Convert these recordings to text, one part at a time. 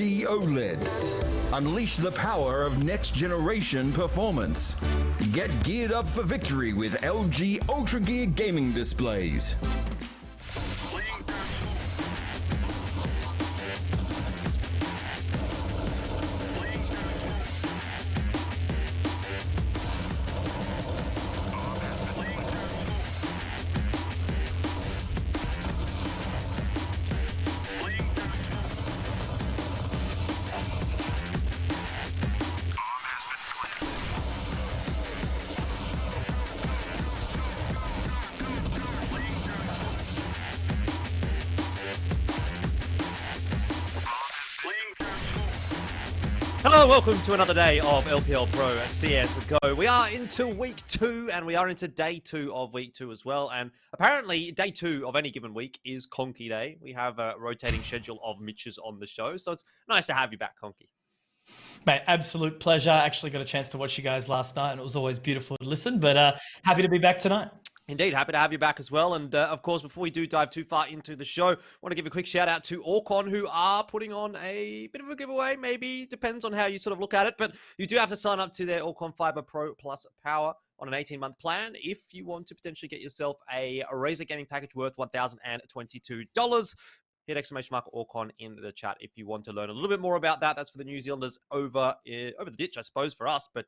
LG OLED. Unleash the power of next-generation performance. Get geared up for victory with LG Ultra Gear gaming displays. Hello, welcome to another day of LPL Pro CSGO. We are into week 2 and we are into day 2 of week 2 as well. And apparently day 2 of any given week is Conky Day. We have a rotating schedule of Mitches on the show. So it's nice to have you back, Conky. Mate, absolute pleasure. I actually got a chance to watch you guys last night and it was always beautiful to listen, but happy to be back tonight. Indeed, happy to have you back as well. And of course, before we do dive too far into the show, I want to give a quick shout out to Orcon, who are putting on a bit of a giveaway. Maybe depends on how you sort of look at it, but you do have to sign up to their Orcon Fiber Pro Plus Power on an 18-month plan if you want to potentially get yourself a Razer gaming package worth $1,022. Hit exclamation mark Orcon in the chat if you want to learn a little bit more about that. That's for the New Zealanders over the ditch, I suppose, for us. But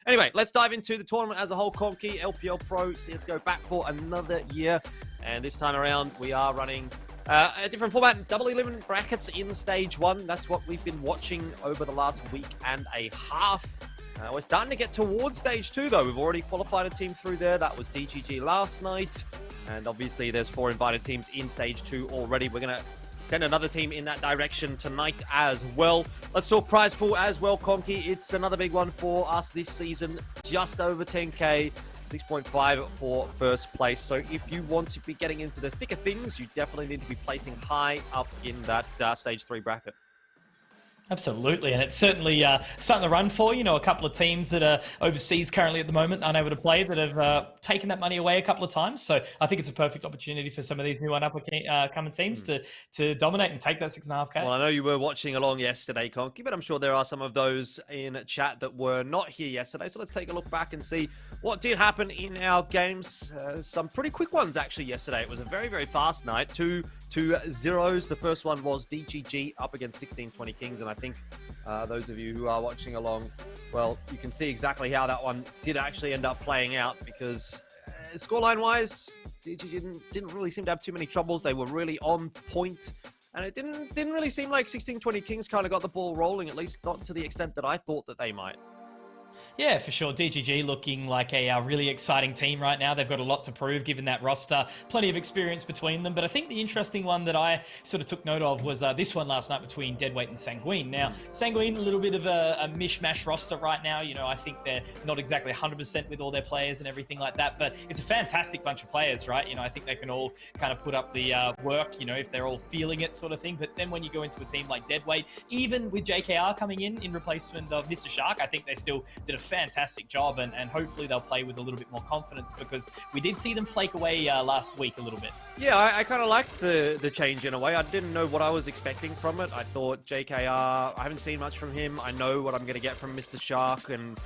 anyway, let's dive into the tournament as a whole. Conky, LPL Pro, CSGO back for another year. And this time around, we are running a different format, double 11 brackets in stage 1. That's what we've been watching over the last week and a half. We're starting to get towards stage 2, though. We've already qualified a team through there. That was DGG last night. And obviously, there's 4 invited teams in stage 2 already. We're going to send another team in that direction tonight as well. Let's talk prize pool as well, Conky. It's another big one for us this season. Just over 10K, 6.5 for first place. So if you want to be getting into the thick of things, you definitely need to be placing high up in that stage 3 bracket. Absolutely, and it's certainly starting to run for, a couple of teams that are overseas currently at the moment, unable to play, that have taken that money away a couple of times. So I think it's a perfect opportunity for some of these new up-and-coming teams to dominate and take that 6.5K. Well, I know you were watching along yesterday, Conky, but I'm sure there are some of those in chat that were not here yesterday. So let's take a look back and see what did happen in our games. Some pretty quick ones, actually, yesterday. It was a very, very fast night. Two zeros. The first one was DGG up against 1620 Kings, and I think those of you who are watching along, well, you can see exactly how that one did actually end up playing out, because scoreline-wise, DGG didn't really seem to have too many troubles. They were really on point, and it didn't really seem like 1620 Kings kind of got the ball rolling, at least not to the extent that I thought that they might. Yeah, for sure. DGG looking like a really exciting team right now. They've got a lot to prove given that roster. Plenty of experience between them. But I think the interesting one that I sort of took note of was this one last night between Deadweight and Sanguine. Now, Sanguine, a little bit of a mishmash roster right now. I think they're not exactly 100% with all their players and everything like that. But it's a fantastic bunch of players, right? I think they can all kind of put up the work, if they're all feeling it sort of thing. But then when you go into a team like Deadweight, even with JKR coming in replacement of Mr. Shark, I think they still did a fantastic job, and hopefully they'll play with a little bit more confidence, because we did see them flake away last week a little bit. Yeah, I kind of liked the change in a way. I didn't know what I was expecting from it. I thought JKR, I haven't seen much from him. I know what I'm going to get from Mr. Shark, and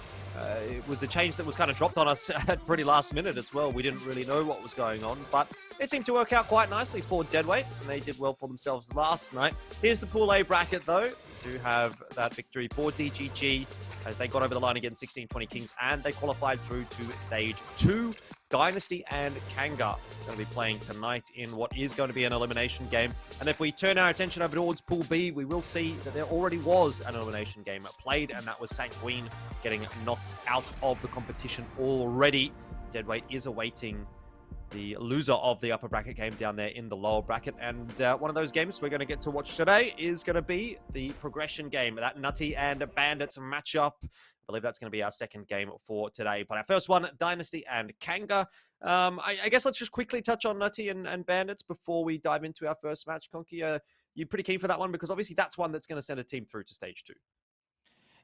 it was a change that was kind of dropped on us at pretty last minute as well. We didn't really know what was going on, but it seemed to work out quite nicely for Deadweight, and they did well for themselves last night. Here's the Pool A bracket, though. We do have that victory for DGG as they got over the line against 1620 Kings, and they qualified through to stage 2. Dynasty and Kanga going to be playing tonight in what is going to be an elimination game. And if we turn our attention over towards Pool B, we will see that there already was an elimination game played, and that was Sanguine getting knocked out of the competition already. Deadweight is awaiting the loser of the upper bracket game down there in the lower bracket. And one of those games we're going to get to watch today is going to be the progression game, that Nutty and Bandits matchup. I believe that's going to be our second game for today. But our first one, Dynasty and Kanga. I guess let's just quickly touch on Nutty and Bandits before we dive into our first match. Conky, you pretty keen for that one? Because obviously that's one that's going to send a team through to stage 2.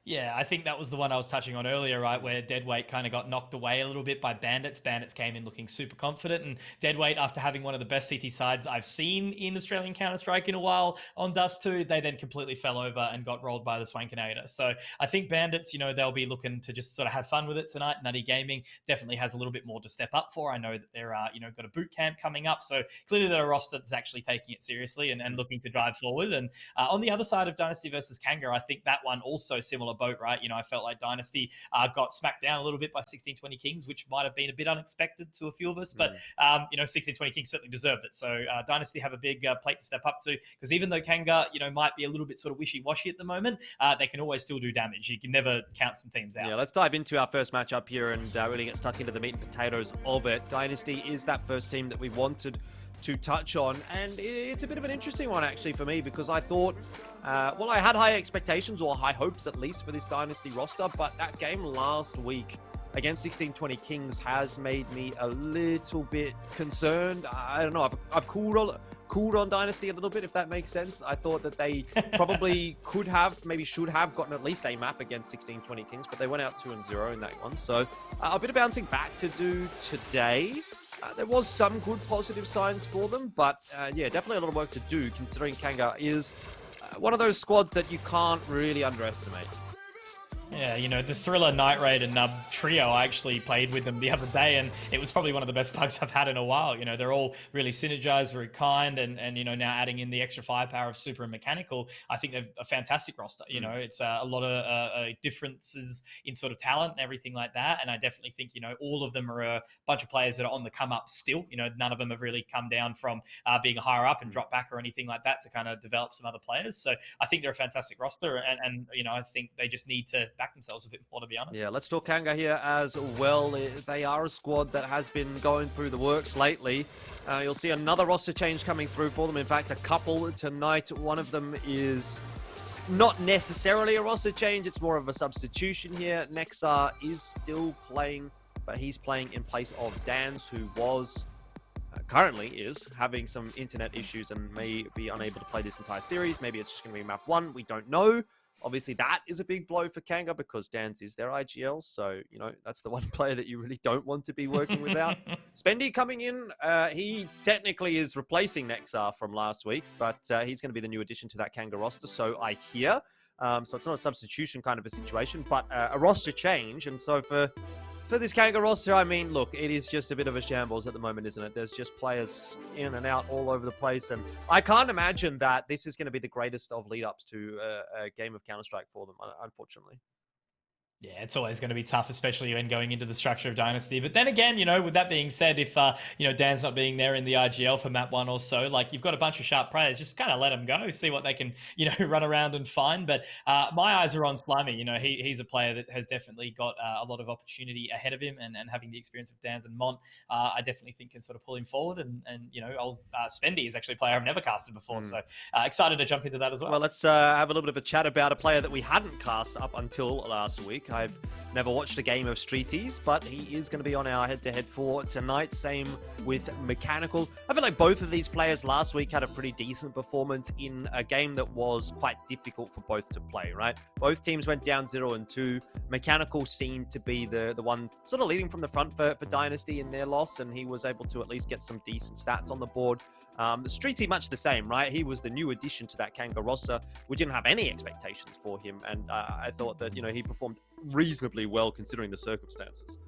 Yeah, I think that was the one I was touching on earlier, right, where Deadweight kind of got knocked away a little bit by Bandits. Bandits came in looking super confident, and Deadweight, after having one of the best CT sides I've seen in Australian Counter-Strike in a while on Dust 2, they then completely fell over and got rolled by the Swankinator. So I think Bandits, they'll be looking to just sort of have fun with it tonight. Nutty Gaming definitely has a little bit more to step up for. I know that they're, got a boot camp coming up, so clearly they're a roster that's actually taking it seriously and looking to drive forward. And on the other side of Dynasty versus Kanga, I think that one also similar boat, right? I felt like Dynasty got smacked down a little bit by 1620 Kings, which might have been a bit unexpected to a few of us, but 1620 Kings certainly deserved it. So Dynasty have a big plate to step up to, because even though Kanga, might be a little bit sort of wishy-washy at the moment, they can always still do damage. You can never count some teams out. Yeah, let's dive into our first matchup here and really get stuck into the meat and potatoes of it. Dynasty is that first team that we wanted to touch on, and it's a bit of an interesting one actually for me, because I thought I had high expectations, or high hopes at least, for this Dynasty roster, but that game last week against 1620 Kings has made me a little bit concerned. I don't know, I've cooled on Dynasty a little bit, if that makes sense. I thought that they probably should have gotten at least a map against 1620 Kings, but they went out 2-0 in that one. So a bit of bouncing back to do today. There was some good positive signs for them, but yeah, definitely a lot of work to do, considering Kanga is one of those squads that you can't really underestimate. Yeah, the Thriller, Night Raid, and Nub trio, I actually played with them the other day, and it was probably one of the best bugs I've had in a while. They're all really synergized, very kind, and now adding in the extra firepower of Super and Mechanical, I think they're a fantastic roster. It's a lot of differences in sort of talent and everything like that, and I definitely think, all of them are a bunch of players that are on the come up still. None of them have really come down from being higher up and dropped back or anything like that to kind of develop some other players. So I think they're a fantastic roster, and I think they just need to back themselves a bit more, to be honest. Yeah, let's talk Kanga here as well. They are a squad that has been going through the works lately. You'll see another roster change coming through for them. In fact, a couple tonight. One of them is not necessarily a roster change. It's more of a substitution here. Nexar is still playing, but he's playing in place of Dans, who was currently is having some internet issues and may be unable to play this entire series. Maybe it's just going to be map 1. We don't know. Obviously, that is a big blow for Kanga, because Dans is their IGL. So, that's the one player that you really don't want to be working without. Spendy coming in. He technically is replacing Nexar from last week, but he's going to be the new addition to that Kanga roster, so I hear. So it's not a substitution kind of a situation, but a roster change. And so for this Kanga roster, I mean, look, it is just a bit of a shambles at the moment, isn't it? There's just players in and out all over the place, and I can't imagine that this is going to be the greatest of lead-ups to a game of Counter-Strike for them, unfortunately. Yeah, it's always going to be tough, especially when going into the structure of Dynasty. But then again, with that being said, if, Dan's not being there in the IGL for map 1 or so, like, you've got a bunch of sharp players, just kind of let them go, see what they can, run around and find. But my eyes are on Slimy. He's a player that has definitely got a lot of opportunity ahead of him, and having the experience of Dans and Mont, I definitely think can sort of pull him forward. And Spendy is actually a player I've never casted before, so excited to jump into that as well. Well, let's have a little bit of a chat about a player that we hadn't cast up until last week. I've never watched a game of Streeties, but he is going to be on our head-to-head for tonight. Same with Mechanical. I feel like both of these players last week had a pretty decent performance in a game that was quite difficult for both to play, right? Both teams went down 0-2. Mechanical seemed to be the one sort of leading from the front for Dynasty in their loss, and he was able to at least get some decent stats on the board. Streety, much the same, right? He was the new addition to that Kanga roster. We didn't have any expectations for him, and I thought that, he performed reasonably well considering the circumstances.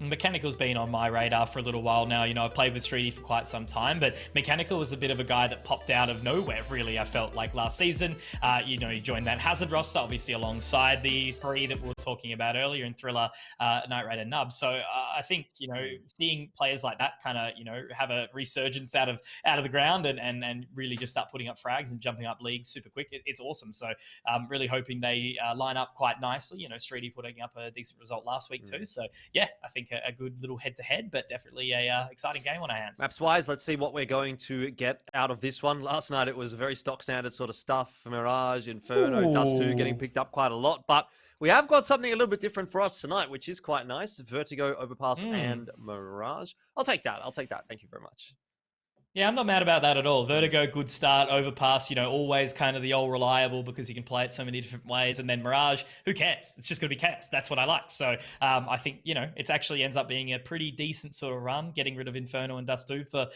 Mechanical's been on my radar for a little while now. I've played with Streety for quite some time, but Mechanical was a bit of a guy that popped out of nowhere, really, I felt like last season. He joined that Hazard roster, obviously alongside the 3 that we were talking about earlier in Thriller, Night Raid, and Nub. So I think, seeing players like that kind of, have a resurgence out of the ground and really just start putting up frags and jumping up leagues super quick, it's awesome. So I'm really hoping they line up quite nicely. Streety putting up a decent result last week too. So yeah, I think a good little head-to-head, but definitely a exciting game on our hands. Maps-wise, let's see what we're going to get out of this one. Last night, it was very stock-standard sort of stuff. Mirage, Inferno, Dust 2 getting picked up quite a lot, but we have got something a little bit different for us tonight, which is quite nice. Vertigo, Overpass, and Mirage. I'll take that. Thank you very much. Yeah, I'm not mad about that at all. Vertigo, good start. Overpass, always kind of the old reliable because you can play it so many different ways. And then Mirage, who cares? It's just going to be chaos. That's what I like. So I think, it actually ends up being a pretty decent sort of run, getting rid of Inferno and Dust 2 for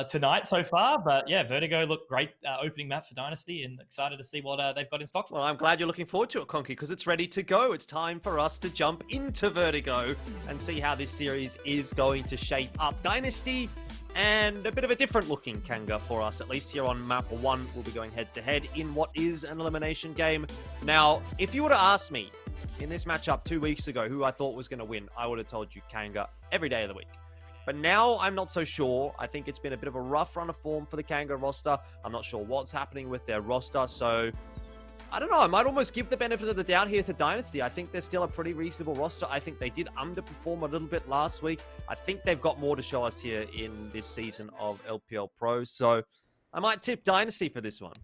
tonight so far. But yeah, Vertigo looked great opening map for Dynasty, and excited to see what they've got in stock for us. Well, I'm glad you're looking forward to it, Conky, because it's ready to go. It's time for us to jump into Vertigo and see how this series is going to shape up. Dynasty and a bit of a different looking Kanga for us, at least here on map 1. We'll be going head to head in what is an elimination game. Now, if you were to ask me in this matchup 2 weeks ago who I thought was going to win, I would have told you Kanga every day of the week. But now I'm not so sure. I think it's been a bit of a rough run of form for the Kanga roster. I'm not sure what's happening with their roster, so I don't know. I might almost give the benefit of the doubt here to Dynasty. I think they're still a pretty reasonable roster. I think they did underperform a little bit last week. I think they've got more to show us here in this season of LPL Pro. So I might tip Dynasty for this one.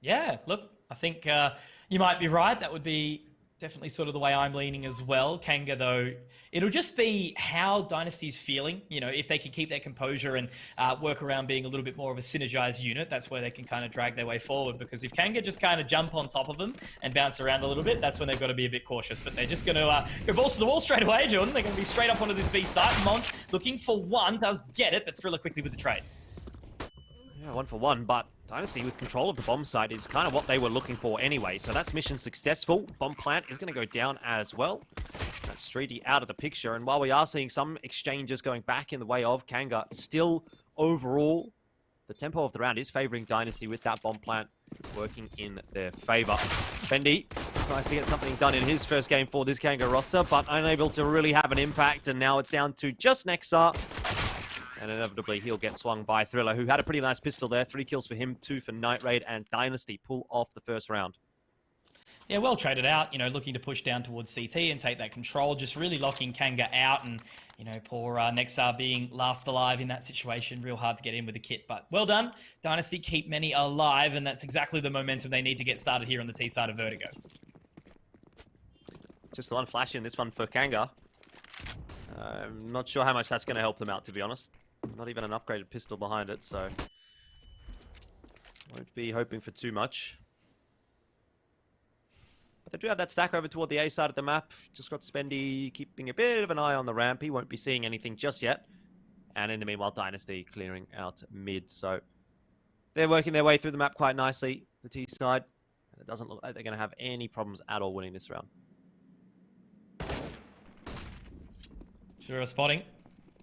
Yeah, look, I think you might be right. That would be definitely sort of the way I'm leaning as well. Kanga, though, it'll just be how Dynasty's feeling. If they can keep their composure and work around being a little bit more of a synergized unit, that's where they can kind of drag their way forward. Because if Kanga just kind of jump on top of them and bounce around a little bit, that's when they've got to be a bit cautious. But they're just going to go balls to the wall straight away, Jordan. They're going to be straight up onto this B site. Mont looking for one, does get it, but Thriller quickly with the trade. Yeah, 1 for 1, but Dynasty with control of the bomb site is kind of what they were looking for anyway. So that's mission successful. Bomb plant is going to go down as well. That's Streety out of the picture. And while we are seeing some exchanges going back in the way of Kanga, still overall, the tempo of the round is favoring Dynasty with that bomb plant working in their favor. Fendi tries to get something done in his first game for this Kanga roster, but unable to really have an impact. And now it's down to just Nexar. And inevitably, he'll get swung by Thriller, who had a pretty nice pistol there. 3 kills for him, 2 for Night Raid, and Dynasty pull off the first round. Yeah, well traded out, looking to push down towards CT and take that control, just really locking Kanga out. And, poor Nexar being last alive in that situation, real hard to get in with the kit. But well done. Dynasty keep many alive, and that's exactly the momentum they need to get started here on the T side of Vertigo. Just the one flash in this one for Kanga. I'm not sure how much that's going to help them out, to be honest. Not even an upgraded pistol behind it, so won't be hoping for too much. But they do have that stack over toward the A side of the map. Just got Spendy keeping a bit of an eye on the ramp. He won't be seeing anything just yet. And in the meanwhile, Dynasty clearing out mid. So they're working their way through the map quite nicely, the T side. And it doesn't look like they're going to have any problems at all winning this round. Sure, spotting.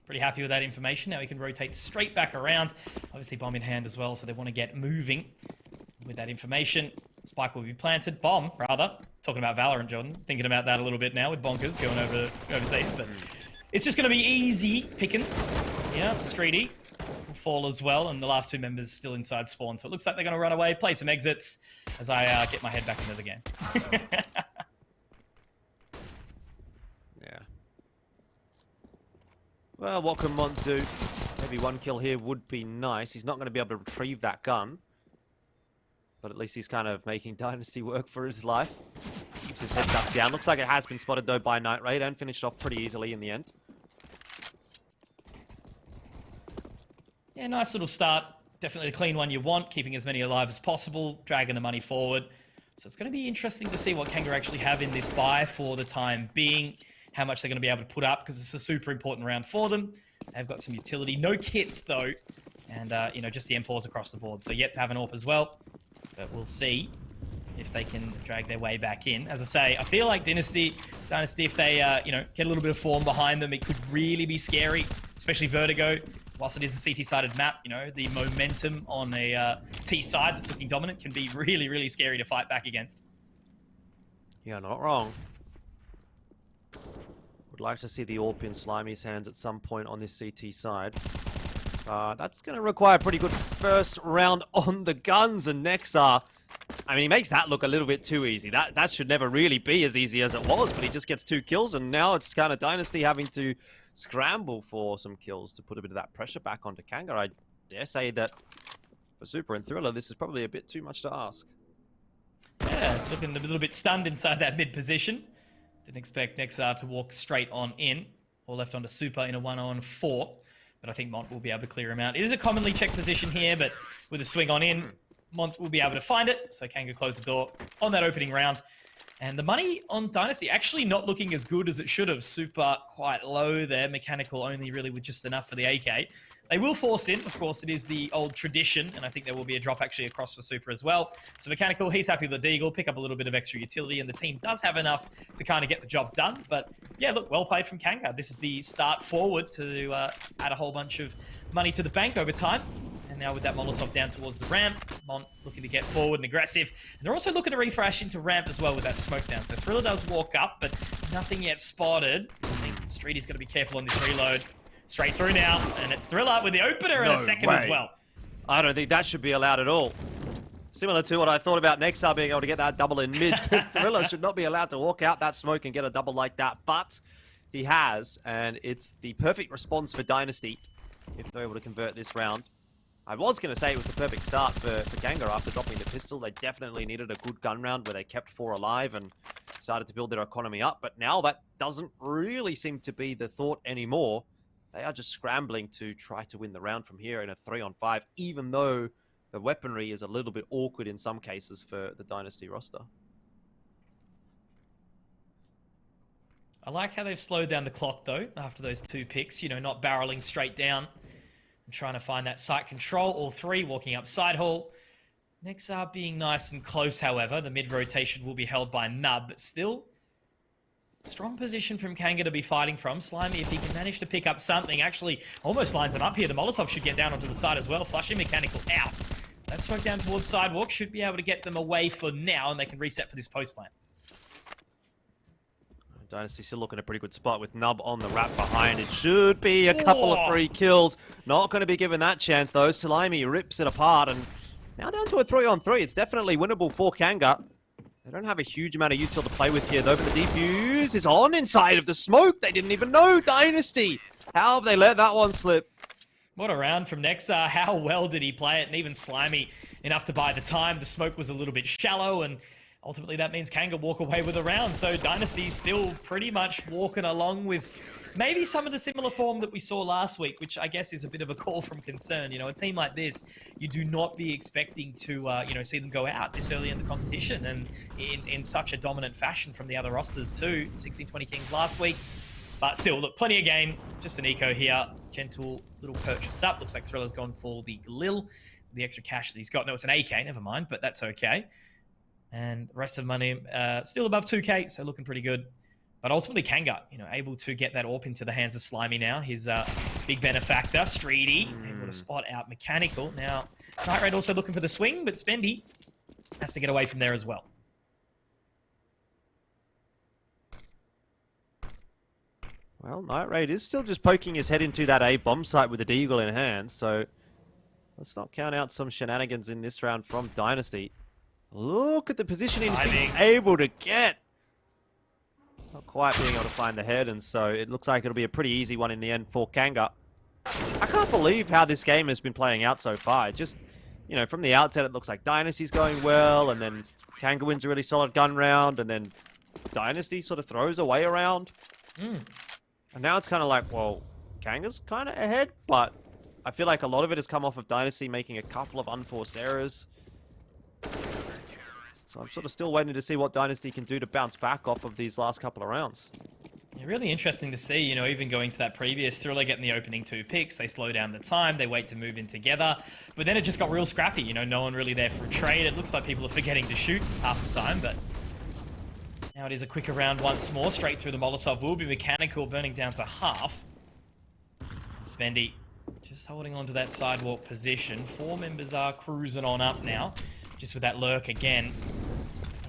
Pretty happy with that information. Now we can rotate straight back around. Obviously bomb in hand as well, so they want to get moving with that information. Spike will be planted. Bomb, rather. Talking about Valorant, Jordan. Thinking about that a little bit now with Bonkers going overseas. But it's just going to be easy pickings. Yeah, Streety will fall as well. And the last 2 members still inside spawn. So it looks like they're going to run away, play some exits as I get my head back into the game. Yeah. Well, what can Mont do? Maybe 1 kill here would be nice. He's not going to be able to retrieve that gun. But at least he's kind of making Dynasty work for his life. Keeps his head ducked down. Looks like it has been spotted, though, by Night Raid and finished off pretty easily in the end. Yeah, nice little start. Definitely the clean one you want, keeping as many alive as possible, dragging the money forward. So it's going to be interesting to see what Kanga actually have in this buy for the time being. How much they're going to be able to put up, because it's a super important round for them. They've got some utility. No kits, though. And, just the M4s across the board. So yet to have an AWP as well. But we'll see if they can drag their way back in. As I say, I feel like Dynasty, if they, get a little bit of form behind them, it could really be scary, especially Vertigo. Whilst it is a CT-sided map, the momentum on a T side that's looking dominant can be really, really scary to fight back against. Yeah, not wrong. Would like to see the AWP in Slimy's hands at some point on this CT side. That's going to require a pretty good first round on the guns, and Nexar, I mean, he makes that look a little bit too easy. That should never really be as easy as it was, but he just gets 2 kills, and now it's kind of Dynasty having to scramble for some kills to put a bit of that pressure back onto Kanga. I dare say that for Super and Thriller, this is probably a bit too much to ask. Yeah, looking a little bit stunned inside that mid position. Didn't expect Nexar to walk straight on in. All left onto Super in a 1-on-4. but I think Mont will be able to clear him out. It is a commonly checked position here, but with a swing on in, Mont will be able to find it. So Kanga close the door on that opening round. And the money on Dynasty actually not looking as good as it should have. Super quite low there. Mechanical only really with just enough for the AK. They will force in. Of course, it is the old tradition. And I think there will be a drop actually across for Super as well. So Mechanical, he's happy with the Deagle. Pick up a little bit of extra utility. And the team does have enough to kind of get the job done. But yeah, look, well played from Kanga. This is the start forward to add a whole bunch of money to the bank over time. And now with that Molotov down towards the ramp, Mont looking to get forward and aggressive. And they're also looking to refresh into ramp as well with that smoke down. So Thriller does walk up, but nothing yet spotted. I think Streety's got to be careful on this reload. Straight through now, and it's Thriller with the opener and a second as well. I don't think that should be allowed at all. Similar to what I thought about Nexar being able to get that double in mid. Thriller should not be allowed to walk out that smoke and get a double like that, but he has, and it's the perfect response for Dynasty if they're able to convert this round. I was going to say it was the perfect start for Kanga after dropping the pistol. They definitely needed a good gun round where they kept 4 alive and started to build their economy up. But now that doesn't really seem to be the thought anymore. They are just scrambling to try to win the round from here in a 3-on-5, even though the weaponry is a little bit awkward in some cases for the Dynasty roster. I like how they've slowed down the clock, though, after those 2 picks. You know, not barreling straight down. Trying to find that site control. All 3 walking up side hall. Nexar being nice and close, however. The mid rotation will be held by Nub, but still strong position from Kanga to be fighting from. Slimy, if he can manage to pick up something, actually almost lines him up here. The Molotov should get down onto the side as well. Flushing Mechanical out. That smoke down towards sidewalk should be able to get them away for now, and they can reset for this post plant. Dynasty still looking at a pretty good spot with Nub on the wrap behind. It should be a couple of free kills. Not going to be given that chance, though. Slimy rips it apart, and now down to a 3-on-3. It's definitely winnable for Kanga. They don't have a huge amount of util to play with here, though, but the defuse is on inside of the smoke. They didn't even know, Dynasty. How have they let that one slip? What a round from Nexar. How well did he play it? And even Slimy enough to buy the time. The smoke was a little bit shallow, and ultimately, that means Kanga walk away with a round. So Dynasty's still pretty much walking along with maybe some of the similar form that we saw last week, which I guess is a bit of a call from concern. You know, a team like this, you do not be expecting to, you know, see them go out this early in the competition and in such a dominant fashion from the other rosters too. 16-20 Kings last week. But still, look, plenty of game. Just an eco here. Gentle little purchase up. Looks like Thriller's gone for the Galil. The extra cash that he's got. No, it's an AK, never mind, but that's okay. And the rest of the money still above 2k, so looking pretty good. But ultimately, Kanga, you know, able to get that AWP into the hands of Slimy now. His big benefactor, Streety, able to spot out Mechanical. Now, Night Raid also looking for the swing, but Spendy has to get away from there as well. Well, Night Raid is still just poking his head into that A bomb site with the Deagle in hand, so let's not count out some shenanigans in this round from Dynasty. Look at the positioning he's being able to get. Not quite being able to find the head, and so it looks like it'll be a pretty easy one in the end for Kanga. I can't believe how this game has been playing out so far. Just, you know, from the outset, it looks like Dynasty's going well, and then Kanga wins a really solid gun round, and then Dynasty sort of throws away a round. And now it's kind of like, well, Kanga's kind of ahead, but I feel like a lot of it has come off of Dynasty making a couple of unforced errors. So I'm sort of still waiting to see what Dynasty can do to bounce back off of these last couple of rounds. Yeah, really interesting to see, you know, even going to that previous Thriller getting the opening 2 picks, they slow down the time, they wait to move in together, but then it just got real scrappy, you know, no one really there for a trade. It looks like people are forgetting to shoot half the time, but now it is a quicker round once more, straight through the Molotov. Will be Mechanical burning down to half. Spendy just holding on to that sidewalk position. 4 members are cruising on up now. Just with that lurk again.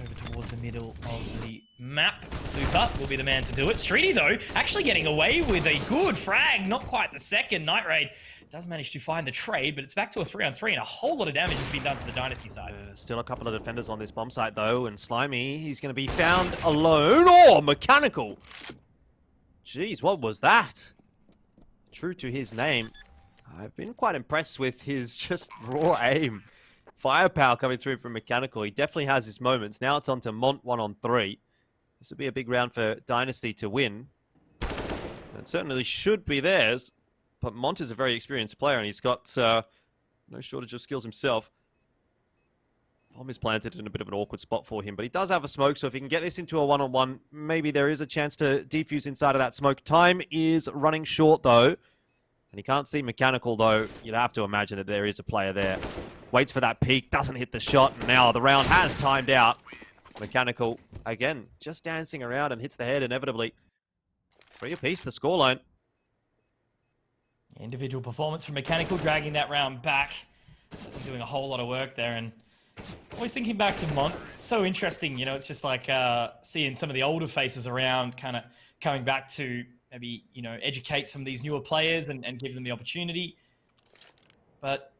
Over towards the middle of the map. Super will be the man to do it. Streety, though, actually getting away with a good frag. Not quite the second. Night Raid does manage to find the trade, but it's back to a 3-on-3, and a whole lot of damage has been done to the Dynasty side. Still a couple of defenders on this bomb site, though, and Slimy, he's going to be found alone. Oh, Mechanical! Jeez, what was that? True to his name. I've been quite impressed with his just raw aim. Firepower coming through from Mechanical. He definitely has his moments. Now it's on to Mont 1-on-3. This would be a big round for Dynasty to win. It certainly should be theirs. But Mont is a very experienced player, and he's got no shortage of skills himself. Bomb is planted in a bit of an awkward spot for him, but he does have a smoke, so if he can get this into a one-on-one, maybe there is a chance to defuse inside of that smoke. Time is running short, though, and he can't see Mechanical, though. You'd have to imagine that there is a player there. Waits for that peek, doesn't hit the shot, and now the round has timed out. Mechanical, again, just dancing around and hits the head inevitably. 3 apiece, the scoreline. Individual performance from Mechanical, dragging that round back. He's doing a whole lot of work there, and always thinking back to Mont. It's so interesting, you know, it's just like seeing some of the older faces around, kind of coming back to maybe, you know, educate some of these newer players and give them the opportunity. But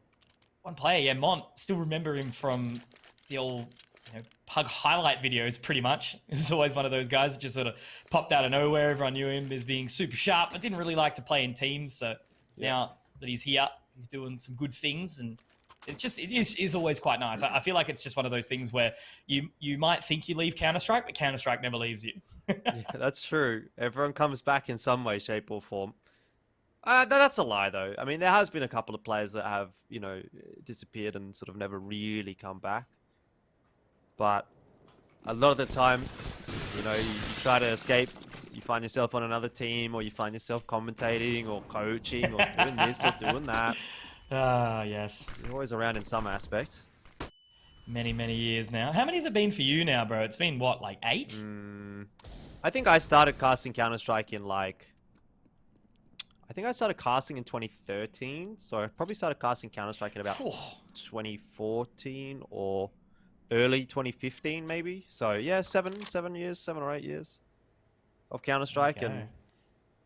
one player, yeah, Mont, still remember him from the old, you know, Pug highlight videos, pretty much. He was always one of those guys that just sort of popped out of nowhere. Everyone knew him as being super sharp, but didn't really like to play in teams. So now that he's here, he's doing some good things, and it is always quite nice. I feel like it's just one of those things where you might think you leave Counter-Strike, but Counter-Strike never leaves you. Yeah, that's true. Everyone comes back in some way, shape, or form. That's a lie, though. I mean, there has been a couple of players that have, you know, disappeared and sort of never really come back. But a lot of the time, you know, you try to escape, you find yourself on another team, or you find yourself commentating or coaching or doing this or doing that. Yes. You're always around in some aspect. Many, many years now. How many has it been for you now, bro? It's been, what, like 8? I think I started casting Counter-Strike in, like... I think I started casting in 2013, so I probably started casting Counter-Strike in about 2014 or early 2015, maybe. So, yeah, 7 or 8 years of Counter-Strike, and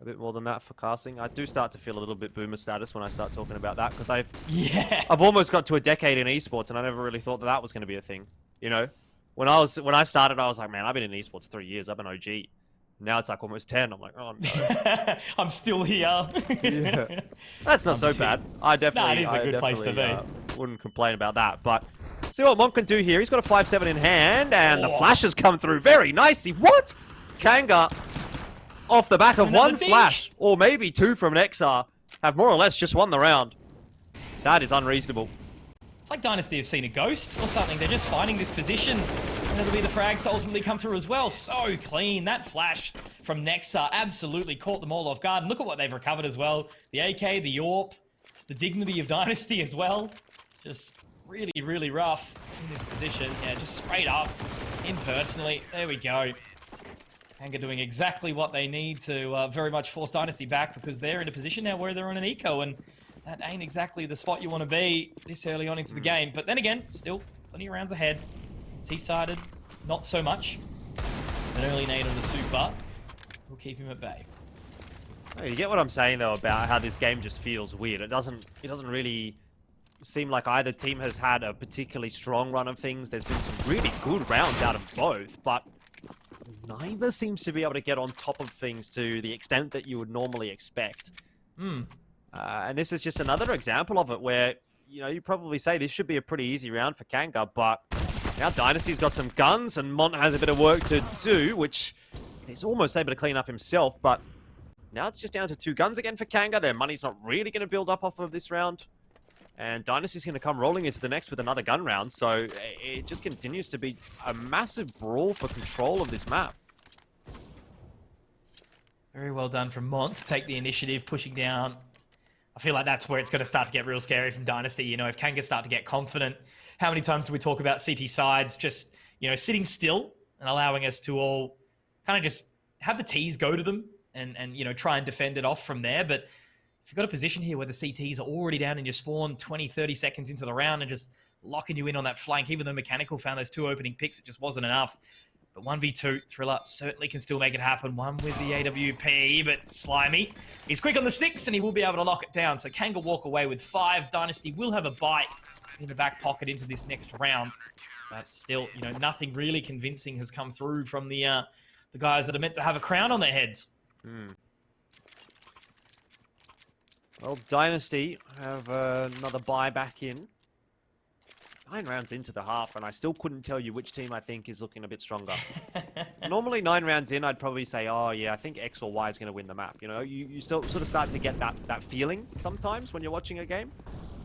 a bit more than that for casting. I do start to feel a little bit boomer status when I start talking about that, because I've almost got to a decade in esports, and I never really thought that was going to be a thing. You know, when I started, I was like, man, I've been in esports 3 years. I've been OG. Now it's like almost 10. I'm like, oh no, I'm still here. Yeah. That's not so bad. I definitely, it is a good place to be. Wouldn't complain about that. But see what Monk can do here. He's got a 5-7 in hand, and the flashes come through very nicely. What? Kanga, off the back of one flash, or maybe 2 from Nexar, have more or less just won the round. That is unreasonable. It's like Dynasty have seen a ghost or something. They're just finding this position, and it'll be the frags to ultimately come through as well. So clean. That flash from Nexar absolutely caught them all off guard. And look at what they've recovered as well. The AK, the AWP, the dignity of Dynasty as well. Just really, really rough in this position. Yeah, just straight up, impersonally. There we go. Kanga doing exactly what they need to very much force Dynasty back, because they're in a position now where they're on an eco, and that ain't exactly the spot you want to be this early on into the game. But then again, still plenty of rounds ahead. T-sided, not so much. An early nade on the super will keep him at bay. Oh, you get what I'm saying, though, about how this game just feels weird. It doesn't really seem like either team has had a particularly strong run of things. There's been some really good rounds out of both, but neither seems to be able to get on top of things to the extent that you would normally expect. And this is just another example of it where, you know, you probably say this should be a pretty easy round for Kanga, but now Dynasty's got some guns and Mont has a bit of work to do, which he's almost able to clean up himself, but now it's just down to 2 guns again for Kanga. Their money's not really going to build up off of this round, and Dynasty's going to come rolling into the next with another gun round, so it just continues to be a massive brawl for control of this map. Very well done from Mont to take the initiative, pushing down. I feel like that's where it's going to start to get real scary from Dynasty. You know, if Kanga start to get confident, how many times do we talk about CT sides just, you know, sitting still and allowing us to all kind of just have the Ts go to them and you know, try and defend it off from there. But if you've got a position here where the CTs are already down in your spawn 20, 30 seconds into the round and just locking you in on that flank, even though Mechanical found those 2 opening picks, it just wasn't enough. But 1v2, Thriller certainly can still make it happen. One with the AWP, but Slimy, he's quick on the sticks and he will be able to lock it down. So Kanga walk away with 5. Dynasty will have a bite in the back pocket into this next round. But still, you know, nothing really convincing has come through from the guys that are meant to have a crown on their heads. Well, Dynasty have another buy back in. 9 rounds into the half, and I still couldn't tell you which team I think is looking a bit stronger. Normally, 9 rounds in, I'd probably say, oh, yeah, I think X or Y is going to win the map. You know, you still sort of start to get that feeling sometimes when you're watching a game.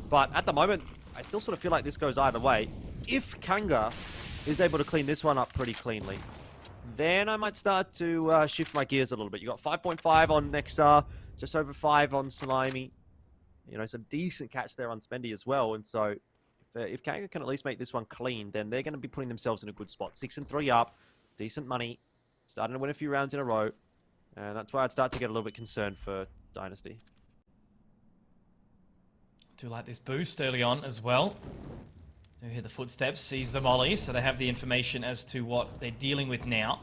But at the moment, I still sort of feel like this goes either way. If Kanga is able to clean this one up pretty cleanly, then I might start to shift my gears a little bit. You got 5.5 on Nexar, just over 5 on Slimy. You know, some decent catch there on Spendy as well. And so if Kanga can at least make this one clean, then they're going to be putting themselves in a good spot. 6 and 3 up, decent money, starting to win a few rounds in a row. And that's where I'd start to get a little bit concerned for Dynasty. Do like this boost early on as well. Do hear the footsteps, sees the molly, so they have the information as to what they're dealing with now.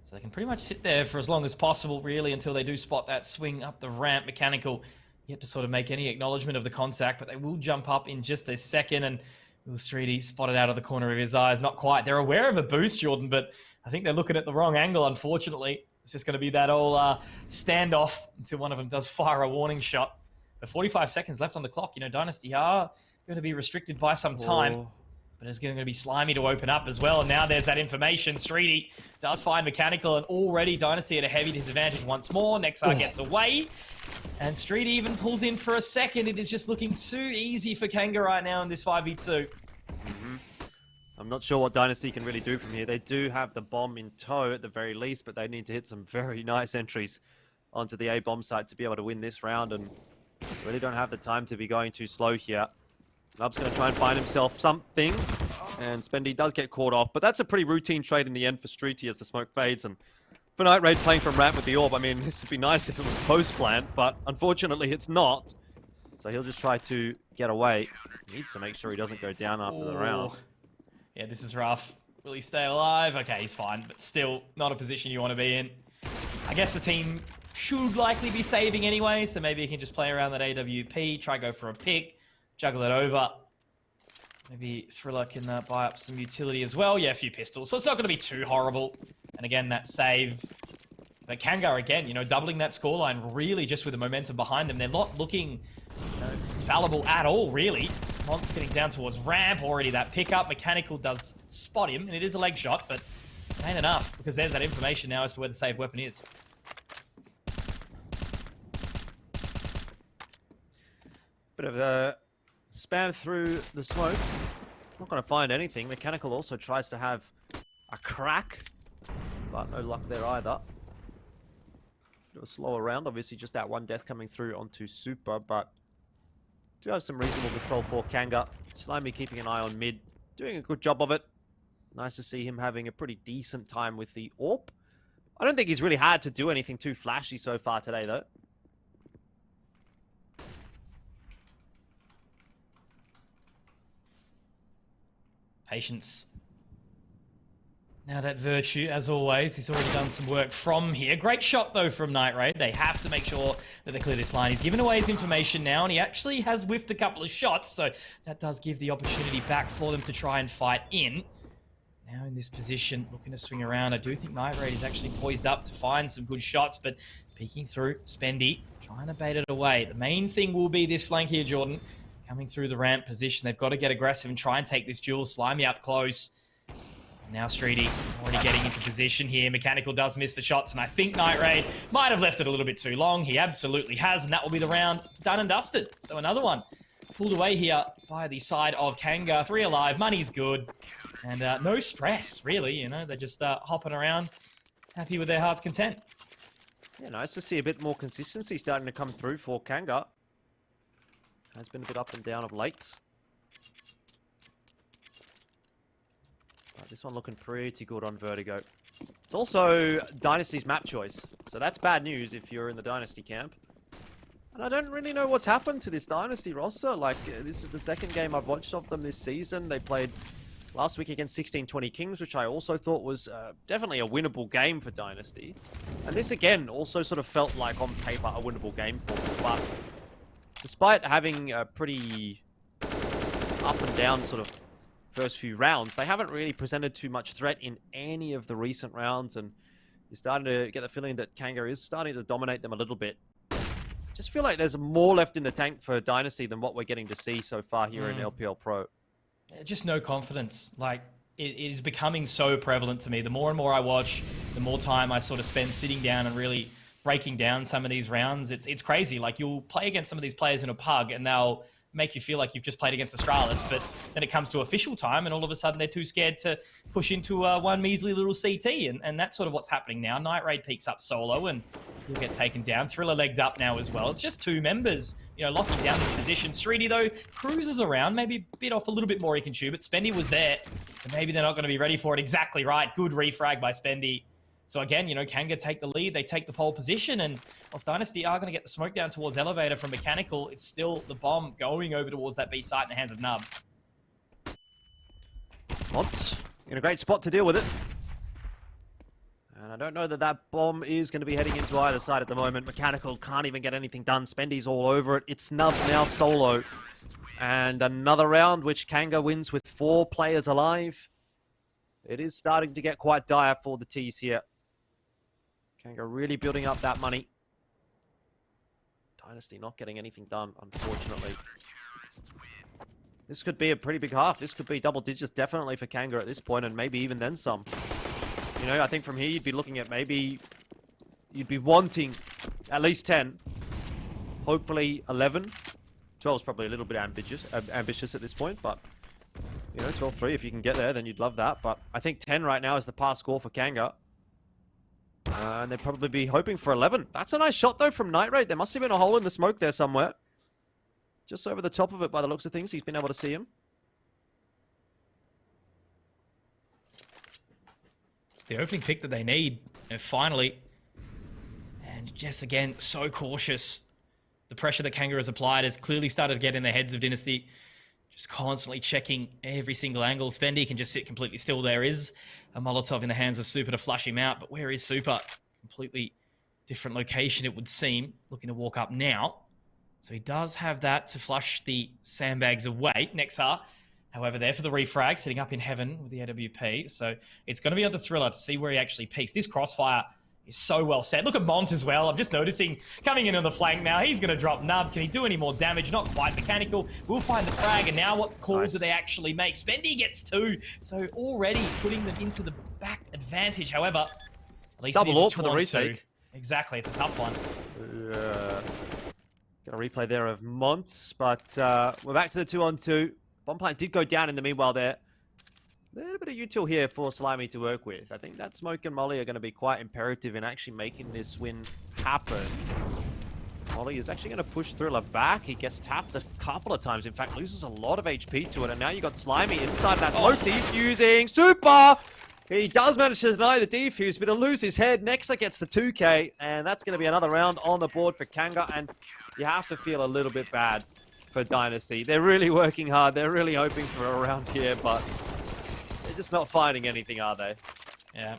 So they can pretty much sit there for as long as possible, really, until they do spot that swing up the ramp. Mechanical yet to sort of make any acknowledgement of the contact, but they will jump up in just a second, and Streety spotted out of the corner of his eyes. Not quite. They're aware of a boost, Jordan, but I think they're looking at the wrong angle, unfortunately. It's just going to be that old standoff until one of them does fire a warning shot. But 45 seconds left on the clock. You know, Dynasty are going to be restricted by some time. But it's going to be Slimy to open up as well. And now there's that information. Streety does find Mechanical, and already Dynasty at a heavy disadvantage once more. Nexar gets away. And Streety even pulls in for a second. It is just looking too easy for Kanga right now in this 5v2. I'm not sure what Dynasty can really do from here. They do have the bomb in tow at the very least, but they need to hit some very nice entries onto the A bomb site to be able to win this round, and really don't have the time to be going too slow here. Nub's going to try and find himself something, and Spendy does get caught off, but that's a pretty routine trade in the end for Streety as the smoke fades, and for Night Raid playing from ramp with the orb, I mean, this would be nice if it was post-plant, but unfortunately it's not. So he'll just try to get away. He needs to make sure he doesn't go down after the round. Yeah, this is rough. Will he stay alive? Okay, he's fine, but still not a position you want to be in. I guess the team should likely be saving anyway, so maybe he can just play around that AWP, try go for a pick, juggle it over. Maybe Thriller can buy up some utility as well. Yeah, a few pistols, so it's not going to be too horrible. And again, that save. But Kanga, again, you know, doubling that scoreline really just with the momentum behind them. They're not looking fallible at all, really. Monk's getting down towards ramp, already that pickup. Mechanical does spot him, and it is a leg shot, but it ain't enough, because there's that information now as to where the saved weapon is. Bit of a spam through the smoke. Not going to find anything. Mechanical also tries to have a crack, but no luck there either. Bit of a slower round. Obviously, just that one death coming through onto Super, but do have some reasonable control for Kanga. Slimy keeping an eye on mid, doing a good job of it. Nice to see him having a pretty decent time with the AWP. I don't think he's really had to do anything too flashy so far today, though. Patience. Now that Virtue, as always, he's already done some work from here. Great shot, though, from Night Raid. They have to make sure that they clear this line. He's given away his information now, and he actually has whiffed a couple of shots, so that does give the opportunity back for them to try and fight in. Now in this position, looking to swing around. I do think Night Raid is actually poised up to find some good shots, but peeking through, Spendy trying to bait it away. The main thing will be this flank here, Jordan. Coming through the ramp position. They've got to get aggressive and try and take this duel. Slimy up close. And now Streety already getting into position here. Mechanical does miss the shots, and I think Night Raid might have left it a little bit too long. He absolutely has, and that will be the round done and dusted. So another one pulled away here by the side of Kanga. 3 alive, money's good, and no stress, really. You know, they're just hopping around, happy with their heart's content. Yeah, nice to see a bit more consistency starting to come through for Kanga. Has been a bit up and down of late. But this one looking pretty good on Vertigo. It's also Dynasty's map choice, so that's bad news if you're in the Dynasty camp. And I don't really know what's happened to this Dynasty roster. Like, this is the second game I've watched of them this season. They played last week against 1620 Kings, which I also thought was definitely a winnable game for Dynasty. And this, again, also sort of felt like, on paper, a winnable game for them. But despite having a pretty up and down sort of first few rounds, they haven't really presented too much threat in any of the recent rounds, and you're starting to get the feeling that Kanga is starting to dominate them a little bit. Just feel like there's more left in the tank for Dynasty than what we're getting to see so far here in LPL Pro. Just no confidence. Like, it is becoming so prevalent to me. The more and more I watch, the more time I sort of spend sitting down and really breaking down some of these rounds. It's crazy. Like, you'll play against some of these players in a pug and they'll make you feel like you've just played against Astralis, but then it comes to official time and all of a sudden they're too scared to push into one measly little CT, and that's sort of what's happening now. Night Raid peeks up solo and he'll get taken down. Thriller legged up now as well. It's just two members, you know, locking down this position. Streety, though, cruises around, maybe bit off a little bit more he can chew, but Spendy was there, so maybe they're not going to be ready for it. Exactly right. Good refrag by Spendy. So again, you know, Kanga take the lead, they take the pole position, and whilst Dynasty are going to get the smoke down towards Elevator from Mechanical, it's still the bomb going over towards that B site in the hands of Nub. Mont in a great spot to deal with it. And I don't know that that bomb is going to be heading into either side at the moment. Mechanical can't even get anything done. Spendy's all over it. It's Nub now solo. And another round which Kanga wins with 4 players alive. It is starting to get quite dire for the T's here. Kanga really building up that money. Dynasty not getting anything done, unfortunately. This could be a pretty big half. This could be double digits definitely for Kanga at this point, and maybe even then some. You know, I think from here you'd be looking at maybe... You'd be wanting at least 10. Hopefully 11. 12 is probably a little bit ambitious at this point, but... You know, 12-3, if you can get there, then you'd love that. But I think 10 right now is the pass score for Kanga. And they'd probably be hoping for 11. That's a nice shot, though, from Night Raid. There must have been a hole in the smoke there somewhere. Just over the top of it, by the looks of things. He's been able to see him. The opening pick that they need, and finally. And just, again, so cautious. The pressure that Kanga has applied has clearly started to get in the heads of Dynasty. Just constantly checking every single angle. Spendy can just sit completely still. There is a Molotov in the hands of Super to flush him out. But where is Super? Completely different location, it would seem. Looking to walk up now. So he does have that to flush the sandbags away. Nexar, however, there for the refrag, sitting up in heaven with the AWP. So it's going to be up to Thriller to see where he actually peaks. This crossfire is so well set. Look at Mont as well. I'm just noticing coming in on the flank now. He's going to drop Nub. Can he do any more damage? Not quite. Mechanical will find the frag. And now what call do they actually make? Spendy gets 2. So already putting them into the back advantage. However, at least double AWP for the retake. Exactly. It's a tough one. Got a replay there of Mont. But we're back to the 2-on-2. Bomb plant did go down in the meanwhile there. A little bit of util here for Slimy to work with. I think that Smoke and Molly are going to be quite imperative in actually making this win happen. Molly is actually going to push Thriller back. He gets tapped a couple of times. In fact, loses a lot of HP to it. And now you got Slimy inside that smoke, defusing. Super! He does manage to deny the defuse, but he'll lose his head. Nexa gets the 2K, and that's going to be another round on the board for Kanga. And you have to feel a little bit bad for Dynasty. They're really working hard. They're really hoping for a round here, but... They're just not finding anything, are they? Yeah.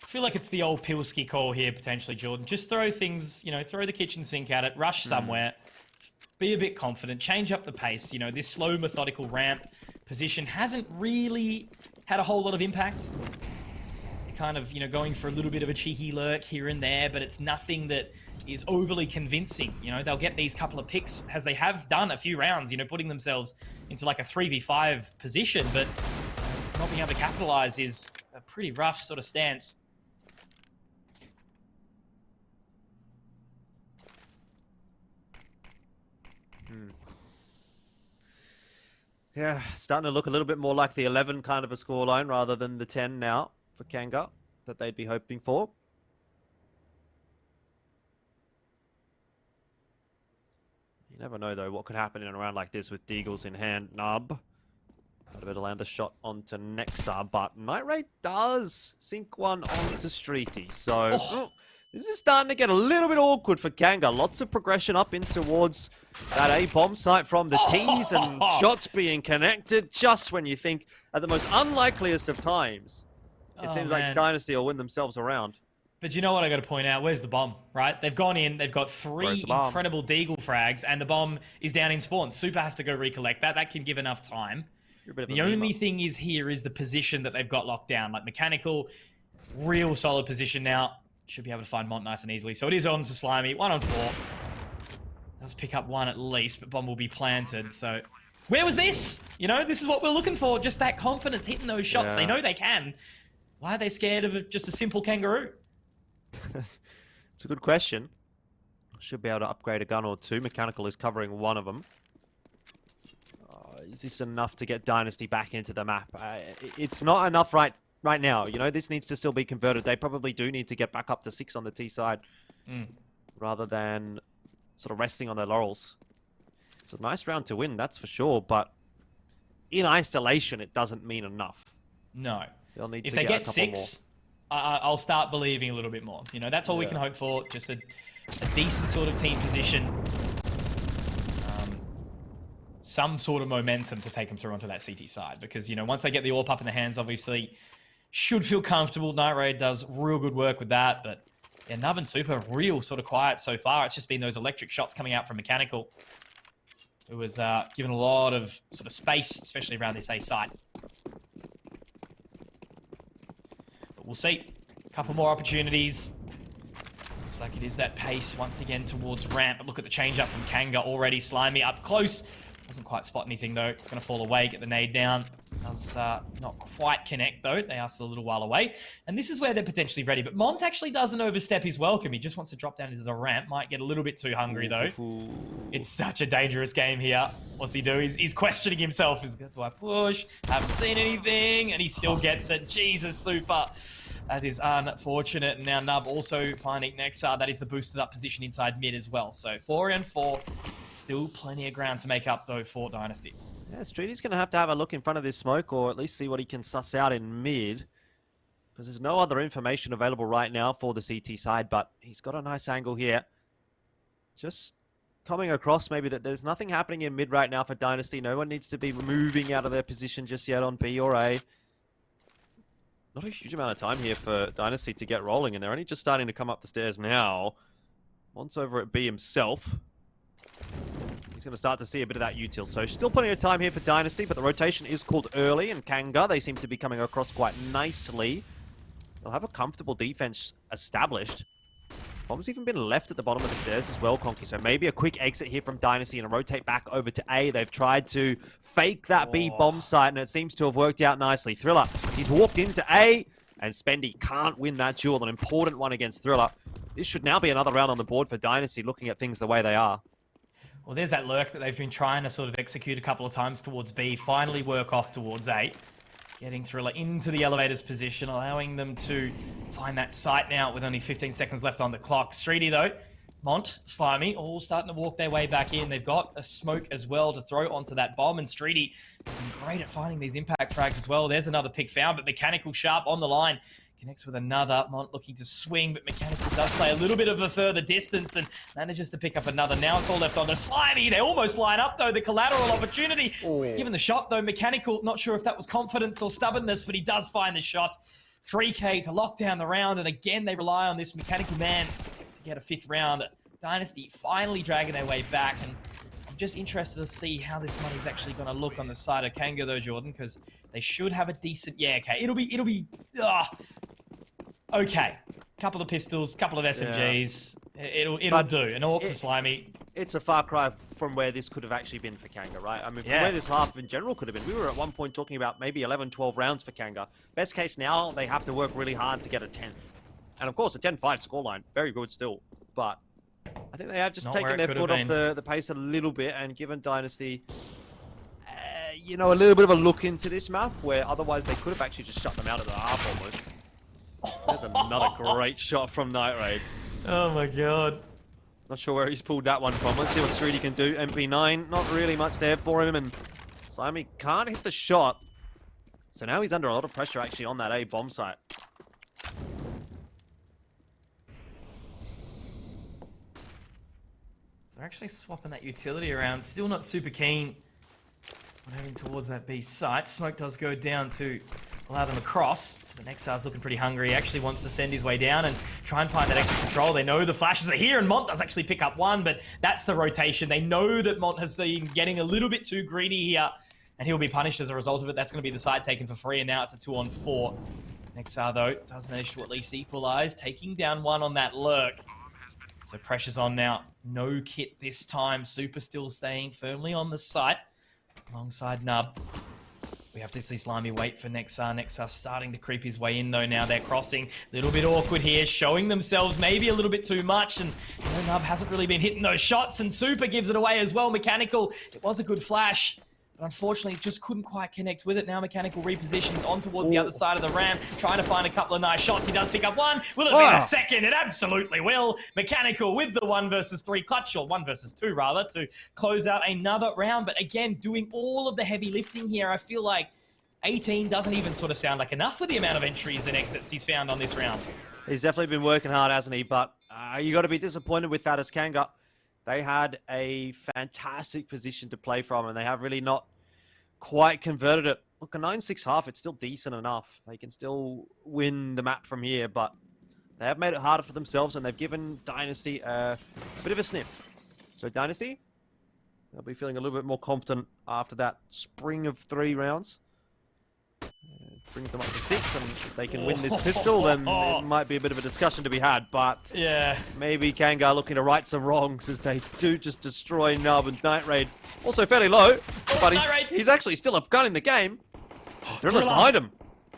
I feel like it's the old Pilski call here, potentially, Jordan. Just throw things, you know, throw the kitchen sink at it, rush somewhere, be a bit confident, change up the pace. You know, this slow, methodical ramp position hasn't really had a whole lot of impact. You're kind of, you know, going for a little bit of a cheeky lurk here and there, but it's nothing that is overly convincing. You know, they'll get these couple of picks, as they have done a few rounds, you know, putting themselves into like a 3v5 position, but not being able to capitalize is a pretty rough sort of stance. Yeah, starting to look a little bit more like the 11 kind of a scoreline rather than the 10 now for Kanga that they'd be hoping for. You never know, though, what could happen in a round like this with Deagles in hand. Nub. Got a bit to land the shot onto Nexa, but Night Raid does sink one onto Streety. So this is starting to get a little bit awkward for Kanga. Lots of progression up in towards that A bomb site from the T's, and shots being connected just when you think at the most unlikeliest of times. It seems like Dynasty will win themselves around. But you know what I got to point out? Where's the bomb, right? They've gone in, they've got 3 incredible Deagle frags, and the bomb is down in spawn. Super has to go recollect that. That can give enough time. The only thing is here is the position that they've got locked down. Like Mechanical, real solid position now. Should be able to find Mont nice and easily. So it is on to Slimy. 1 on 4. Does pick up 1 at least, but bomb will be planted. So Where was this? You know, this is what we're looking for. Just that confidence, hitting those shots. They know they can. Why are they scared of just a simple kangaroo? It's a good question. Should be able to upgrade a gun or two. Mechanical is covering one of them. Is this enough to get Dynasty back into the map? It's not enough right now. You know, this needs to still be converted. They probably do need to get back up to 6 on the T side rather than sort of resting on their laurels. It's a nice round to win, that's for sure, but in isolation, it doesn't mean enough. No. They'll need if to they get get 6, I'll start believing a little bit more. You know, that's all we can hope for. Just a decent sort of team position. Some sort of momentum to take them through onto that CT side. Because, you know, once they get the AWP up in the hands, obviously, should feel comfortable. Night Raid does real good work with that. But, yeah, Nub and Super, real sort of quiet so far. It's just been those electric shots coming out from Mechanical. It was given a lot of sort of space, especially around this A site. But we'll see. A couple more opportunities. Looks like it is that pace once again towards ramp. But look at the change up from Kanga already. Slimy up close. Doesn't quite spot anything though. It's going to fall away, get the nade down. Does not quite connect though. They are still a little while away. And this is where they're potentially ready. But Mont actually doesn't overstep his welcome. He just wants to drop down into the ramp. Might get a little bit too hungry though. It's such a dangerous game here. What's he do? He's questioning himself. Do I push? Haven't seen anything. And he still gets it. Jesus, Super. That is unfortunate. And now Nub also finding Nexar. That is the boosted up position inside mid as well. So 4 and 4. Still plenty of ground to make up though for Dynasty. Yeah, Streety's going to have a look in front of this smoke, or at least see what he can suss out in mid. Because there's no other information available right now for the CT side, but he's got a nice angle here. Just coming across maybe that there's nothing happening in mid right now for Dynasty. No one needs to be moving out of their position just yet on B or A. Not a huge amount of time here for Dynasty to get rolling, and they're only just starting to come up the stairs now. Mont's over at B himself. He's going to start to see a bit of that util. So still plenty of time here for Dynasty, but the rotation is called early, and Kanga, they seem to be coming across quite nicely. They'll have a comfortable defense established. Bomb's even been left at the bottom of the stairs as well, Conky. So maybe a quick exit here from Dynasty and a rotate back over to A. They've tried to fake that B bomb site, and it seems to have worked out nicely. Thriller, he's walked into A, and Spendy can't win that duel, an important one against Thriller. This should now be another round on the board for Dynasty, looking at things the way they are. Well, there's that lurk that they've been trying to sort of execute a couple of times towards B, finally work off towards A. Getting Thriller into the elevator's position, allowing them to find that site now with only 15 seconds left on the clock. Streety, though, Mont, Slimy, all starting to walk their way back in. They've got a smoke as well to throw onto that bomb, and Streety has been great at finding these impact frags as well. There's another pick found, but Mechanical sharp on the line. Connects with another. Mont looking to swing, but Mechanical does play a little bit of a further distance and manages to pick up another. Now it's all left on to Slimy. They almost line up, though. The collateral opportunity. Given the shot, though, Mechanical, not sure if that was confidence or stubbornness, but he does find the shot. 3K to lock down the round, and again, they rely on this Mechanical man to get a 5th round. Dynasty finally dragging their way back, and I'm just interested to see how this money's actually going to look on the side of Kanga, though, Jordan, because they should have a decent... Yeah, okay. It'll be... Okay, couple of pistols, couple of SMGs. It'll do. An AWP for Slimy. It's a far cry from where this could have actually been for Kanga, right? I mean, from where this half in general could have been. We were at one point talking about maybe 11, 12 rounds for Kanga. Best case now, they have to work really hard to get a 10th. And of course, a 10-5 scoreline, very good still. But I think they have just taken their foot off the pace a little bit and given Dynasty, you know, a little bit of a look into this map where otherwise they could have actually just shut them out at the half almost. There's another great shot from Night Raid. Oh my god. Not sure where he's pulled that one from. Let's see what Streety can do. MP9, not really much there for him, and Slimy can't hit the shot. So now he's under a lot of pressure actually on that A bomb site. So they're actually swapping that utility around. Still not super keen on heading towards that B site. Smoke does go down to allow them across. The Nexar's looking pretty hungry. He actually wants to send his way down and try and find that extra control. They know the flashes are here, and Mont does actually pick up one, but that's the rotation. They know that Mont has been getting a little bit too greedy here, and he'll be punished as a result of it. That's going to be the side taken for free, and now it's a 2-on-4. Nexar, though, does manage to at least equalize, taking down one on that lurk. So pressure's on now. No kit this time. Super still staying firmly on the site. alongside Nub. We have to see Slimy wait for Nexar. Nexar starting to creep his way in though now. They're crossing. A little bit awkward here, showing themselves maybe a little bit too much. And Nub hasn't really been hitting those shots, and Super gives it away as well. Mechanical, it was a good flash, but unfortunately just couldn't quite connect with it. Now Mechanical repositions on towards the other side of the ramp, trying to find a couple of nice shots. He does pick up one. Will it be the second? It absolutely will. Mechanical with the 1 versus 3 clutch, or 1 versus 2 rather, to close out another round. But again, doing all of the heavy lifting here. I feel like 18 doesn't even sort of sound like enough for the amount of entries and exits he's found on this round. He's definitely been working hard, hasn't he? But you got to be disappointed with that as Kanga. They had a fantastic position to play from, and they have really not quite converted it. Look, a 9-6 half, it's still decent enough. They can still win the map from here, but they have made it harder for themselves, and they've given Dynasty a bit of a sniff. So Dynasty, they'll be feeling a little bit more confident after that spring of 3 rounds. Brings them up to 6, and if they can win this pistol, then it might be a bit of a discussion to be had. But yeah, maybe Kanga looking to right some wrongs as they do just destroy Nub, and Night Raid also fairly low, but he's actually still a gun in the game. Thriller's behind him.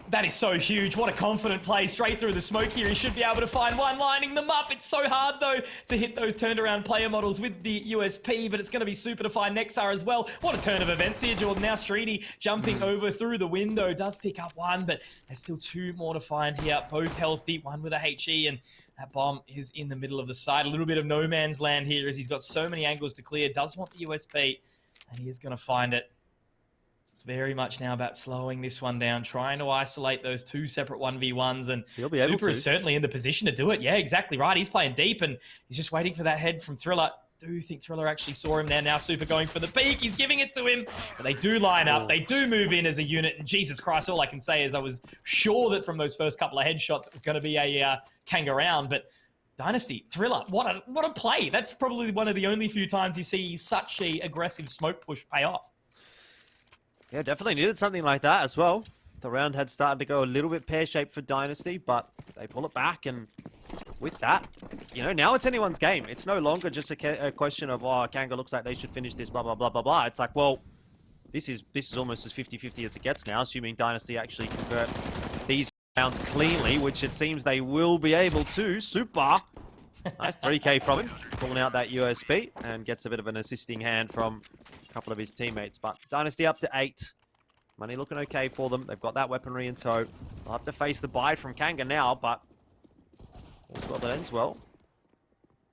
That is so huge. What a confident play straight through the smoke here. He should be able to find one, lining them up. It's so hard, though, to hit those turned around player models with the USP, but it's going to be super to find Nexar as well. What a turn of events here, Jordan. Now Streety jumping over through the window, does pick up one, but there's still 2 more to find here. Both healthy, one with a HE, and that bomb is in the middle of the side. A little bit of no man's land here as he's got so many angles to clear. Does want the USP, and he is going to find it. It's very much now about slowing this one down, trying to isolate those 2 separate 1v1s, and Super is certainly in the position to do it. Yeah, exactly right. He's playing deep, and he's just waiting for that head from Thriller. I do think Thriller actually saw him there. Now Super going for the peek. He's giving it to him, but they do line up. They do move in as a unit, and Jesus Christ, all I can say is I was sure that from those first couple of headshots it was going to be a Kanga round, but Dynasty, Thriller, what a play. That's probably one of the only few times you see such a aggressive smoke push pay off. Yeah, definitely needed something like that as well. The round had started to go a little bit pear-shaped for Dynasty, but they pull it back, and with that, you know, now it's anyone's game. It's no longer just a question of, oh, Kanga looks like they should finish this, blah, blah, blah, blah, blah. It's like, well, this is almost as 50-50 as it gets now, assuming Dynasty actually convert these rounds cleanly, which it seems they will be able to. Super! Nice 3K from him, pulling out that USP, and gets a bit of an assisting hand from a couple of his teammates. But Dynasty up to 8. Money looking okay for them. They've got that weaponry in tow. They'll have to face the buy from Kanga now, but all's well that ends well.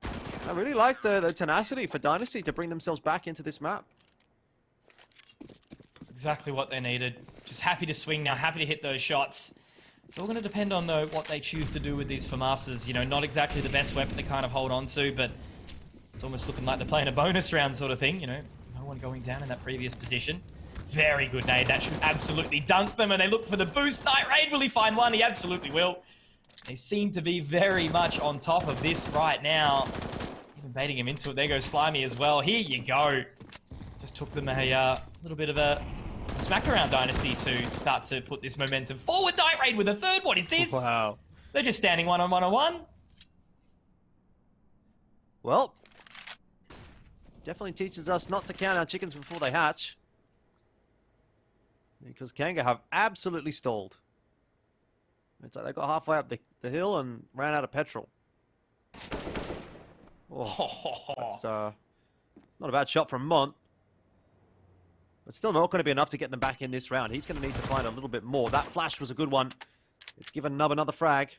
I really like the tenacity for Dynasty to bring themselves back into this map. Exactly what they needed. Just happy to swing now, happy to hit those shots. It's all going to depend on, though, what they choose to do with these FAMASas. You know, not exactly the best weapon to kind of hold on to, but it's almost looking like they're playing a bonus round sort of thing. You know, no one going down in that previous position. Very good nade. That should absolutely dunk them, and they look for the boost. Night Raid, will he find one? He absolutely will. They seem to be very much on top of this right now. Even baiting him into it. There goes Slimy as well. Here you go. Just took them a little bit of a smack around Dynasty to start to put this momentum forward. Night Raid with a third. What is this? Wow. They're just standing one-on-one-on-one. Well, definitely teaches us not to count our chickens before they hatch. Because Kanga have absolutely stalled. It's like they got halfway up the hill and ran out of petrol. Oh, that's not a bad shot from Mont. But still not going to be enough to get them back in this round. He's going to need to find a little bit more. That flash was a good one. It's given Nub another frag.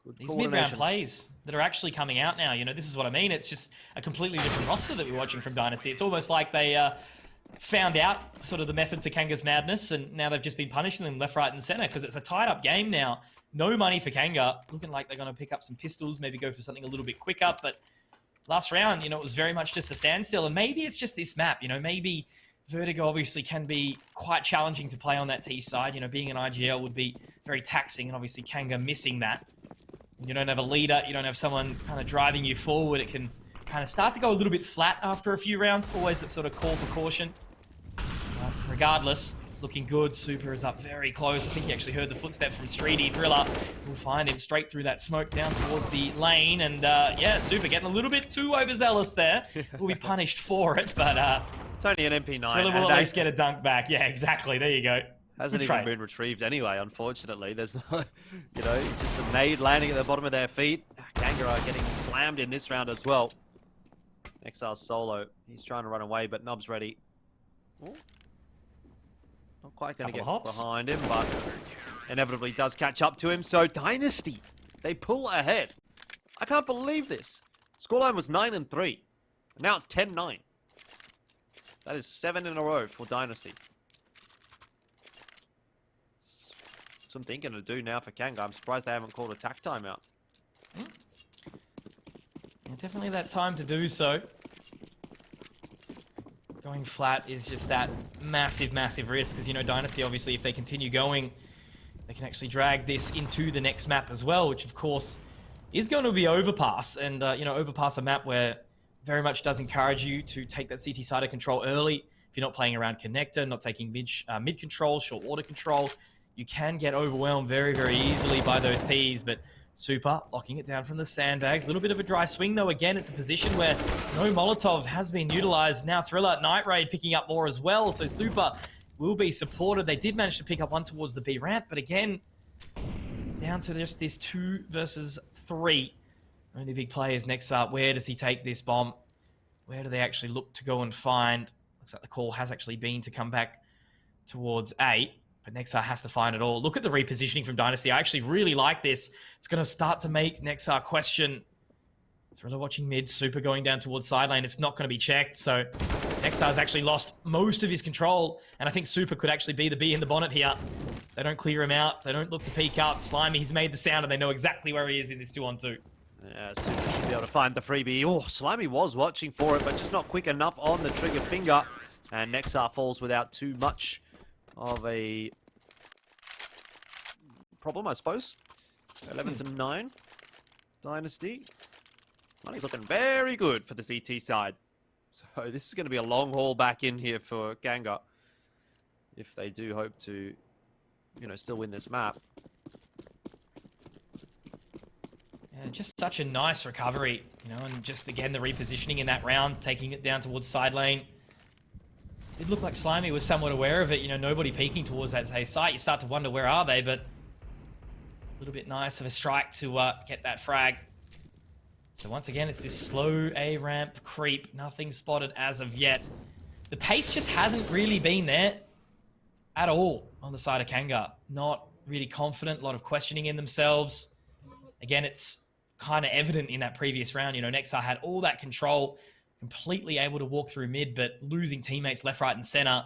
Good These mid-round plays that are actually coming out now, you know, this is what I mean. It's just a completely different roster that we're watching from Dynasty. It's almost like they found out sort of the method to Kanga's madness, and now they've just been punishing them left, right, and center because it's a tied-up game now. No money for Kanga. Looking like they're going to pick up some pistols, maybe go for something a little bit quicker. But last round, you know, it was very much just a standstill. And maybe it's just this map, you know, maybe Vertigo obviously can be quite challenging to play on that T side. You know, being an IGL would be very taxing, and obviously Kanga missing that. You don't have a leader, you don't have someone kind of driving you forward. It can kind of start to go a little bit flat after a few rounds. Always that sort of call for caution. Regardless, it's looking good. Super is up very close. I think he actually heard the footsteps from Streety. Thriller will find him straight through that smoke down towards the lane. And yeah, Super getting a little bit too overzealous there. Will be punished for it, but It's only an MP9. Thriller will at least get a dunk back. Yeah, exactly. There you go. Hasn't even been retrieved anyway, unfortunately. There's no, you know, just the nade landing at the bottom of their feet. Kanga are getting slammed in this round as well. XR solo. He's trying to run away, but Nob's ready. Ooh. Not quite going to get behind him, but inevitably does catch up to him. So Dynasty, they pull ahead. I can't believe this. Scoreline was 9-3. Now it's 10-9. That is 7 in a row for Dynasty. That's what I'm thinking to do now for Kanga. I'm surprised they haven't called attack timeout. Definitely that time to do so. Going flat is just that massive, massive risk, because, you know, Dynasty, obviously, if they continue going, they can actually drag this into the next map as well, which, of course, is going to be Overpass. And, you know, Overpass, a map where very much does encourage you to take that CT side of control early. If you're not playing around connector, not taking mid control, short water control, you can get overwhelmed very, very easily by those Ts. But Super locking it down from the sandbags. A little bit of a dry swing, though. Again, it's a position where no Molotov has been utilized. Now Thriller, Night Raid picking up more as well. So Super will be supported. They did manage to pick up one towards the B ramp, but again, it's down to just this 2 versus 3. Only big players next up. Where does he take this bomb? Where do they actually look to go and find? Looks like the call has actually been to come back towards A. But Nexar has to find it all. Look at the repositioning from Dynasty. I actually really like this. It's going to start to make Nexar question. Thriller watching mid, Super going down towards side lane. It's not going to be checked. So Nexar's actually lost most of his control. And I think Super could actually be the bee in the bonnet here. They don't clear him out. They don't look to peek up. Slimy, he's made the sound and they know exactly where he is in this 2-on-2. Yeah, Super should be able to find the freebie. Oh, Slimy was watching for it, but just not quick enough on the trigger finger. And Nexar falls without too much of a problem, I suppose. 11-9. Dynasty. Money's looking very good for the CT side. So this is going to be a long haul back in here for Kanga, if they do hope to, you know, still win this map. Yeah, just such a nice recovery, you know, and just again the repositioning in that round, taking it down towards side lane. It looked like Slimy was somewhat aware of it, you know, nobody peeking towards that site. You start to wonder where are they, but a little bit nice of a strike to get that frag. So once again, it's this slow A ramp creep, nothing spotted as of yet. The pace just hasn't really been there at all on the side of Kanga. Not really confident, a lot of questioning in themselves. Again, it's kind of evident in that previous round, you know, Nexar had all that control, completely able to walk through mid, but losing teammates left, right, and center.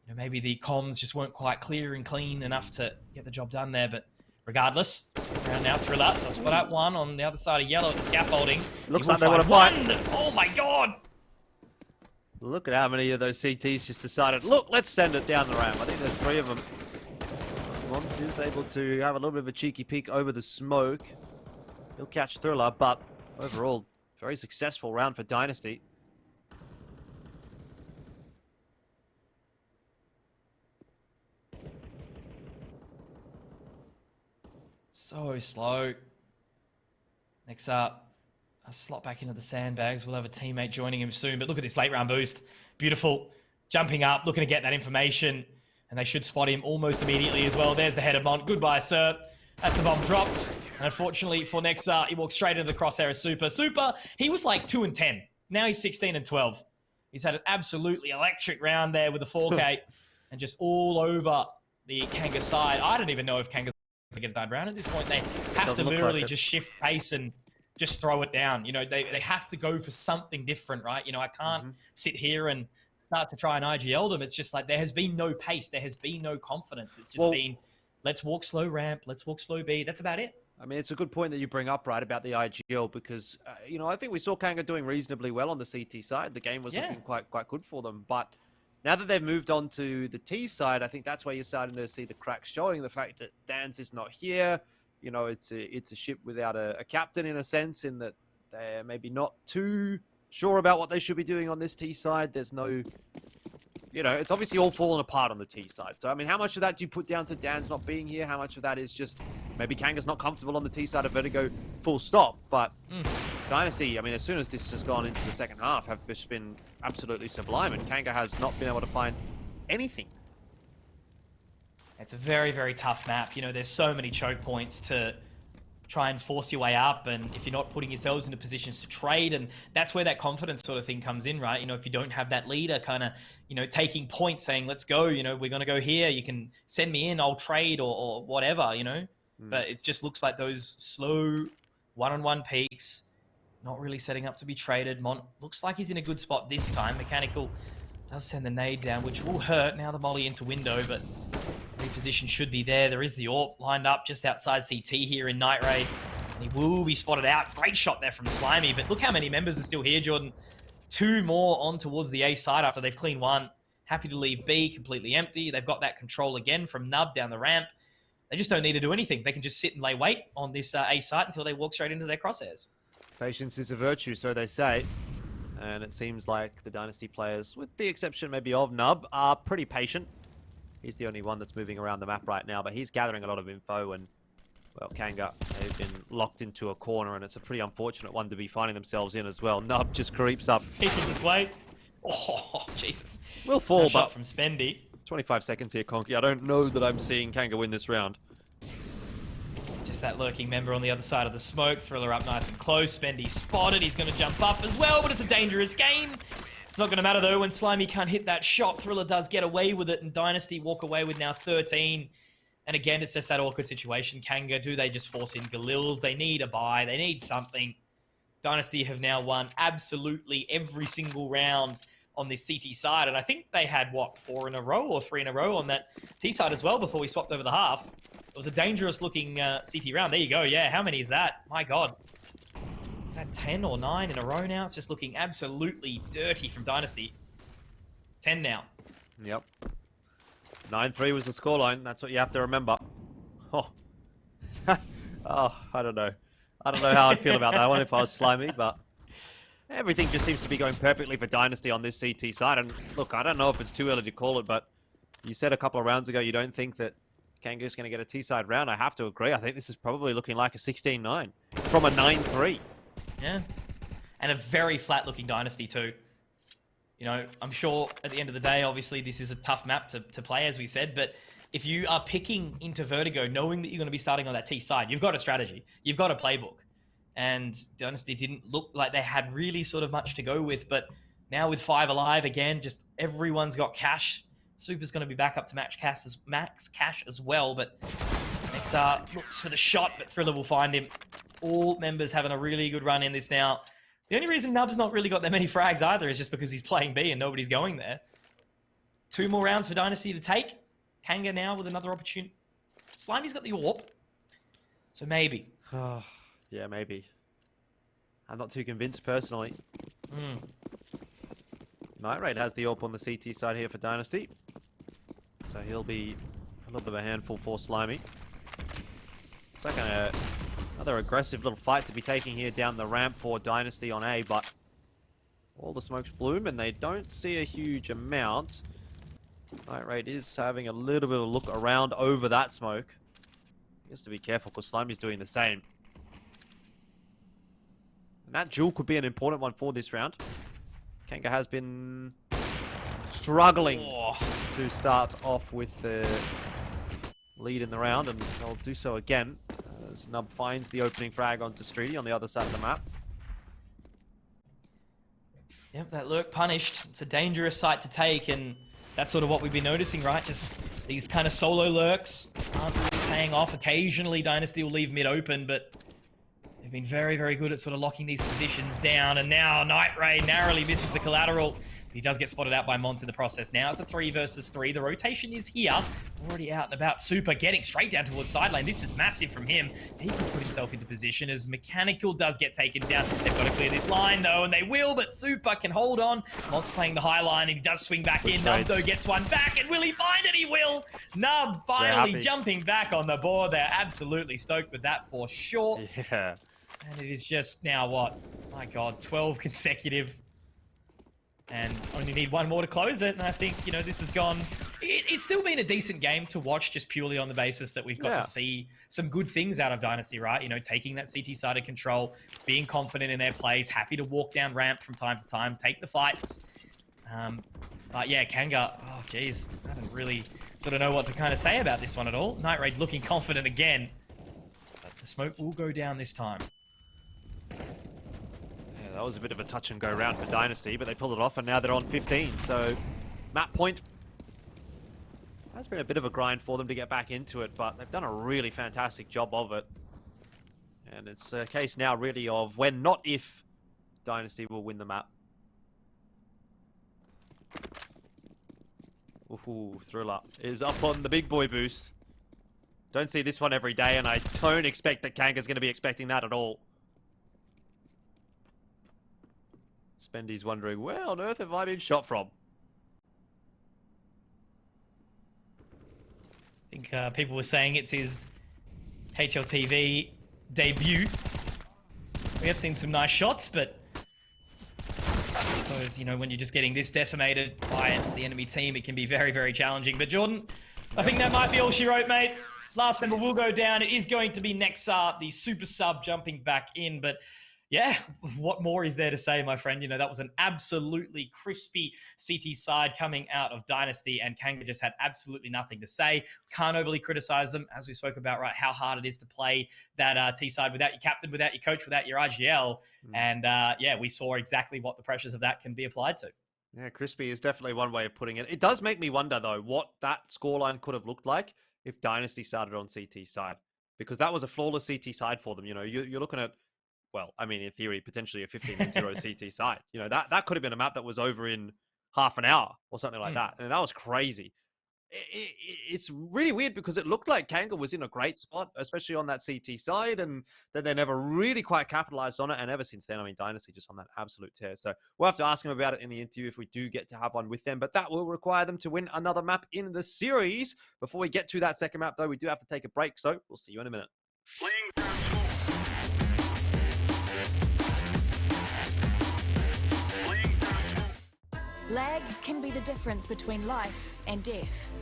You know, maybe the comms just weren't quite clear and clean enough to get the job done there, but regardless, around now, Thriller does spot out one on the other side of yellow at the scaffolding. Looks like they want to fight. Oh my god! Look at how many of those CTs just decided, look, let's send it down the ramp. I think there's 3 of them. Mons is able to have a little bit of a cheeky peek over the smoke. He'll catch Thriller, but overall, very successful round for Dynasty. So slow. Next up, a slot back into the sandbags. We'll have a teammate joining him soon. But look at this late round boost. Beautiful. Jumping up, looking to get that information. And they should spot him almost immediately as well. There's the header Mont. Goodbye, sir. As the bomb dropped. And unfortunately for Nexar, he walks straight into the crosshair of Super. Super, he was like 2-10. Now he's 16-12. He's had an absolutely electric round there with the 4K. And just all over the Kanga side. I don't even know if Kanga's to get a third round at this point. They have to literally just shift pace and just throw it down. You know, they have to go for something different, right? You know, I can't sit here and start to try and IGL them. It's just like there has been no pace. There has been no confidence. It's just been, let's walk slow ramp, let's walk slow B. That's about it. I mean, it's a good point that you bring up, right, about the IGL because, you know, I think we saw Kanga doing reasonably well on the CT side. The game was looking quite good for them. But now that they've moved on to the T side, I think that's where you're starting to see the cracks showing. The fact that Dan's is not here. You know, it's a ship without a captain in a sense, in that they're maybe not too sure about what they should be doing on this T side. There's no, you know, it's obviously all fallen apart on the T side. So, I mean, how much of that do you put down to Dan's not being here? How much of that is just maybe Kanga's not comfortable on the T side of Vertigo, full stop? But Dynasty, I mean, as soon as this has gone into the second half, have just been absolutely sublime, and Kanga has not been able to find anything. It's a very, very tough map. You know, there's so many choke points to try and force your way up, and if you're not putting yourselves into positions to trade, and that's where that confidence sort of thing comes in, right? You know, if you don't have that leader kind of, you know, taking points, saying, let's go, you know, we're going to go here, you can send me in, I'll trade, or whatever, you know? But it just looks like those slow one-on-one peaks, not really setting up to be traded. Mont looks like he's in a good spot this time. Mechanical does send the nade down, which will hurt. Now the molly into window, but reposition should be there. There is the AWP lined up just outside CT here in Night Raid, and he will be spotted out. Great shot there from Slimy, but look how many members are still here, Jordan. 2 more on towards the A side after they've cleaned 1. Happy to leave B completely empty. They've got that control again from Nub down the ramp. They just don't need to do anything. They can just sit and lay wait on this A site until they walk straight into their crosshairs. Patience is a virtue, so they say. And it seems like the Dynasty players, with the exception maybe of Nub, are pretty patient. He's the only one that's moving around the map right now, but he's gathering a lot of info, and, well, Kanga, they've been locked into a corner, and it's a pretty unfortunate one to be finding themselves in as well. Nub just creeps up. He can just wait. Oh, Jesus. Will fall, No shot but from Spendy. 25 seconds here, Conky. I don't know that I'm seeing Kanga win this round. Just that lurking member on the other side of the smoke. Thriller up nice and close. Spendy spotted. He's going to jump up as well, but it's a dangerous game. It's not going to matter, though, when Slimy can't hit that shot. Thriller does get away with it, and Dynasty walk away with now 13. And again, it's just that awkward situation. Kanga, do they just force in Galils? They need a buy. They need something. Dynasty have now won absolutely every single round on this CT side. And I think they had, what, 4 in a row or 3 in a row on that T side as well before we swapped over the half. It was a dangerous-looking CT round. There you go. Yeah, how many is that? My God. Is that 10 or 9 in a row now? It's just looking absolutely dirty from Dynasty. 10 now. Yep. 9-3 was the scoreline. That's what you have to remember. Oh. Oh, I don't know. I don't know how I'd feel about that one if I was Slimy, but everything just seems to be going perfectly for Dynasty on this CT side. And look, I don't know if it's too early to call it, but you said a couple of rounds ago you don't think that Kanga's going to get a T-side round. I have to agree. I think this is probably looking like a 16-9 from a 9-3. Yeah. And a very flat-looking Dynasty, too. You know, I'm sure at the end of the day, obviously, this is a tough map to play, as we said, but if you are picking into Vertigo, knowing that you're going to be starting on that T side, you've got a strategy. You've got a playbook. And Dynasty didn't look like they had really sort of much to go with, but now with 5 alive, again, just everyone's got cash. Super's going to be back up to max cash as well, but XR looks for the shot, but Thriller will find him. All members having a really good run in this now. The only reason Nub's not really got that many frags either is just because he's playing B and nobody's going there. 2 more rounds for Dynasty to take. Kanga now with another opportunity. Slimy's got the AWP, so maybe. Yeah, maybe. I'm not too convinced personally. Night Raid has the AWP on the CT side here for Dynasty. So he'll be a little bit of a handful for Slimy. It's like another aggressive little fight to be taking here down the ramp for Dynasty on A, but all the smokes bloom and they don't see a huge amount. Night Raid is having a little bit of a look around over that smoke. He has to be careful because Slimy's doing the same. And that duel could be an important one for this round. Kanga has been struggling to start off with the lead in the round, and they'll do so again as Nub finds the opening frag onto Streety on the other side of the map. Yep, that lurk punished. It's a dangerous site to take, and that's sort of what we've been noticing, right? Just these kind of solo lurks aren't really paying off. Occasionally, Dynasty will leave mid-open, but they've been very, very good at sort of locking these positions down. And now Night Raid narrowly misses the collateral. He does get spotted out by Mont in the process. Now it's a 3 versus 3. The rotation is here. Already out and about. Super getting straight down towards side lane. This is massive from him. He can put himself into position as Mechanical does get taken down. They've got to clear this line though, and they will, but Super can hold on. Mont's playing the high line and he does swing back in. Nub though gets one back, and will he find it? He will. Nub finally jumping back on the board. They're absolutely stoked with that for sure. Yeah. And it is just now what? My God, 12 consecutive. And only need 1 more to close it. And I think, you know, this has gone it's still been a decent game to watch, just purely on the basis that we've got to see some good things out of Dynasty, right? You know, taking that CT-sided control, being confident in their plays, happy to walk down ramp from time to time, take the fights. But yeah, Kanga, oh geez, I don't really sort of know what to kind of say about this one at all. Night Raid looking confident again, but the smoke will go down this time. Yeah, that was a bit of a touch and go round for Dynasty, but they pulled it off and now they're on 15. So map point has been a bit of a grind for them to get back into it, but they've done a really fantastic job of it. And it's a case now really of when, not if, Dynasty will win the map. Ooh, Thriller is up on the big boy boost. Don't see this one every day, and I don't expect that Kanga's going to be expecting that at all. Spendy's wondering, where on earth have I been shot from? I think people were saying it's his HLTV debut. We have seen some nice shots, but I suppose, you know, when you're just getting this decimated by the enemy team, it can be very, very challenging. But Jordan, I think that might be all she wrote, mate. Last member will go down. It is going to be Nexar, the super sub, jumping back in. But yeah, what more is there to say, my friend? You know, that was an absolutely crispy CT side coming out of Dynasty, and Kanga just had absolutely nothing to say. Can't overly criticize them, as we spoke about, right, how hard it is to play that T side without your captain, without your coach, without your RGL. And yeah, we saw exactly what the pressures of that can be applied to. Yeah, crispy is definitely one way of putting it. It does make me wonder, though, what that scoreline could have looked like if Dynasty started on CT side, because that was a flawless CT side for them. You know, you're looking at, well, I mean, in theory, potentially a 15-0 CT side. You know, that could have been a map that was over in half an hour or something like that. And that was crazy. It's really weird because it looked like Kanga was in a great spot, especially on that CT side, and then they never really quite capitalized on it. And ever since then, I mean, Dynasty just on that absolute tear. So we'll have to ask him about it in the interview if we do get to have one with them. But that will require them to win another map in the series. Before we get to that second map, though, we do have to take a break. So we'll see you in a minute. Lag can be the difference between life and death.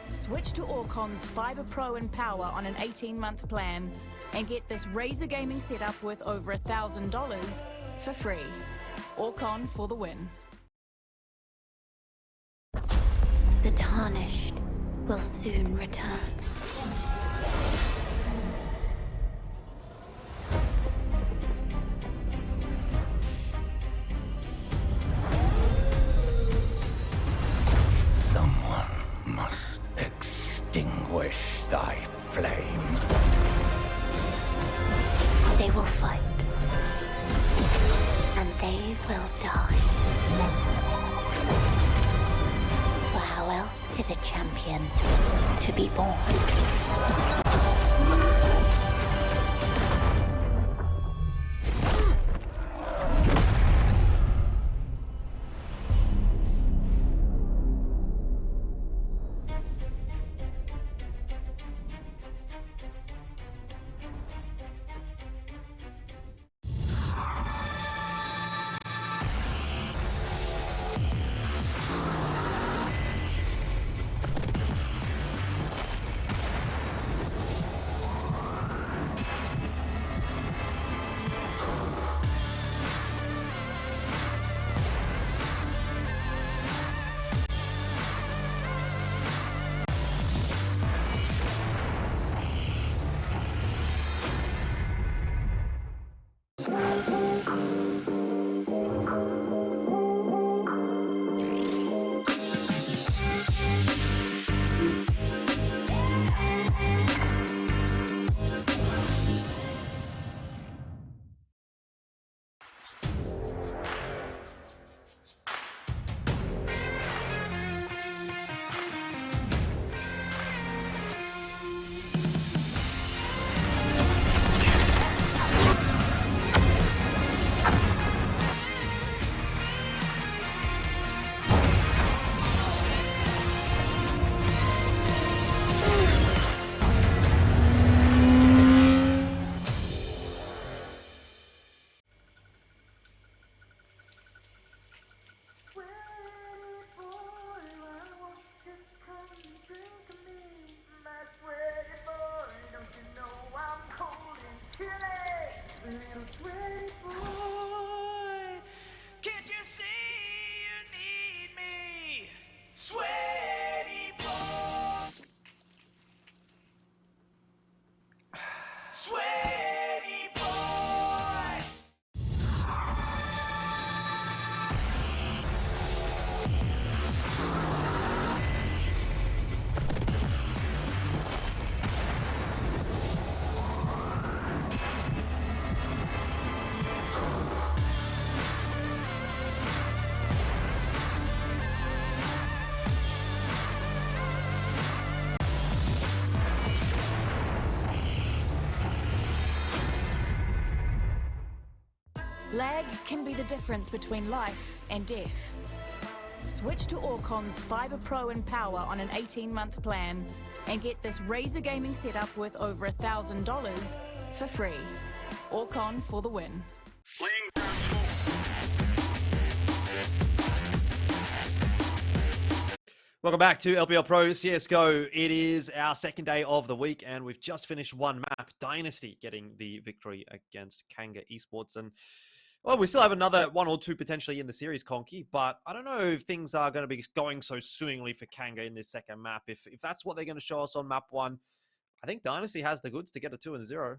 Switch to Orcon's Fiber Pro and Power on an 18-month plan and get this Razer gaming setup worth over $1,000 for free. Orcon for the win. The Tarnished will soon return. Must extinguish thy flame. They will fight, and they will die. For how else is a champion to be born? Lag can be the difference between life and death. Switch to Orcon's Fibre Pro and Power on an 18-month plan and get this Razer gaming setup worth over $1,000 for free. Orcon for the win. Welcome back to LPL Pro CSGO. It is our second day of the week, and we've just finished one map, Dynasty, getting the victory against Kanga Esports. And, well, we still have another one or two potentially in the series, Conky, but I don't know if things are going to be going so swimmingly for Kanga in this second map. If that's what they're going to show us on map one, I think Dynasty has the goods to get a 2-0.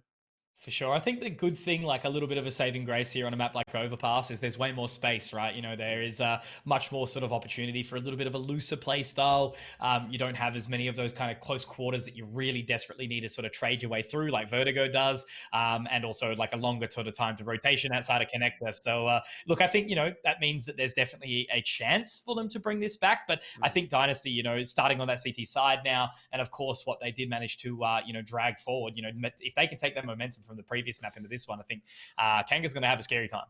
For sure. I think the good thing, like a little bit of a saving grace here on a map like Overpass, is there's way more space, right? You know, there is much more sort of opportunity for a little bit of a looser play style. You don't have as many of those kind of close quarters that you really desperately need to sort of trade your way through, like Vertigo does, and also like a longer sort of time to rotation outside of connector. So, look, I think, you know, that means that there's definitely a chance for them to bring this back. But I think Dynasty, you know, starting on that CT side now, and of course, what they did manage to, you know, drag forward, you know, if they can take that momentum from the previous map into this one, I think Kanga's going to have a scary time.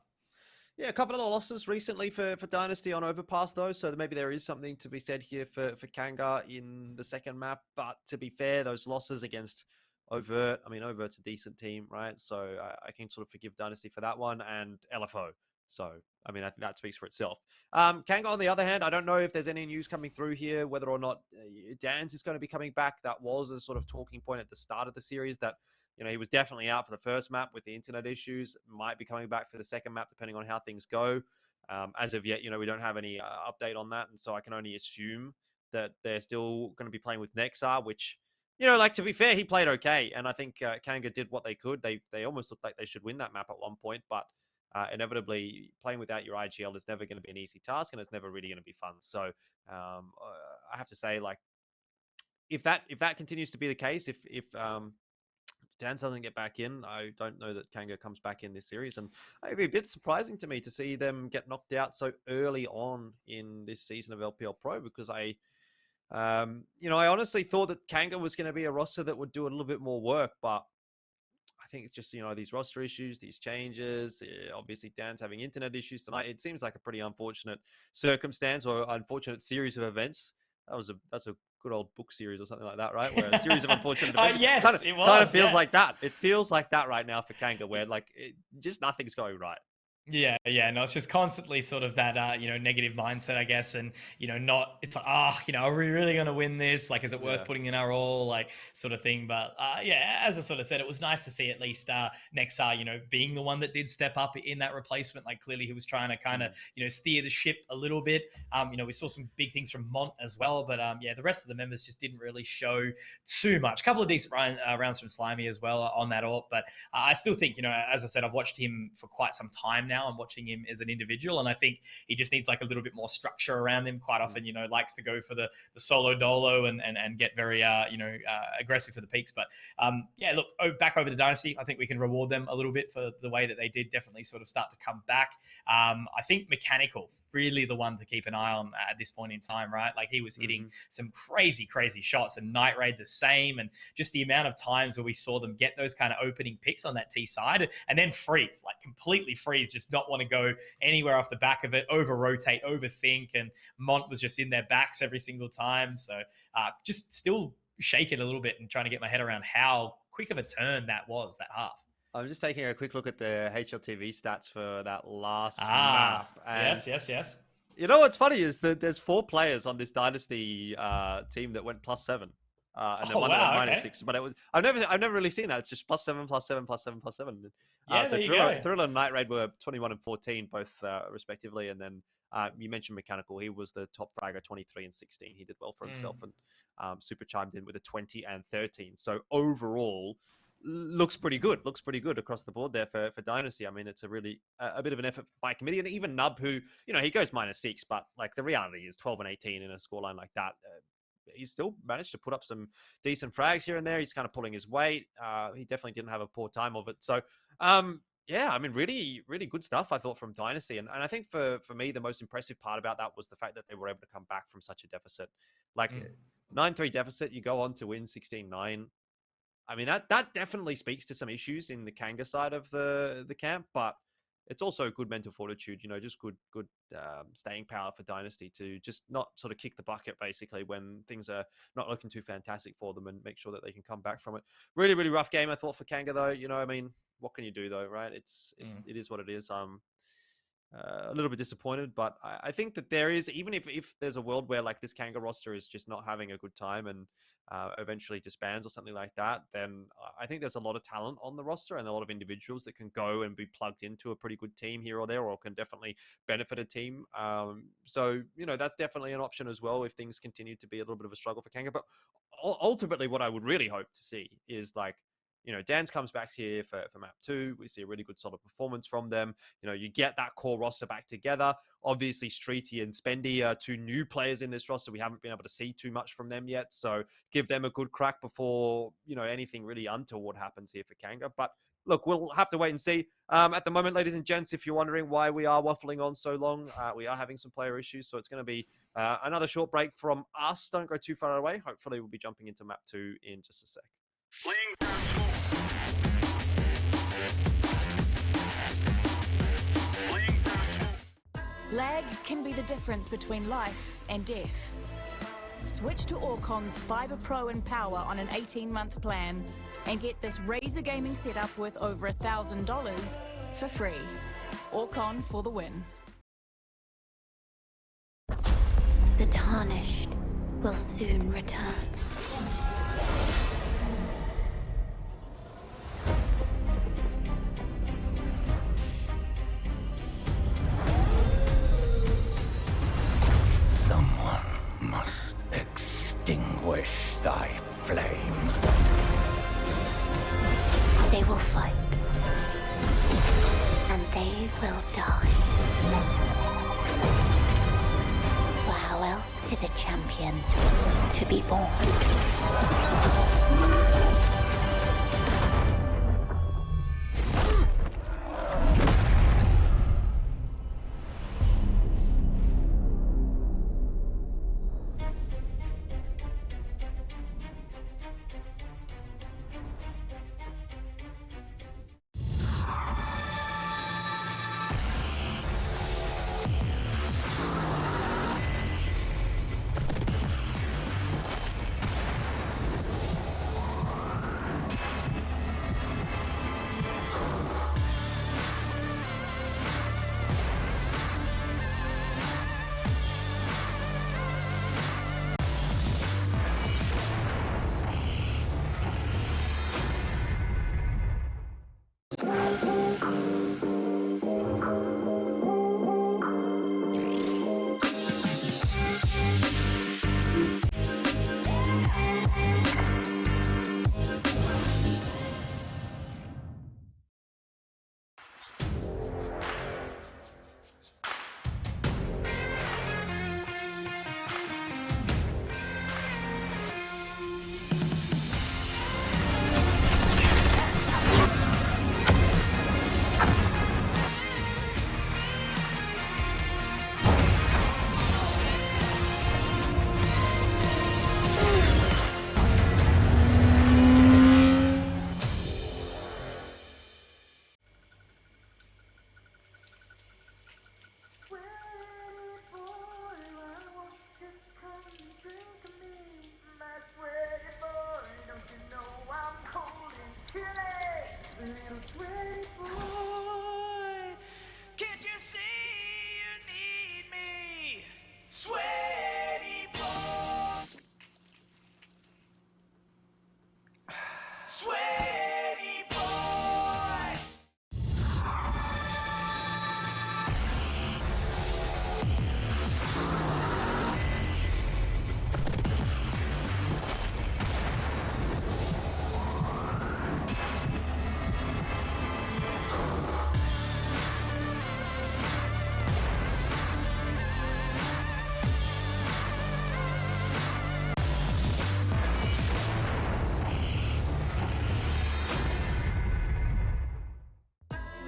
Yeah, a couple of losses recently for Dynasty on Overpass, though, so maybe there is something to be said here for Kanga in the second map. But to be fair, those losses against Overt, I mean, Overt's a decent team, right? So I can sort of forgive Dynasty for that one, and LFO. So, I mean, I think that speaks for itself. Kanga, on the other hand, I don't know if there's any news coming through here, whether or not Dan's is going to be coming back. That was a sort of talking point at the start of the series that, you know, he was definitely out for the first map with the internet issues, might be coming back for the second map, depending on how things go. As of yet, you know, we don't have any update on that. And so I can only assume that they're still going to be playing with Nexar, which, you know, like, to be fair, he played okay. And I think Kanga did what they could. They almost looked like they should win that map at one point, but inevitably playing without your IGL is never going to be an easy task, and it's never really going to be fun. So I have to say, like, if that continues to be the case, if Dan doesn't get back in, I don't know that Kanga comes back in this series. And it'd be a bit surprising to me to see them get knocked out so early on in this season of LPL Pro, because I honestly thought that Kanga was going to be a roster that would do a little bit more work, but I think it's just, you know, these roster issues, these changes. Obviously, Dan's having internet issues tonight. It seems like a pretty unfortunate circumstance or unfortunate series of events. That's a good old book series or something like that, right? Where a series of unfortunate events. Yes, it kind of feels like that. It feels like that right now for Kanga, where just nothing's going right. Yeah, no, it's just constantly sort of that, negative mindset, I guess. And, it's like, are we really going to win this? Like, is it worth putting in our all, like, sort of thing? But, as I sort of said, it was nice to see at least Nexar, being the one that did step up in that replacement. Like, clearly he was trying to kind of, steer the ship a little bit. We saw some big things from Mont as well. But, the rest of the members just didn't really show too much. A couple of decent rounds from Slimy as well on that AWP. But I still think, as I said, I've watched him for quite some time now. I'm watching him as an individual, and I think he just needs like a little bit more structure around him. Quite often, likes to go for the solo dolo and get very aggressive for the peaks. But look, back over to Dynasty, I think we can reward them a little bit for the way that they did definitely sort of start to come back. I think Mechanical, really the one to keep an eye on at this point in time, right? Like, he was hitting some crazy shots, and Night Raid the same, and just the amount of times where we saw them get those kind of opening picks on that T side and then freeze, like completely freeze, just not want to go anywhere off the back of it, over rotate, overthink, and Mont was just in their backs every single time. So just still shake it a little bit and trying to get my head around how quick of a turn that was, that half. I'm just taking a quick look at the HLTV stats for that last map. And yes. You know what's funny is that there's 4 players on this Dynasty team that went +7. And then one that went -6. But I've never really seen that. It's just +7, +7, +7, +7. So Thriller and Night Raid were 21 and 14, both respectively. And then you mentioned Mechanical. He was the top fragger, 23 and 16. He did well for himself, and Super chimed in with a 20 and 13. So overall, looks pretty good across the board there for Dynasty. I mean, it's a really a bit of an effort by committee, and even Nub, who, he goes -6, but like the reality is 12 and 18 in a scoreline like that. He's still managed to put up some decent frags here and there. He's kind of pulling his weight. He definitely didn't have a poor time of it. So, I mean, really, really good stuff, I thought, from Dynasty. And I think for me, the most impressive part about that was the fact that they were able to come back from such a deficit. Like, 9-3 deficit, you go on to win 16-9. I mean, that definitely speaks to some issues in the Kanga side of the camp, but it's also good mental fortitude, you know, just good staying power for Dynasty to just not sort of kick the bucket basically when things are not looking too fantastic for them, and make sure that they can come back from it. Really, really rough game, I thought, for Kanga though. You know, I mean, what can you do though, right? It is what it is. A little bit disappointed, but I think that there is, even if there's a world where like this Kanga roster is just not having a good time and eventually disbands or something like that, then I think there's a lot of talent on the roster and a lot of individuals that can go and be plugged into a pretty good team here or there, or can definitely benefit a team. So, you know, that's definitely an option as well if things continue to be a little bit of a struggle for Kanga. But ultimately, what I would really hope to see is like, you know, Dan's comes back here for map 2. We see a really good solid performance from them. You know, you get that core roster back together. Obviously, Streety and Spendy are 2 new players in this roster. We haven't been able to see too much from them yet. So give them a good crack before, you know, anything really untoward happens here for Kanga. But look, we'll have to wait and see. At the moment, ladies and gents, if you're wondering why we are waffling on so long, we are having some player issues. So it's going to be another short break from us. Don't go too far away. Hopefully, we'll be jumping into map 2 in just a sec. Lag can be the difference between life and death. Switch to Orcon's Fiber Pro and Power on an 18-month plan and get this Razer gaming setup with over $1,000 for free. Orcon for the win. The Tarnished will soon return. Someone must extinguish thy flame. They will fight. And they will die. For how else is a champion to be born?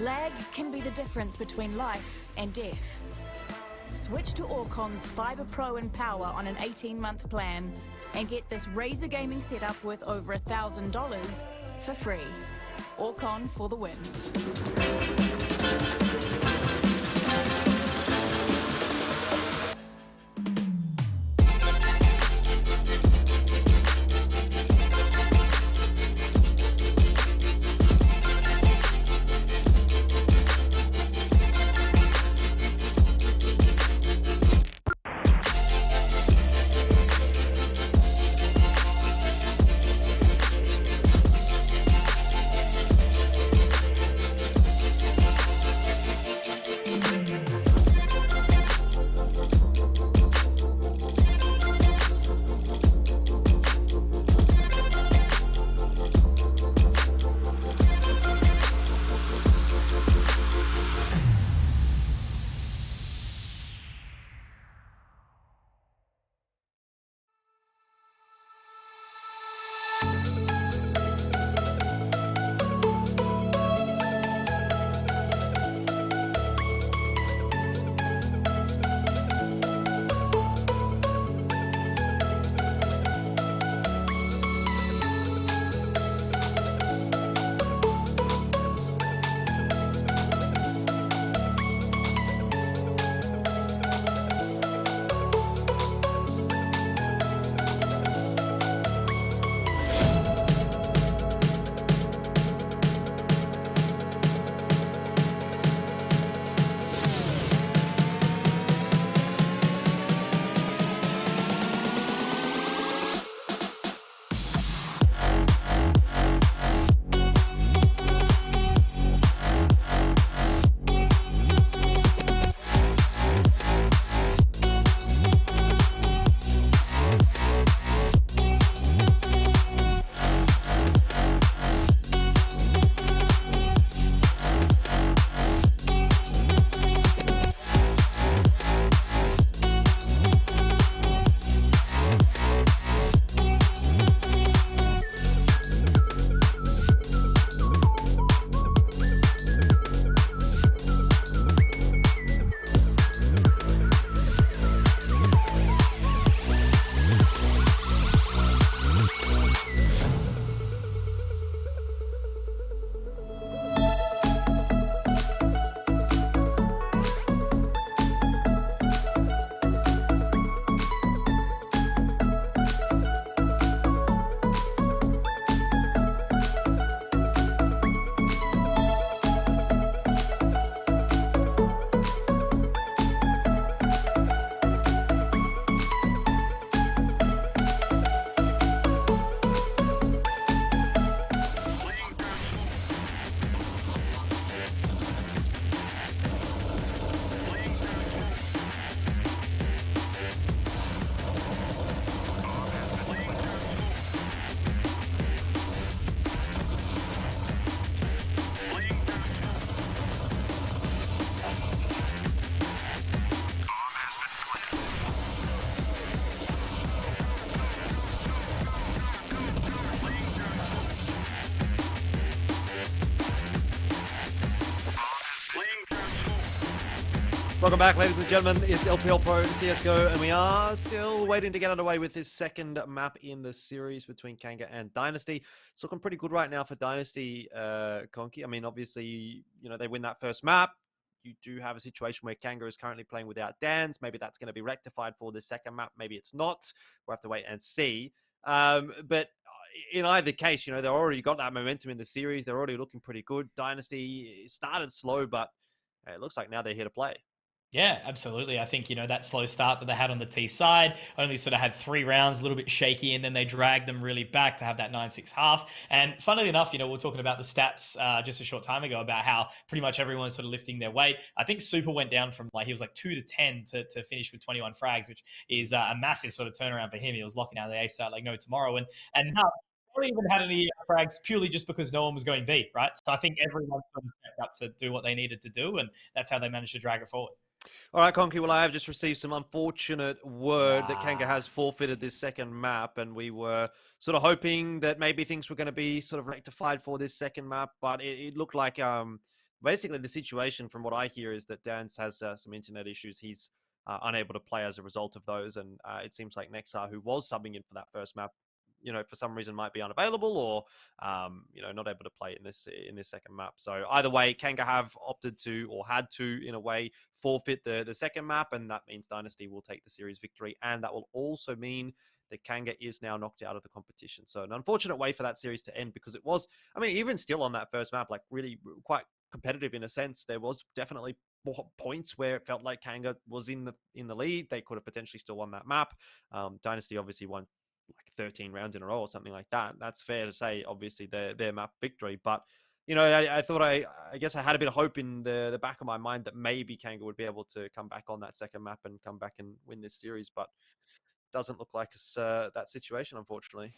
Lag can be the difference between life and death. Switch to Orcon's Fiber Pro and Power on an 18-month plan and get this Razer gaming setup with over $1,000 for free. Orcon for the win. Welcome back, ladies and gentlemen. It's LPL Pro CSGO, and we are still waiting to get underway with this second map in the series between Kanga and Dynasty. It's looking pretty good right now for Dynasty, Conky. I mean, obviously, they win that first map. You do have a situation where Kanga is currently playing without Dans. Maybe that's going to be rectified for the second map. Maybe it's not. We'll have to wait and see. But in either case, they've already got that momentum in the series. They're already looking pretty good. Dynasty started slow, but it looks like now they're here to play. Yeah, absolutely. I think, that slow start that they had on the T side only sort of had 3 rounds, a little bit shaky, and then they dragged them really back to have that 9-6 half. And funnily enough, we were talking about the stats just a short time ago about how pretty much everyone was sort of lifting their weight. I think Super went down from he was 2 to 10 to finish with 21 frags, which is a massive sort of turnaround for him. He was locking out the A start like no tomorrow. And now, they even had any frags purely just because no one was going B, right? So I think everyone sort of stepped up to do what they needed to do, and that's how they managed to drag it forward. All right, Conky, well, I have just received some unfortunate word that Kanga has forfeited this second map, and we were sort of hoping that maybe things were going to be sort of rectified for this second map, but it looked like basically the situation from what I hear is that Dans has some internet issues. He's unable to play as a result of those, and it seems like Nexar, who was subbing in for that first map, for some reason might be unavailable or, not able to play in this second map. So either way, Kanga have opted to, or had to, in a way, forfeit the second map, and that means Dynasty will take the series victory, and that will also mean that Kanga is now knocked out of the competition. So an unfortunate way for that series to end, because it was, even still on that first map, really quite competitive in a sense. There was definitely points where it felt like Kanga was in the lead. They could have potentially still won that map. Dynasty obviously won 13 rounds in a row or something like that. That's fair to say, obviously, their map victory. But, I thought I guess I had a bit of hope in the back of my mind that maybe Kanga would be able to come back on that second map and come back and win this series. But it doesn't look like it's that situation, unfortunately.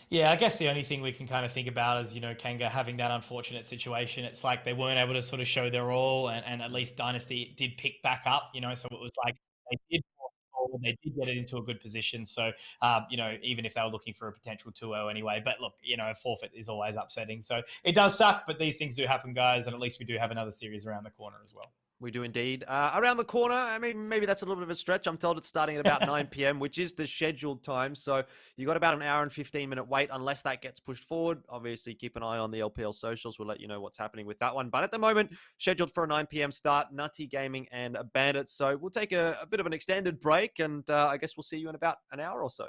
Yeah, I guess the only thing we can kind of think about is, Kanga having that unfortunate situation. It's like they weren't able to sort of show their all, and at least Dynasty did pick back up, so it was like they did get it into a good position. So, even if they were looking for a potential 2-0 anyway. But look, a forfeit is always upsetting. So it does suck, but these things do happen, guys. And at least we do have another series around the corner as well. We do indeed. Around the corner, maybe that's a little bit of a stretch. I'm told it's starting at about 9 p.m., which is the scheduled time. So you got about an hour and 15-minute wait unless that gets pushed forward. Obviously, keep an eye on the LPL socials. We'll let you know what's happening with that one. But at the moment, scheduled for a 9 p.m. start, Nutty Gaming and Bandits. So we'll take a bit of an extended break, and I guess we'll see you in about an hour or so.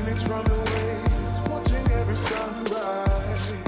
phoenix from the waves, watching every sunrise.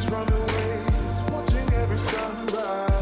Millions run away, watching every sunrise.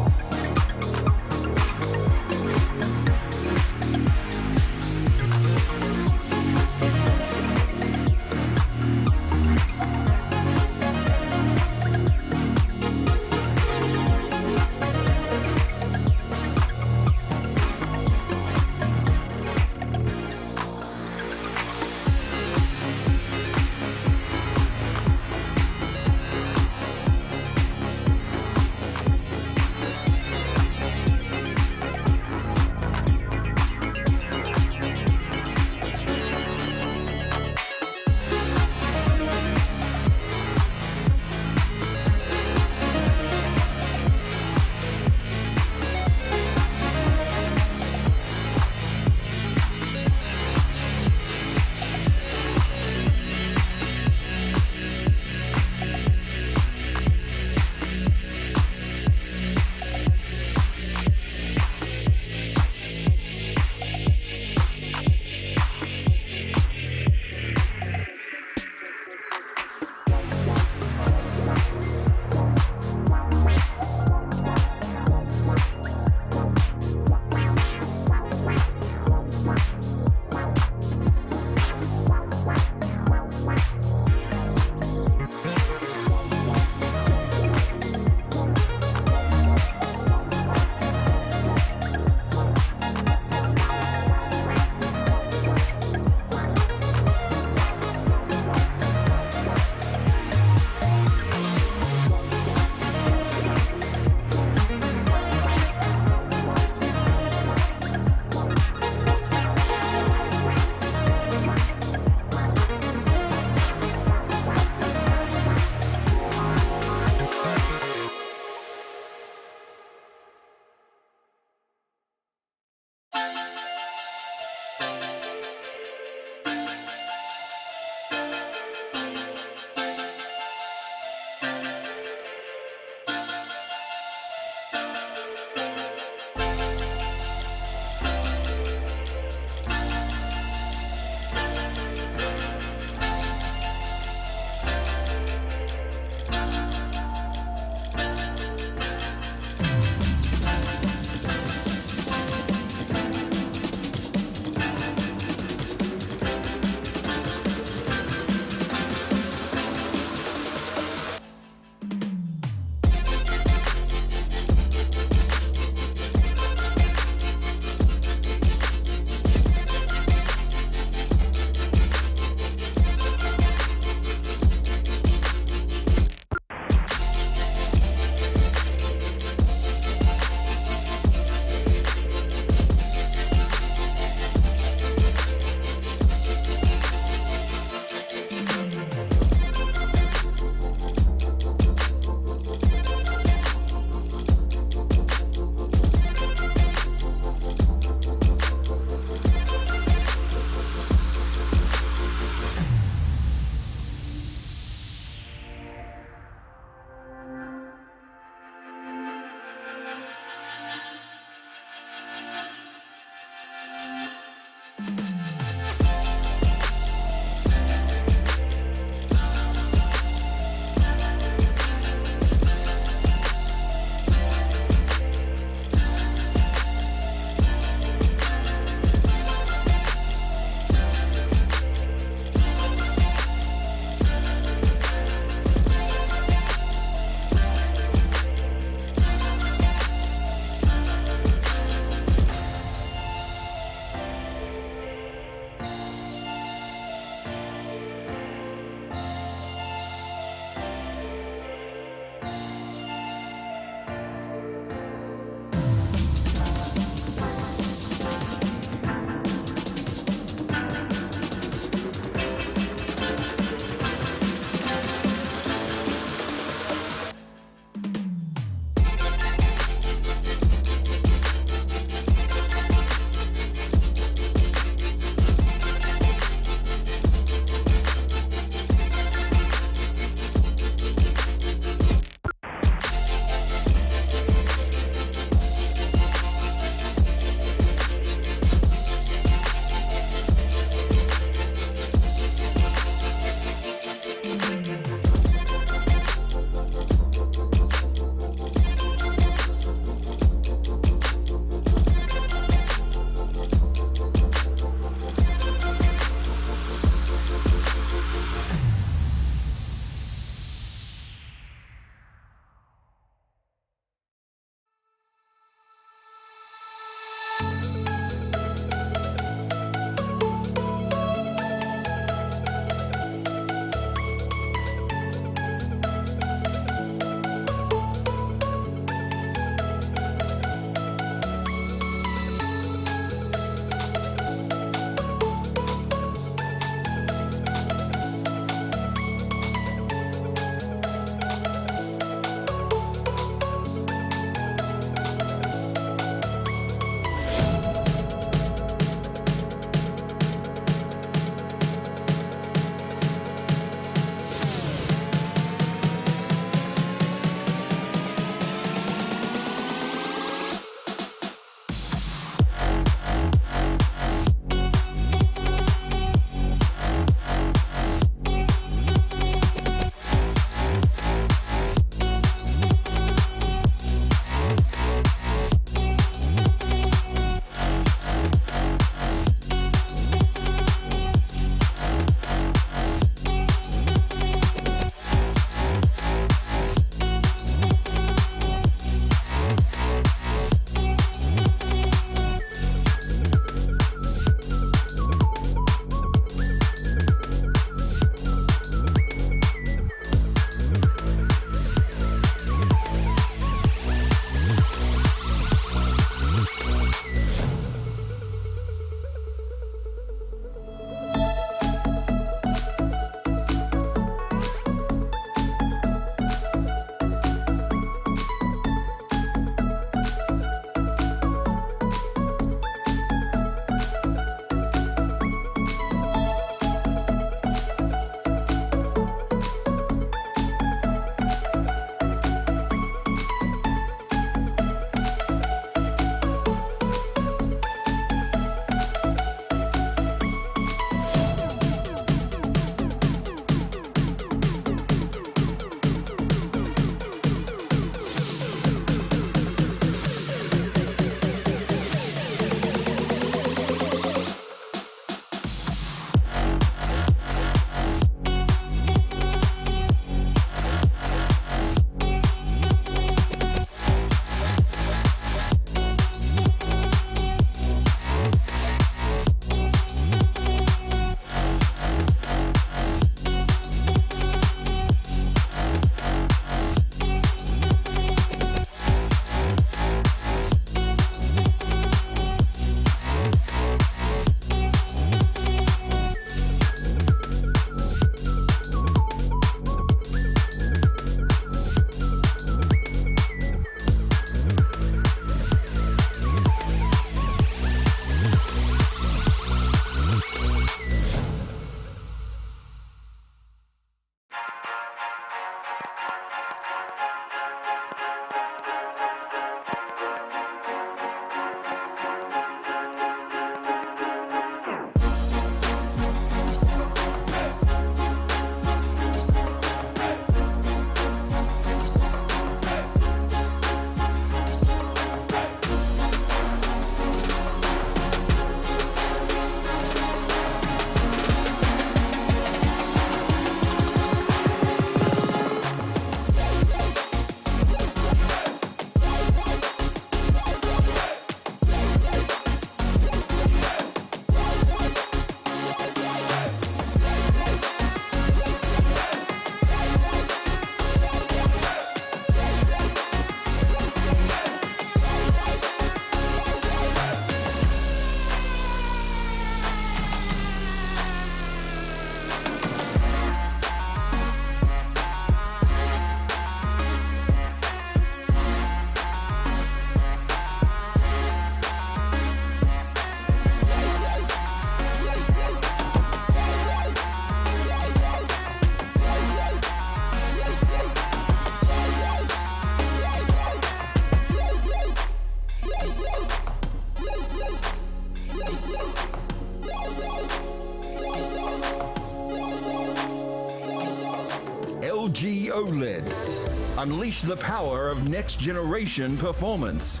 LG OLED. Unleash the power of next-generation performance.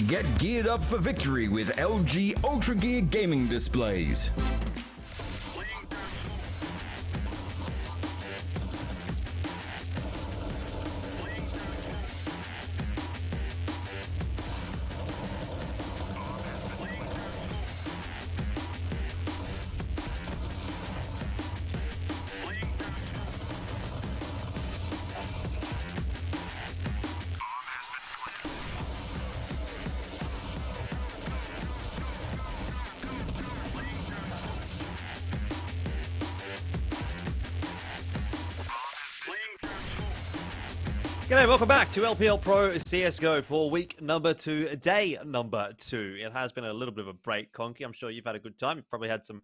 Get geared up for victory with LG Ultra Gear gaming displays. G'day, welcome back to LPL Pro CSGO for week number 2, day number 2. It has been a little bit of a break, Conky. I'm sure you've had a good time. You've probably had some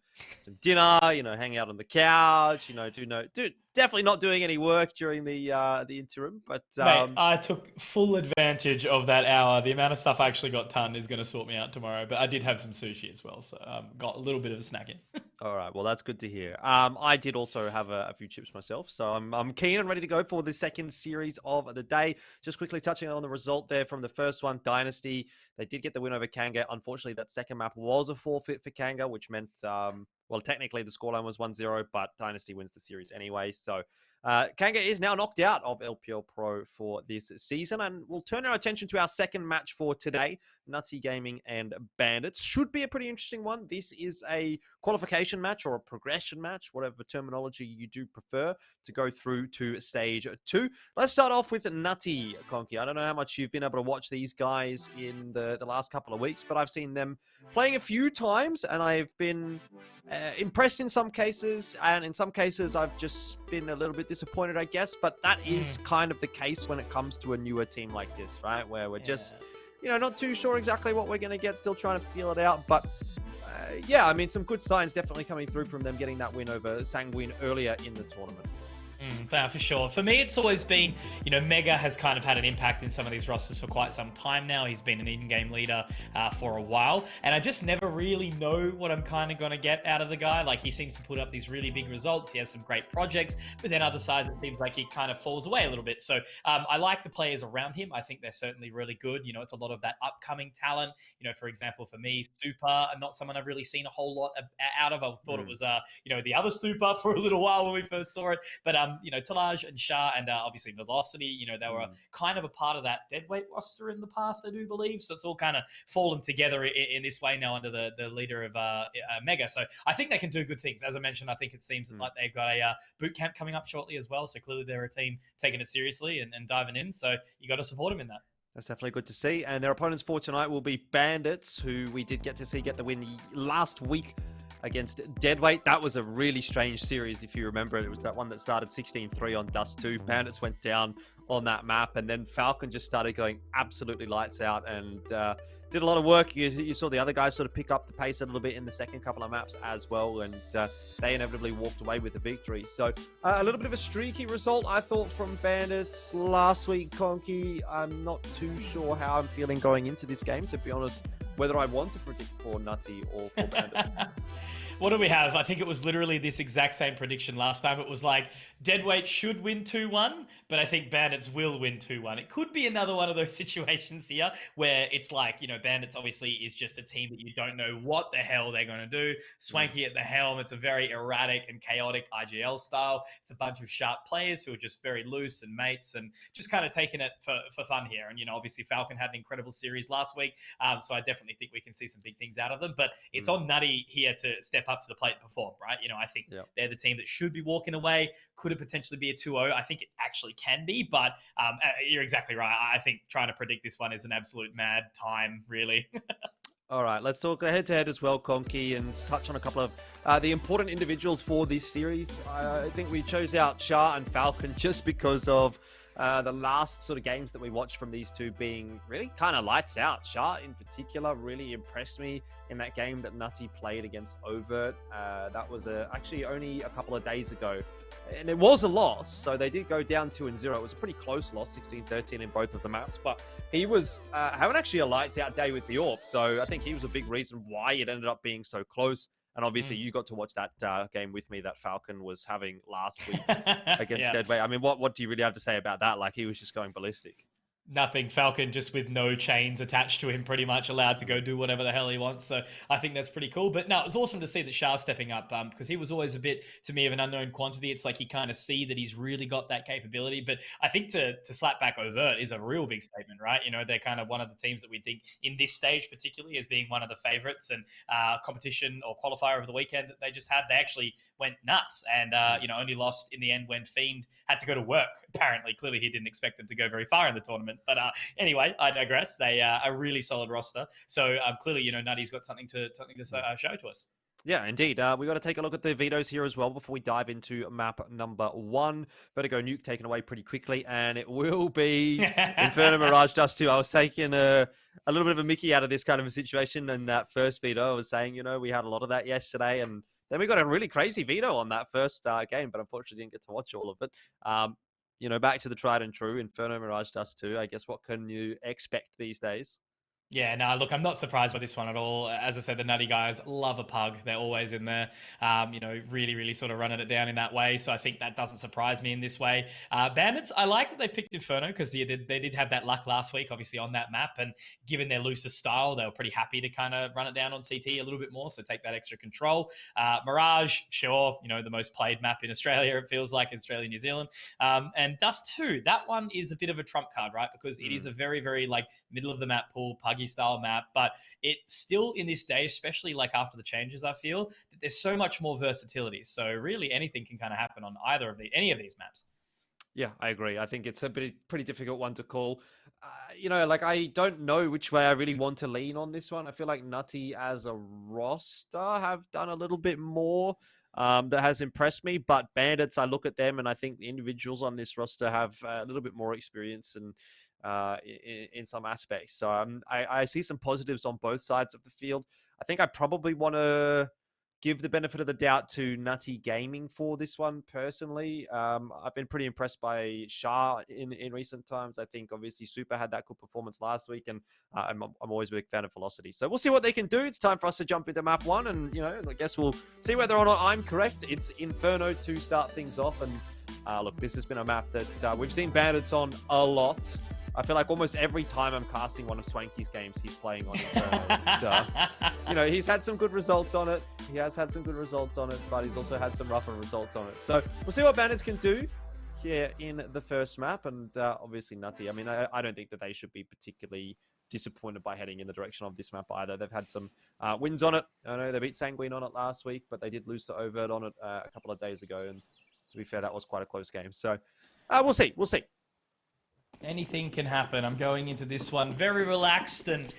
dinner, hanging out on the couch, definitely not doing any work during the interim. But Mate, I took full advantage of that hour. The amount of stuff I actually got done is going to sort me out tomorrow. But I did have some sushi as well, so got a little bit of a snack in. All right, well, that's good to hear. I did also have a few chips myself, so I'm keen and ready to go for the second series of the day. Just quickly touching on the result there from the first one, Dynasty. They did get the win over Kanga. Unfortunately, that second map was a forfeit for Kanga, which meant, well, technically the scoreline was 1-0, but Dynasty wins the series anyway. So Kanga is now knocked out of LPL Pro for this season, and we'll turn our attention to our second match for today, Nutty Gaming and Bandits. Should be a pretty interesting one. This is a qualification match or a progression match, whatever terminology you do prefer, to go through to stage 2. Let's start off with Nutty, Conky. I don't know how much you've been able to watch these guys in the last couple of weeks, but I've seen them playing a few times, and I've been impressed in some cases, and in some cases I've just been a little bit disappointed, I guess. But that is kind of the case when it comes to a newer team like this, right? Where we're just, not too sure exactly what we're going to get, still trying to feel it out. But yeah, I mean, some good signs definitely coming through from them getting that win over Sanguine earlier in the tournament. For sure. For me, it's always been, Mega has kind of had an impact in some of these rosters for quite some time now. He's been an in-game leader for a while, and I just never really know what I'm kind of going to get out of the guy. Like, he seems to put up these really big results. He has some great projects, but then other sides, it seems like he kind of falls away a little bit. So I like the players around him. I think they're certainly really good. It's a lot of that upcoming talent. For example, for me, Super, not someone I've really seen a whole lot out of. I thought it was, the other Super for a little while when we first saw it. But Talaj and Shah and obviously Velocity, they were kind of a part of that deadweight roster in the past, I do believe. So it's all kind of fallen together in this way now under the leader of Mega. So I think they can do good things. As I mentioned, I think it seems like they've got a boot camp coming up shortly as well. So clearly they're a team taking it seriously and diving in. So you got to support them in that. That's definitely good to see. And their opponents for tonight will be Bandits, who we did get to see get the win last week against Deadweight. That was a really strange series, if you remember it. It was that one that started 16-3 on Dust 2. Bandits went down on that map, and then Falcon just started going absolutely lights out and did a lot of work. You saw the other guys sort of pick up the pace a little bit in the second couple of maps as well, and they inevitably walked away with the victory. So a little bit of a streaky result, I thought, from Bandits last week, Conky. I'm not too sure how I'm feeling going into this game, to be honest, whether I want to predict for Nutty or for Bandits. What do we have? I think it was literally this exact same prediction last time. It was like, Deadweight should win 2-1, but I think Bandits will win 2-1. It could be another one of those situations here where it's like, Bandits obviously is just a team that you don't know what the hell they're going to do. Swanky at the helm. It's a very erratic and chaotic IGL style. It's a bunch of sharp players who are just very loose and mates and just kind of taking it for fun here. And, obviously Falcon had an incredible series last week. So I definitely think we can see some big things out of them, but it's on Nutty here to step up to the plate and perform, right? I think they're the team that should be walking away. Could it potentially be a 2-0? I think it actually can be, but you're exactly right. I think trying to predict this one is an absolute mad time, really. All right, let's talk head-to-head as well, Conky, and touch on a couple of the important individuals for this series. I think we chose out Shah and Falcon just because of the last sort of games that we watched from these two being really kind of lights out. Shah in particular really impressed me in that game that Nutty played against Overt. That was actually only a couple of days ago. And it was a loss, so they did go down 2-0. It was a pretty close loss, 16-13 in both of the maps. But he was having actually a lights-out day with the AWP, so I think he was a big reason why it ended up being so close. And obviously, you got to watch that game with me that Falcon was having last week against Yeah. Deadweight. I mean, what do you really have to say about that? Like, he was just going ballistic. Nothing. Falcon just with no chains attached to him, pretty much allowed to go do whatever the hell he wants. So I think that's pretty cool. But no, it was awesome to see that Shah's stepping up because he was always a bit, to me, of an unknown quantity. It's like you kind of see that he's really got that capability. But I think to slap back Overt is a real big statement, right? You know, they're kind of one of the teams that we think in this stage, particularly, as being one of the favorites and competition or qualifier of the weekend that they just had. They actually went nuts and, you know, only lost in the end when Fiend had to go to work. Apparently, clearly he didn't expect them to go very far in the tournament. But anyway, I digress. They are a really solid roster. So clearly, you know, Nutty's got something to show to us. Yeah, indeed. We got to take a look at the vetoes here as well before we dive into map number 1. Vertigo Nuke taken away pretty quickly, and it will be Inferno Mirage Dust 2. I was taking a little bit of a mickey out of this kind of a situation in that first veto. I was saying, you know, we had a lot of that yesterday, and then we got a really crazy veto on that first game, but unfortunately didn't get to watch all of it. You know, back to the tried and true, Inferno Mirage Dust 2. I guess what can you expect these days? Yeah, no, look, I'm not surprised by this one at all. As I said, the Nutty guys love a pug. They're always in there, you know, really sort of running it down in that way. So I think that doesn't surprise me in this way. Bandits, I like that they've picked Inferno because they did have that luck last week, obviously, on that map. And given their looser style, they were pretty happy to kind of run it down on CT a little bit more. So take that extra control. Mirage, sure, you know, the most played map in Australia, it feels like, Australia, New Zealand. And Dust 2, that one is a bit of a trump card, right? Because it is a very, like, middle of the map pool, pug style map, but it's still in this day, especially like after the changes, I feel that there's so much more versatility. So really anything can kind of happen on any of these maps. Yeah, I agree. I think it's a pretty difficult one to call. You know, like, I don't know which way I really want to lean on this one. I feel like Nutty as a roster have done a little bit more that has impressed me, but Bandits, I look at them and I think the individuals on this roster have a little bit more experience and in some aspects. So I see some positives on both sides of the field. I think I probably want to give the benefit of the doubt to Nutty Gaming for this one personally. I've been pretty impressed by Shah in recent times. I think obviously Super had that good performance last week, and I'm always a big fan of Velocity. So we'll see what they can do. It's time for us to jump into map 1, and you know, I guess we'll see whether or not I'm correct. It's Inferno to start things off, and look, this has been a map that we've seen Bandits on a lot. I feel like almost every time I'm casting one of Swanky's games, he's playing on Inferno. You know, he's had some good results on it. He has had some good results on it, but he's also had some rougher results on it. So we'll see what Bandits can do here in the first map. And obviously Nutty, I mean, I don't think that they should be particularly disappointed by heading in the direction of this map either. They've had some wins on it. I know they beat Sanguine on it last week, but they did lose to Overt on it a couple of days ago. And to be fair, that was quite a close game. So we'll see. We'll see. Anything can happen. I'm going into this one very relaxed and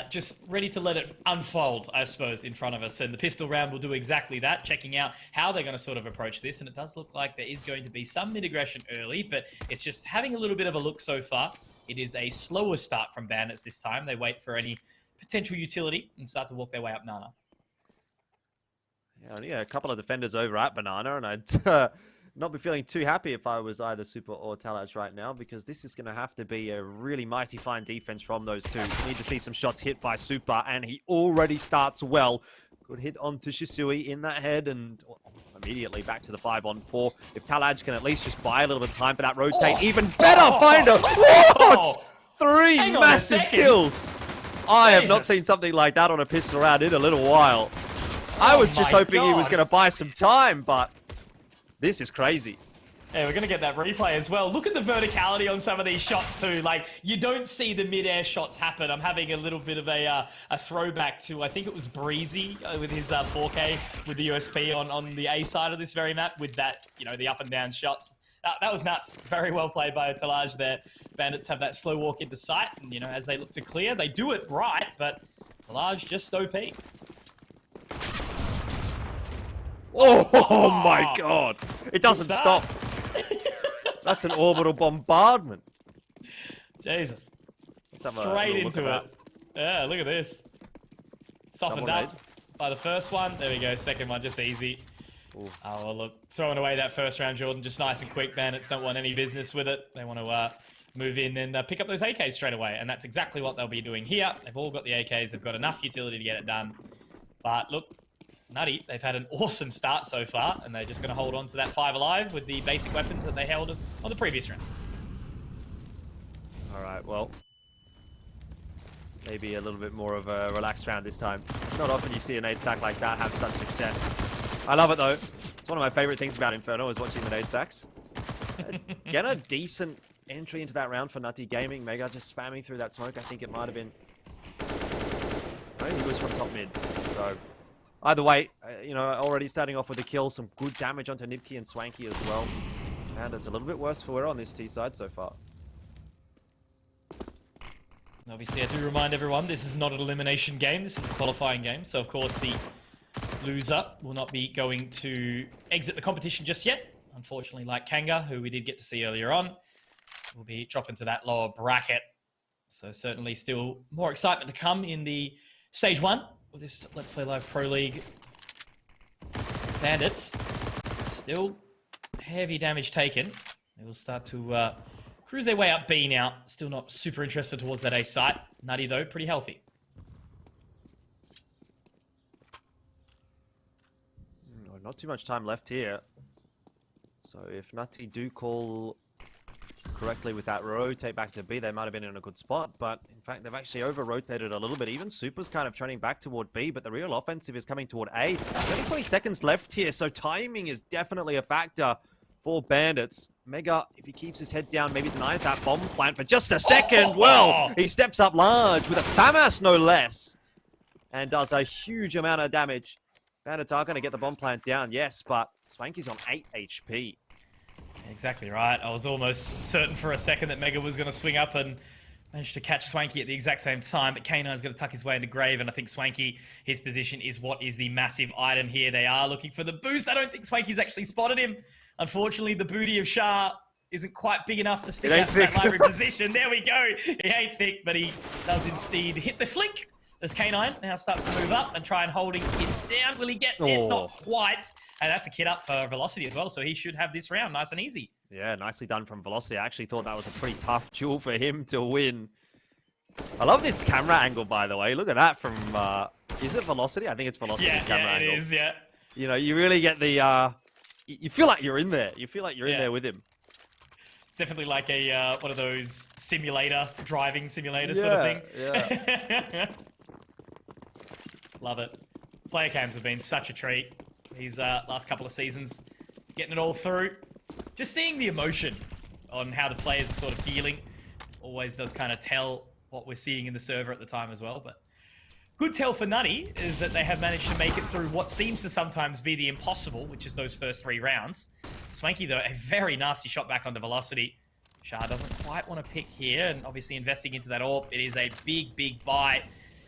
just ready to let it unfold, I suppose, in front of us. And the pistol round will do exactly that, checking out how they're going to sort of approach this. And it does look like there is going to be some mid-aggression early, but it's just having a little bit of a look so far. It is a slower start from Bandits this time. They wait for any potential utility and start to walk their way up Nana. Yeah, a couple of defenders over at Banana, and I'd not be feeling too happy if I was either Super or Talaj right now, because this is going to have to be a really mighty fine defense from those two. Need to see some shots hit by Super, and he already starts well. Good hit onto Shisui in that head, and immediately back to the 5-on-4. If Talaj can at least just buy a little bit of time for that rotate, even better, Finder! What? 3 massive kills! I have not seen something like that on a pistol round in a little while. I was just hoping he was going to buy some time, but this is crazy. Yeah, we're going to get that replay as well. Look at the verticality on some of these shots too. Like, you don't see the mid-air shots happen. I'm having a little bit of a throwback to, I think it was Breezy with his 4K with the USP on the A side of this very map with that, you know, the up and down shots. That was nuts. Very well played by Talaj there. Bandits have that slow walk into sight, and, you know, as they look to clear, they do it right, but Talaj just OP. Oh my god! It doesn't stop. That's an orbital bombardment. Jesus. Straight into it. Yeah, look at this. Softened up by the first one. There we go. Second one, just easy. Ooh. Oh, well, look. Throwing away that first round, Jordan, just nice and quick. Bandits don't want any business with it. They want to move in and pick up those AKs straight away. And that's exactly what they'll be doing here. They've all got the AKs. They've got enough utility to get it done. But look, Nutty, they've had an awesome start so far, and they're just going to hold on to that 5 alive with the basic weapons that they held on the previous round. All right, well, maybe a little bit more of a relaxed round this time. It's not often you see a nade stack like that have such success. I love it, though. It's one of my favorite things about Inferno is watching the nade stacks. Again, a decent entry into that round for Nutty Gaming. Mega just spamming through that smoke. I think it might have been... I think he was from top mid, so... Either way, you know, already starting off with a kill, some good damage onto Nibki and Swanky as well. And it's a little bit worse for we're on this T side so far. Obviously, I do remind everyone, this is not an elimination game. This is a qualifying game. So, of course, the loser will not be going to exit the competition just yet. Unfortunately, like Kanga, who we did get to see earlier on, will be dropping to that lower bracket. So, certainly still more excitement to come in the Stage 1 of this Let's Play Live Pro League. Bandits, still heavy damage taken. They will start to cruise their way up B now. Still not super interested towards that A site. Nutty, though, pretty healthy. Not too much time left here. So if Nutty do call correctly with that rotate back to B, they might have been in a good spot. But in fact, they've actually over-rotated a little bit. Even Super's kind of trending back toward B, but the real offensive is coming toward A. Only 20 seconds left here, so timing is definitely a factor for Bandits. Mega, if he keeps his head down, maybe denies that bomb plant for just a second. Well, he steps up large with a FAMAS, no less, and does a huge amount of damage. Bandits are going to get the bomb plant down, yes, but Swanky's on 8 HP. Exactly right. I was almost certain for a second that Mega was going to swing up and manage to catch Swanky at the exact same time, but K9's going to tuck his way into grave, and I think Swanky, his position is what is the massive item here. They are looking for the boost. I don't think Swanky's actually spotted him. Unfortunately, the booty of Shah isn't quite big enough to stick out to that library position. There we go. He ain't thick, but he does indeed hit the flick. As K9 now starts to move up and try and holding it down. Will he get it? Not quite. And that's a kit up for Velocity as well, so he should have this round nice and easy. Yeah, nicely done from Velocity. I actually thought that was a pretty tough duel for him to win. I love this camera angle, by the way. Look at that from... is it Velocity? I think it's Velocity camera angle. Yeah, it is, yeah. You know, you really get the... you feel like you're in there. You feel like you're in there with him. It's definitely like a one of those driving simulator sort of thing. Yeah. Love it. Player cams have been such a treat. These last couple of seasons, getting it all through. Just seeing the emotion on how the players are sort of feeling always does kind of tell what we're seeing in the server at the time as well. But good tell for Nutty is that they have managed to make it through what seems to sometimes be the impossible, which is those first 3 rounds. Swanky, though, a very nasty shot back onto Velocity. Shah doesn't quite want to pick here, and obviously investing into that AWP, it is a big, big buy.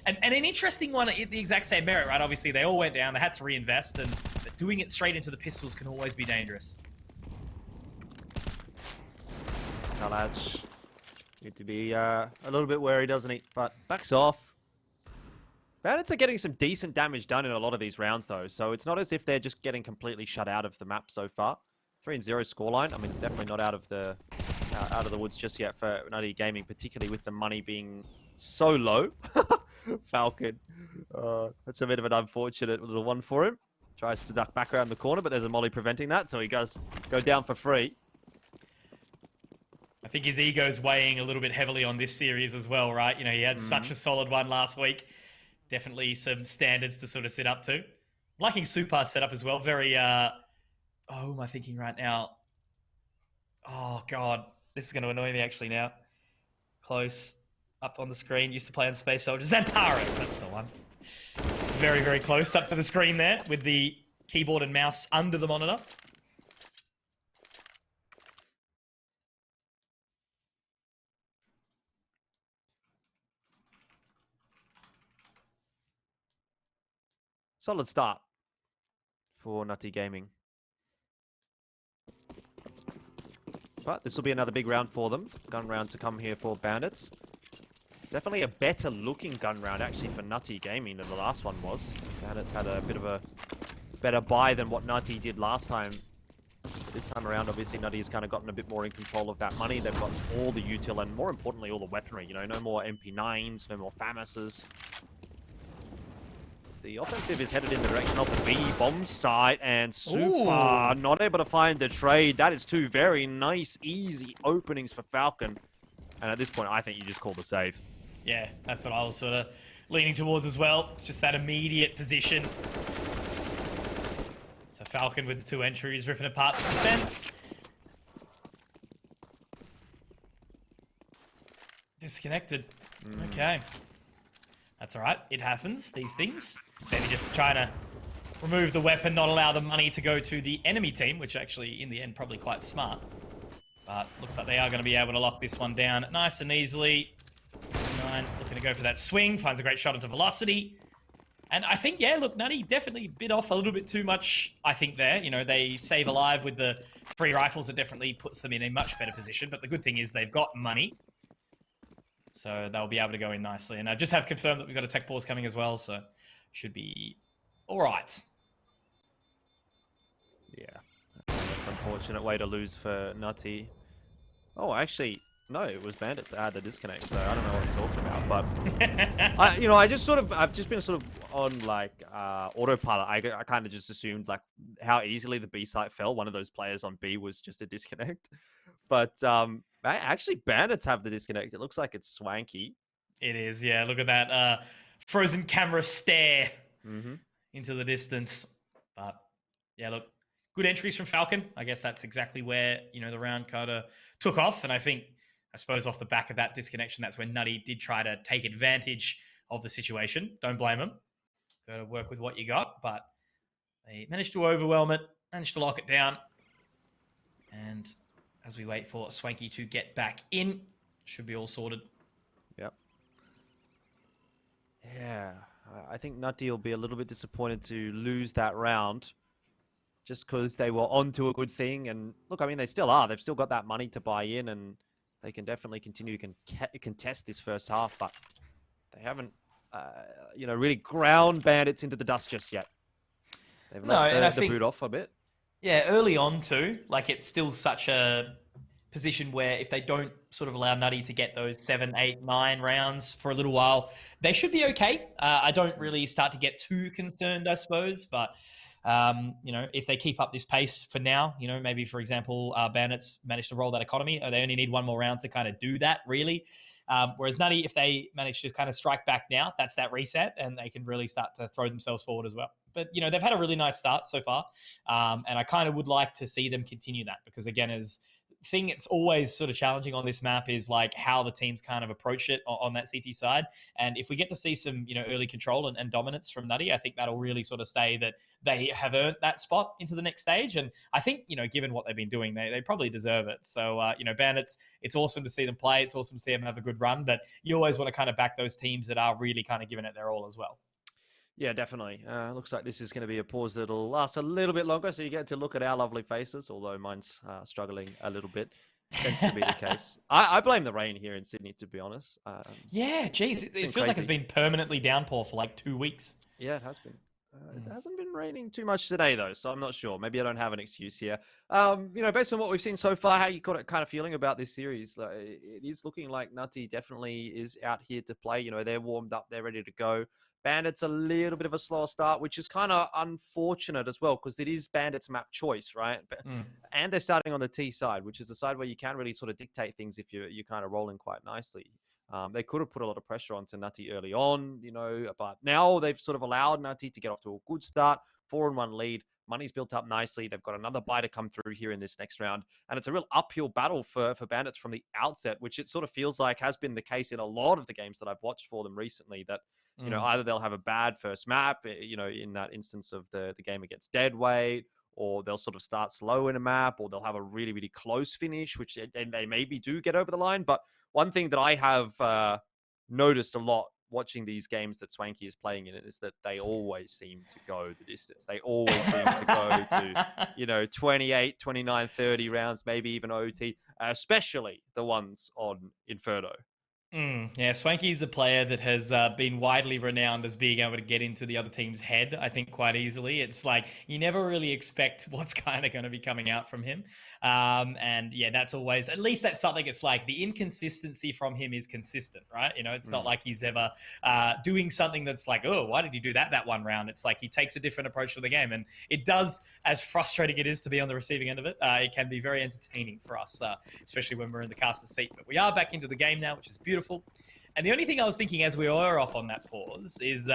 And an interesting one at the exact same merit, right? Obviously, they all went down, they had to reinvest, and doing it straight into the pistols can always be dangerous. Salaj need to be a little bit wary, doesn't he? But backs off. Bandits are getting some decent damage done in a lot of these rounds, though, so it's not as if they're just getting completely shut out of the map so far. 3-0 scoreline. I mean, it's definitely not out of the woods just yet for Nutty Gaming, particularly with the money being so low. Falcon. That's a bit of an unfortunate little one for him. Tries to duck back around the corner, but there's a molly preventing that, so he does go down for free. I think his ego's weighing a little bit heavily on this series as well, right? You know, he had such a solid one last week. Definitely some standards to sort of sit up to. I'm liking Supar's setup as well. Very, who am I thinking right now? Oh, God. This is going to annoy me actually now. Close. Up on the screen. Used to play on Space Soldiers. Zantara. That's the one. Very, very close up to the screen there with the keyboard and mouse under the monitor. Solid start for Nutty Gaming. But this will be another big round for them. Gun round to come here for Bandits. It's definitely a better looking gun round actually for Nutty Gaming than the last one was. Bandits had a bit of a better buy than what Nutty did last time. This time around, obviously, Nutty has kind of gotten a bit more in control of that money. They've got all the util and more importantly, all the weaponry. You know, no more MP9s, no more FAMASs. The offensive is headed in the direction of the B bomb site, and Super Ooh. not able to find the trade. That is two very nice, easy openings for Falcon. And at this point, I think you just call the save. Yeah, that's what I was sort of leaning towards as well. It's just that immediate position. So Falcon with the 2 entries, ripping apart the defense. Disconnected. Okay. That's all right. It happens, these things. Maybe just trying to remove the weapon, not allow the money to go to the enemy team, which actually, in the end, probably quite smart. But looks like they are going to be able to lock this one down nice and easily. 9 looking to go for that swing. Finds a great shot into velocity. And I think, yeah, look, Nutty definitely bit off a little bit too much, I think, there. You know, they save alive with the 3 rifles. It definitely puts them in a much better position. But the good thing is they've got money. So they'll be able to go in nicely. And I just have confirmed that we've got a tech pause coming as well. So should be all right. Yeah. That's an unfortunate way to lose for Nutty. Oh, actually, no, it was Bandits that had the disconnect, so I don't know what I'm talking about. But I've just been sort of on like autopilot. I kind of just assumed like how easily the B site fell. One of those players on B was just a disconnect. But actually, Bandits have the disconnect. It looks like it's Swanky. It is, yeah. Look at that frozen camera stare Mm-hmm. into the distance. But yeah, look, good entries from Falcon. I guess that's exactly where, you know, the round kind of took off. And I suppose off the back of that disconnection, that's when Nutty did try to take advantage of the situation. Don't blame him. Got to work with what you got. But they managed to overwhelm it, managed to lock it down. And as we wait for Swanky to get back in, should be all sorted. Yep. Yeah, I think Nutty will be a little bit disappointed to lose that round just because they were onto a good thing. And look, I mean, they still are. They've still got that money to buy in, and they can definitely continue to contest this first half, but they haven't, really ground Bandits into the dust just yet. They've let the boot off a bit. Yeah, early on too, like it's still such a position where if they don't sort of allow Nutty to get those 7, 8, 9 rounds for a little while, they should be okay. I don't really start to get too concerned, I suppose, but if they keep up this pace for now, maybe for example, Bandits manage to roll that economy, they only need 1 more round to kind of do that, really. Whereas Nutty, if they manage to kind of strike back now, that's that reset, and they can really start to throw themselves forward as well. But, they've had a really nice start so far, and I kind of would like to see them continue that because, again, it's always sort of challenging on this map is like how the teams kind of approach it on that CT side. And if we get to see some, early control and dominance from Nutty, I think that'll really sort of say that they have earned that spot into the next stage. And I think, given what they've been doing, they probably deserve it. So, Bandits, it's awesome to see them play. It's awesome to see them have a good run, but you always want to kind of back those teams that are really kind of giving it their all as well. Yeah, definitely. Looks like this is going to be a pause that'll last a little bit longer, so you get to look at our lovely faces, although mine's struggling a little bit. Tends to be the case. I blame the rain here in Sydney, to be honest. Yeah, geez. It feels like it's been permanently downpour for like 2 weeks. Yeah, it has been. It hasn't been raining too much today, though, so I'm not sure. Maybe I don't have an excuse here. Based on what we've seen so far, how you got it kind of feeling about this series? It is looking like Nutty definitely is out here to play. They're warmed up, they're ready to go. Bandits a little bit of a slower start, which is kind of unfortunate as well, because it is Bandits map choice, right? And they're starting on the T side, which is the side where you can really sort of dictate things if you're kind of rolling quite nicely. They could have put a lot of pressure onto Nutty early on, but now they've sort of allowed Nutty to get off to a good start, 4-1 lead. Money's built up nicely. They've got another buy to come through here in this next round. And it's a real uphill battle for Bandits from the outset, which it sort of feels like has been the case in a lot of the games that I've watched for them recently, that either they'll have a bad first map, in that instance of the game against Deadweight, or they'll sort of start slow in a map, or they'll have a really, really close finish, which they maybe do get over the line. But one thing that I have noticed a lot watching these games that Swanky is playing in is that they always seem to go the distance. They always seem to go to, 28, 29, 30 rounds, maybe even OT, especially the ones on Inferno. Yeah, Swanky's a player that has been widely renowned as being able to get into the other team's head, I think, quite easily. It's like you never really expect what's kind of going to be coming out from him. And yeah, that's always, at least that's something. It's like the inconsistency from him is consistent, right? You know, it's not like he's ever doing something that's like, oh, why did he do that one round? It's like he takes a different approach to the game. And it does, as frustrating it is to be on the receiving end of it, it can be very entertaining for us, especially when we're in the caster seat. But we are back into the game now, which is beautiful. And the only thing I was thinking as we were off on that pause is,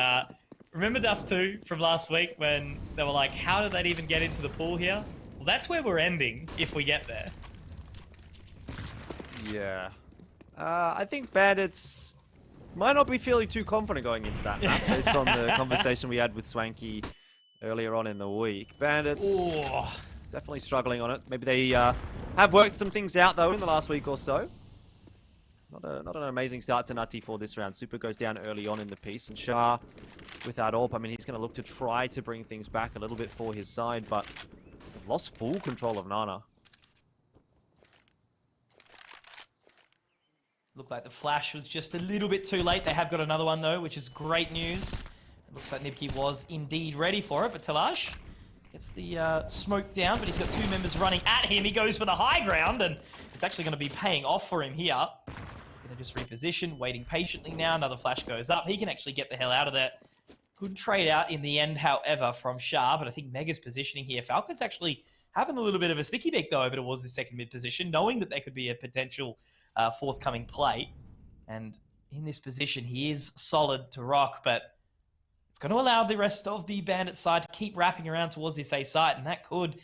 remember Dust 2 from last week when they were like, how did that even get into the pool here? Well, that's where we're ending if we get there. Yeah. I think Bandits might not be feeling too confident going into that map based on the conversation we had with Swanky earlier on in the week. Bandits definitely struggling on it. Maybe they have worked some things out, though, in the last week or so. Not an amazing start to Nutty for this round. Super goes down early on in the piece, and Shah with that AWP, I mean, he's going to look to try to bring things back a little bit for his side, but lost full control of Nana. Looked like the flash was just a little bit too late. They have got another one, though, which is great news. It looks like Nibki was indeed ready for it, but Talaj gets the smoke down, but he's got two members running at him. He goes for the high ground, and it's actually going to be paying off for him here. Going to just reposition, waiting patiently now. Another flash goes up. He can actually get the hell out of there. Good trade out in the end, however, from Shah, but I think Mega's positioning here. Falcon's actually having a little bit of a sticky deck, though, over towards the second mid position, knowing that there could be a potential forthcoming play. And in this position, he is solid to rock, but it's going to allow the rest of the Bandit side to keep wrapping around towards this A site, and that could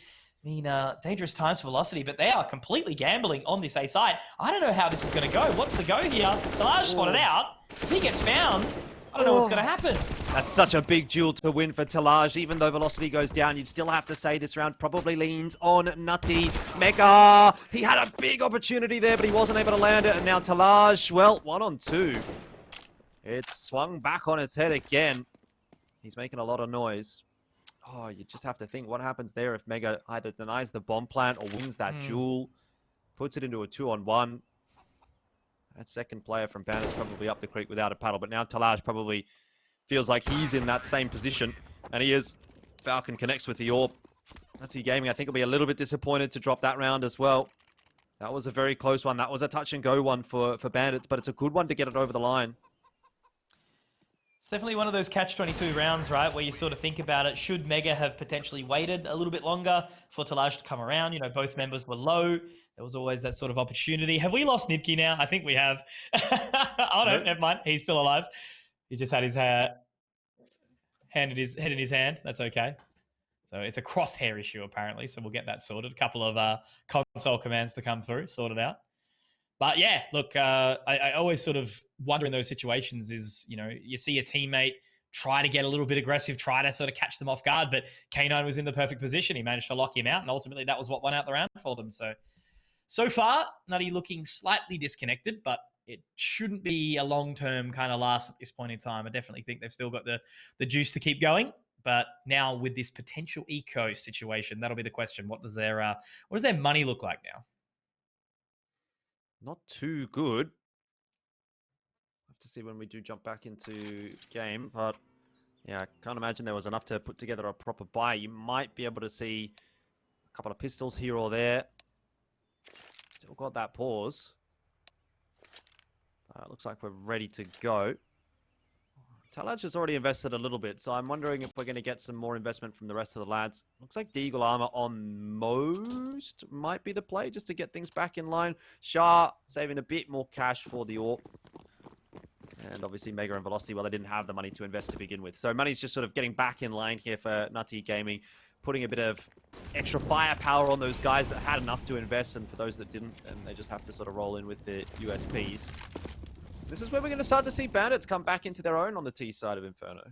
mean dangerous times for Velocity, but they are completely gambling on this A site. I don't know how this is going to go. What's the go here? Talaj spotted out. If he gets found, I don't know what's going to happen. That's such a big duel to win for Talaj. Even though Velocity goes down, you'd still have to say this round probably leans on Nutty. Mega, he had a big opportunity there, but he wasn't able to land it. And now Talaj, well, 1-on-2. It's swung back on its head again. He's making a lot of noise. Oh, you just have to think what happens there if Mega either denies the bomb plant or wins that duel, puts it into a 2-on-1. That second player from Bandit's probably up the creek without a paddle, but now Talaj probably feels like he's in that same position, and he is. Falcon connects with the AWP. Nutty Gaming, I think, will be a little bit disappointed to drop that round as well. That was a very close one. That was a touch-and-go one for Bandits, but it's a good one to get it over the line. It's definitely one of those catch-22 rounds, right, where you sort of think about it. Should Mega have potentially waited a little bit longer for Talaj to come around? You know, both members were low. There was always that sort of opportunity. Have we lost Nibki now? I think we have. Oh, no, never mind. He's still alive. He just had his head in his hand. That's okay. So it's a crosshair issue, apparently. So we'll get that sorted. A couple of console commands to come through, sorted out. But yeah, look, I always sort of wonder in those situations is, you know, you see a teammate try to get a little bit aggressive, try to sort of catch them off guard, but K9 was in the perfect position. He managed to lock him out, and ultimately that was what won out the round for them. So far, Nutty looking slightly disconnected, but it shouldn't be a long-term kind of last at this point in time. I definitely think they've still got the juice to keep going. But now with this potential eco situation, that'll be the question. What does their money look like now? Not too good. Have to see when we do jump back into game, but yeah, I can't imagine there was enough to put together a proper buy. You might be able to see a couple of pistols here or there. Still got that pause. Looks like we're ready to go. Talaj has already invested a little bit, so I'm wondering if we're going to get some more investment from the rest of the lads. Looks like Deagle Armor on most might be the play, just to get things back in line. Shah saving a bit more cash for the AWP. And obviously Mega and Velocity, well, they didn't have the money to invest to begin with. So money's just sort of getting back in line here for Nutty Gaming, putting a bit of extra firepower on those guys that had enough to invest, and for those that didn't, and they just have to sort of roll in with the USPs. This is where we're going to start to see Bandits come back into their own on the T side of Inferno.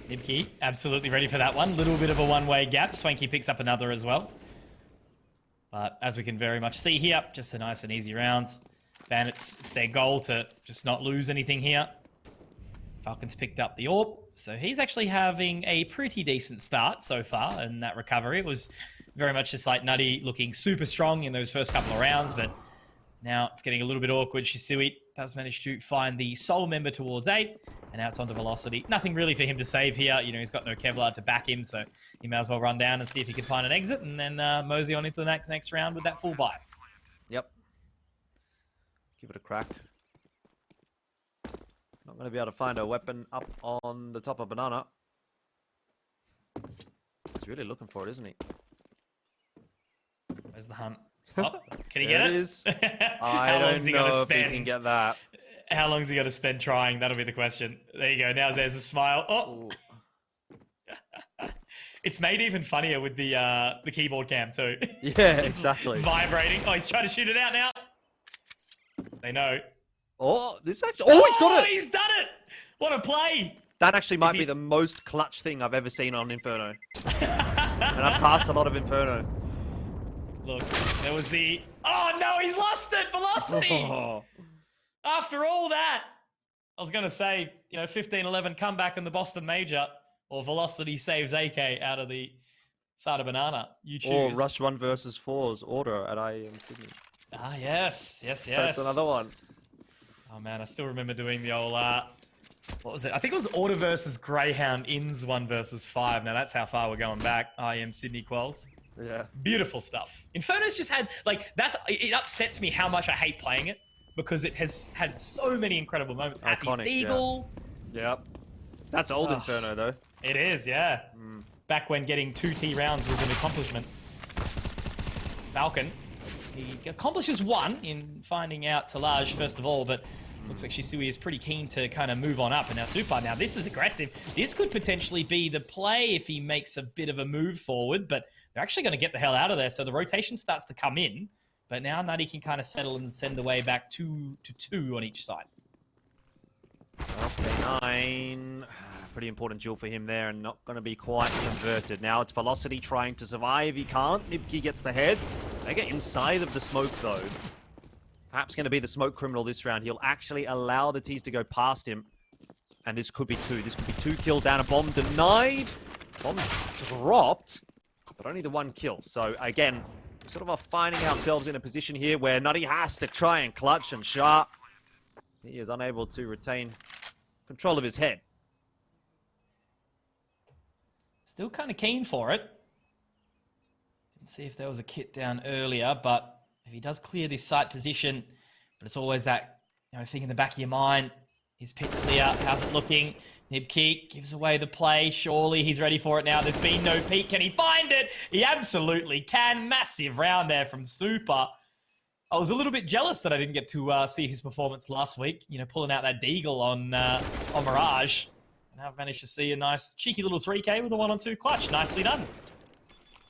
Nibki, absolutely ready for that one. Little bit of a one-way gap. Swanky picks up another as well. But as we can very much see here, just a nice and easy round. Bandits, it's their goal to just not lose anything here. Falcon's picked up the AWP, so he's actually having a pretty decent start so far in that recovery. It was very much just like Nutty looking super strong in those first couple of rounds, but Now it's getting a little bit awkward. Shisui does manage to find the sole member towards 8. And now it's onto Velocity. Nothing really for him to save here. You know, he's got no Kevlar to back him, so he may as well run down and see if he can find an exit and then mosey on into the next round with that full buy. Yep. Give it a crack. Not going to be able to find a weapon up on the top of Banana. He's really looking for it, isn't he? Where's the hunt? Oh, can he get it? It is. I don't know if he can get that. How long is he going to spend trying? That'll be the question. There you go. Now there's a smile. Oh. It's made even funnier with the keyboard cam too. Yeah, exactly. Vibrating. Oh, he's trying to shoot it out now. They know. Oh, this actually. Oh, he's got it. He's done it. What a play. That actually might be the most clutch thing I've ever seen on Inferno. And I've passed a lot of Inferno. Look, there was the... Oh, no, he's lost it. Velocity. Oh. After all that, I was going to say, you know, 15-11 comeback in the Boston Major, or Velocity saves AK out of the side of Banana. You choose. Or Rush 1 versus 4's order at IEM Sydney. Ah, yes. That's another one. Oh, man, I still remember doing the old... what was it? I think it was Order versus Greyhound Inns 1 versus 5. Now, that's how far we're going back. IEM Sydney quals. Yeah. Beautiful stuff. Inferno's just had, like, it upsets me how much I hate playing it. Because it has had so many incredible moments. Happy's Eagle. Yeah. Yep. That's old Inferno, though. It is, yeah. Back when getting 2 T rounds was an accomplishment. Falcon, he accomplishes 1 in finding out Talaj first of all, but looks like Shisui is pretty keen to kind of move on up. And now Super, now this is aggressive. This could potentially be the play if he makes a bit of a move forward, but they're actually going to get the hell out of there. So the rotation starts to come in. But now Nutty can kind of settle and send away back 2 to 2 on each side. Okay, 9. Pretty important duel for him there and not going to be quite converted. Now it's Velocity trying to survive. He can't. Nibki gets the head. They get inside of the smoke, though. Perhaps going to be the smoke criminal this round. He'll actually allow the T's to go past him. And this could be 2. This could be 2 kills down. A bomb denied. Bomb dropped. But only the 1 kill. So, again... sort of are finding ourselves in a position here where Nutty has to try and clutch, and Sharp, he is unable to retain control of his head. Still kind of keen for it. Didn't see if there was a kit down earlier, but if he does clear this site position, but it's always that, you know, thing in the back of your mind. Is pit clear? How's it looking? Nibki gives away the play. Surely he's ready for it now. There's been no peek. Can he find it? He absolutely can. Massive round there from Super. I was a little bit jealous that I didn't get to see his performance last week. You know, pulling out that deagle on Mirage. And I've managed to see a nice cheeky little 3K with a 1-on-2 clutch. Nicely done.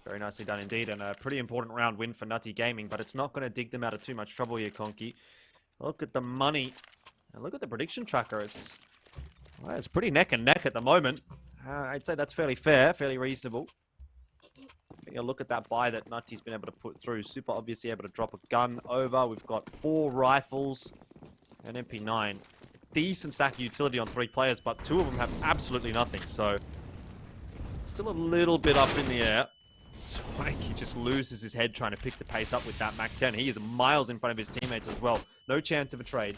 Very nicely done indeed, and a pretty important round win for Nutty Gaming, but it's not going to dig them out of too much trouble here, Conky. Look at the money. And look at the prediction tracker. It's pretty neck and neck at the moment. I'd say that's fairly fair, fairly reasonable. Take a look at that buy that Nutty's been able to put through. Super obviously able to drop a gun over. We've got 4 rifles and MP9. Decent stack of utility on 3 players, but 2 of them have absolutely nothing. So still a little bit up in the air. Swanky just loses his head trying to pick the pace up with that Mac-10. He is miles in front of his teammates as well. No chance of a trade.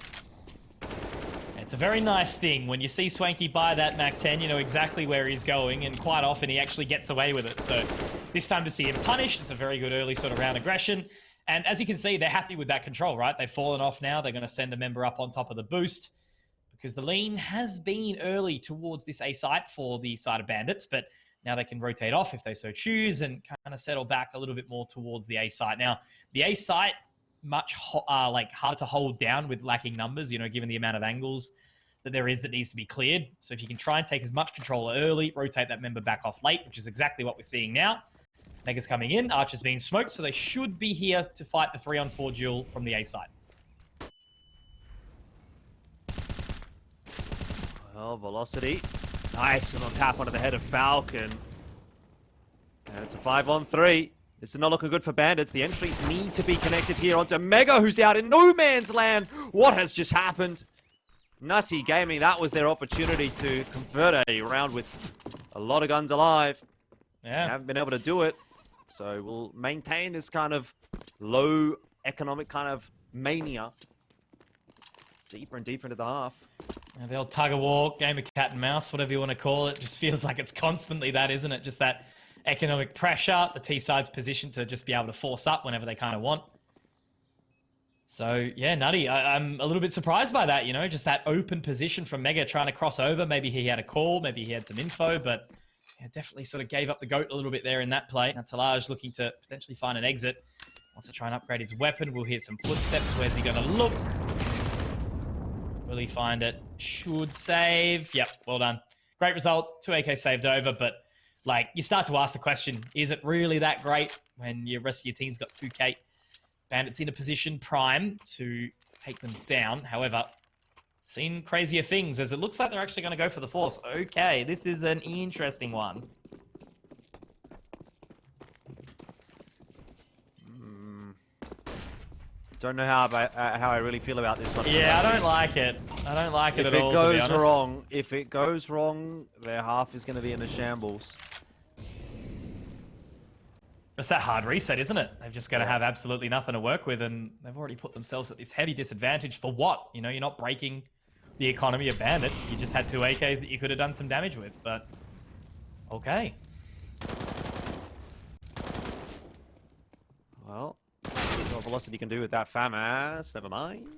It's a very nice thing. When you see Swanky buy that Mac-10, you know exactly where he's going, and quite often he actually gets away with it. So this time to see him punished, it's a very good early sort of round aggression. And as you can see, they're happy with that control, right? They've fallen off now. They're going to send a member up on top of the boost because the lean has been early towards this A site for the side of Bandits, but now they can rotate off if they so choose and kind of settle back a little bit more towards the A site. Now, the A site, much harder to hold down with lacking numbers, you know, given the amount of angles that there is that needs to be cleared. So if you can try and take as much control early, rotate that member back off late, which is exactly what we're seeing now. Mega's coming in, Archer's being smoked, so they should be here to fight the 3-on-4 duel from the A side. Well, Velocity. Nice, and on tap onto the head of Falcon. And it's a 5-on-3. This is not looking good for Bandits. The entries need to be connected here onto Mega, who's out in no man's land. What has just happened? Nutty Gaming, that was their opportunity to convert a round with a lot of guns alive. Yeah. They haven't been able to do it. So we'll maintain this kind of low economic kind of mania. Deeper and deeper into the half. Yeah, the old tug-of-war, game of cat and mouse, whatever you want to call it, just feels like it's constantly that, isn't it? Just that economic pressure, the T-side's position to just be able to force up whenever they kind of want. So, yeah, Nutty, I'm a little bit surprised by that, you know, just that open position from Mega trying to cross over. Maybe he had a call, maybe he had some info, but yeah, definitely sort of gave up the goat a little bit there in that play. Now, Talaj looking to potentially find an exit. Wants to try and upgrade his weapon. We'll hear some footsteps. Where's he going to look? Will he find it? Should save. Yep, well done. Great result. 2 AK saved over, but like you start to ask the question, is it really that great when your rest of your team's got 2K? Bandits in a position prime to take them down. However, seen crazier things as it looks like they're actually going to go for the force. Okay, this is an interesting one. Don't know how I really feel about this one. Yeah, I don't like it. I don't like it at all, to be honest. If it goes wrong, their half is going to be in a shambles. It's that hard reset, isn't it? They've just got to have absolutely nothing to work with, and they've already put themselves at this heavy disadvantage for what? You know, you're not breaking the economy of Bandits. You just had 2 AKs that you could have done some damage with, but okay. Well, what Velocity can do with that FAMAS, never mind.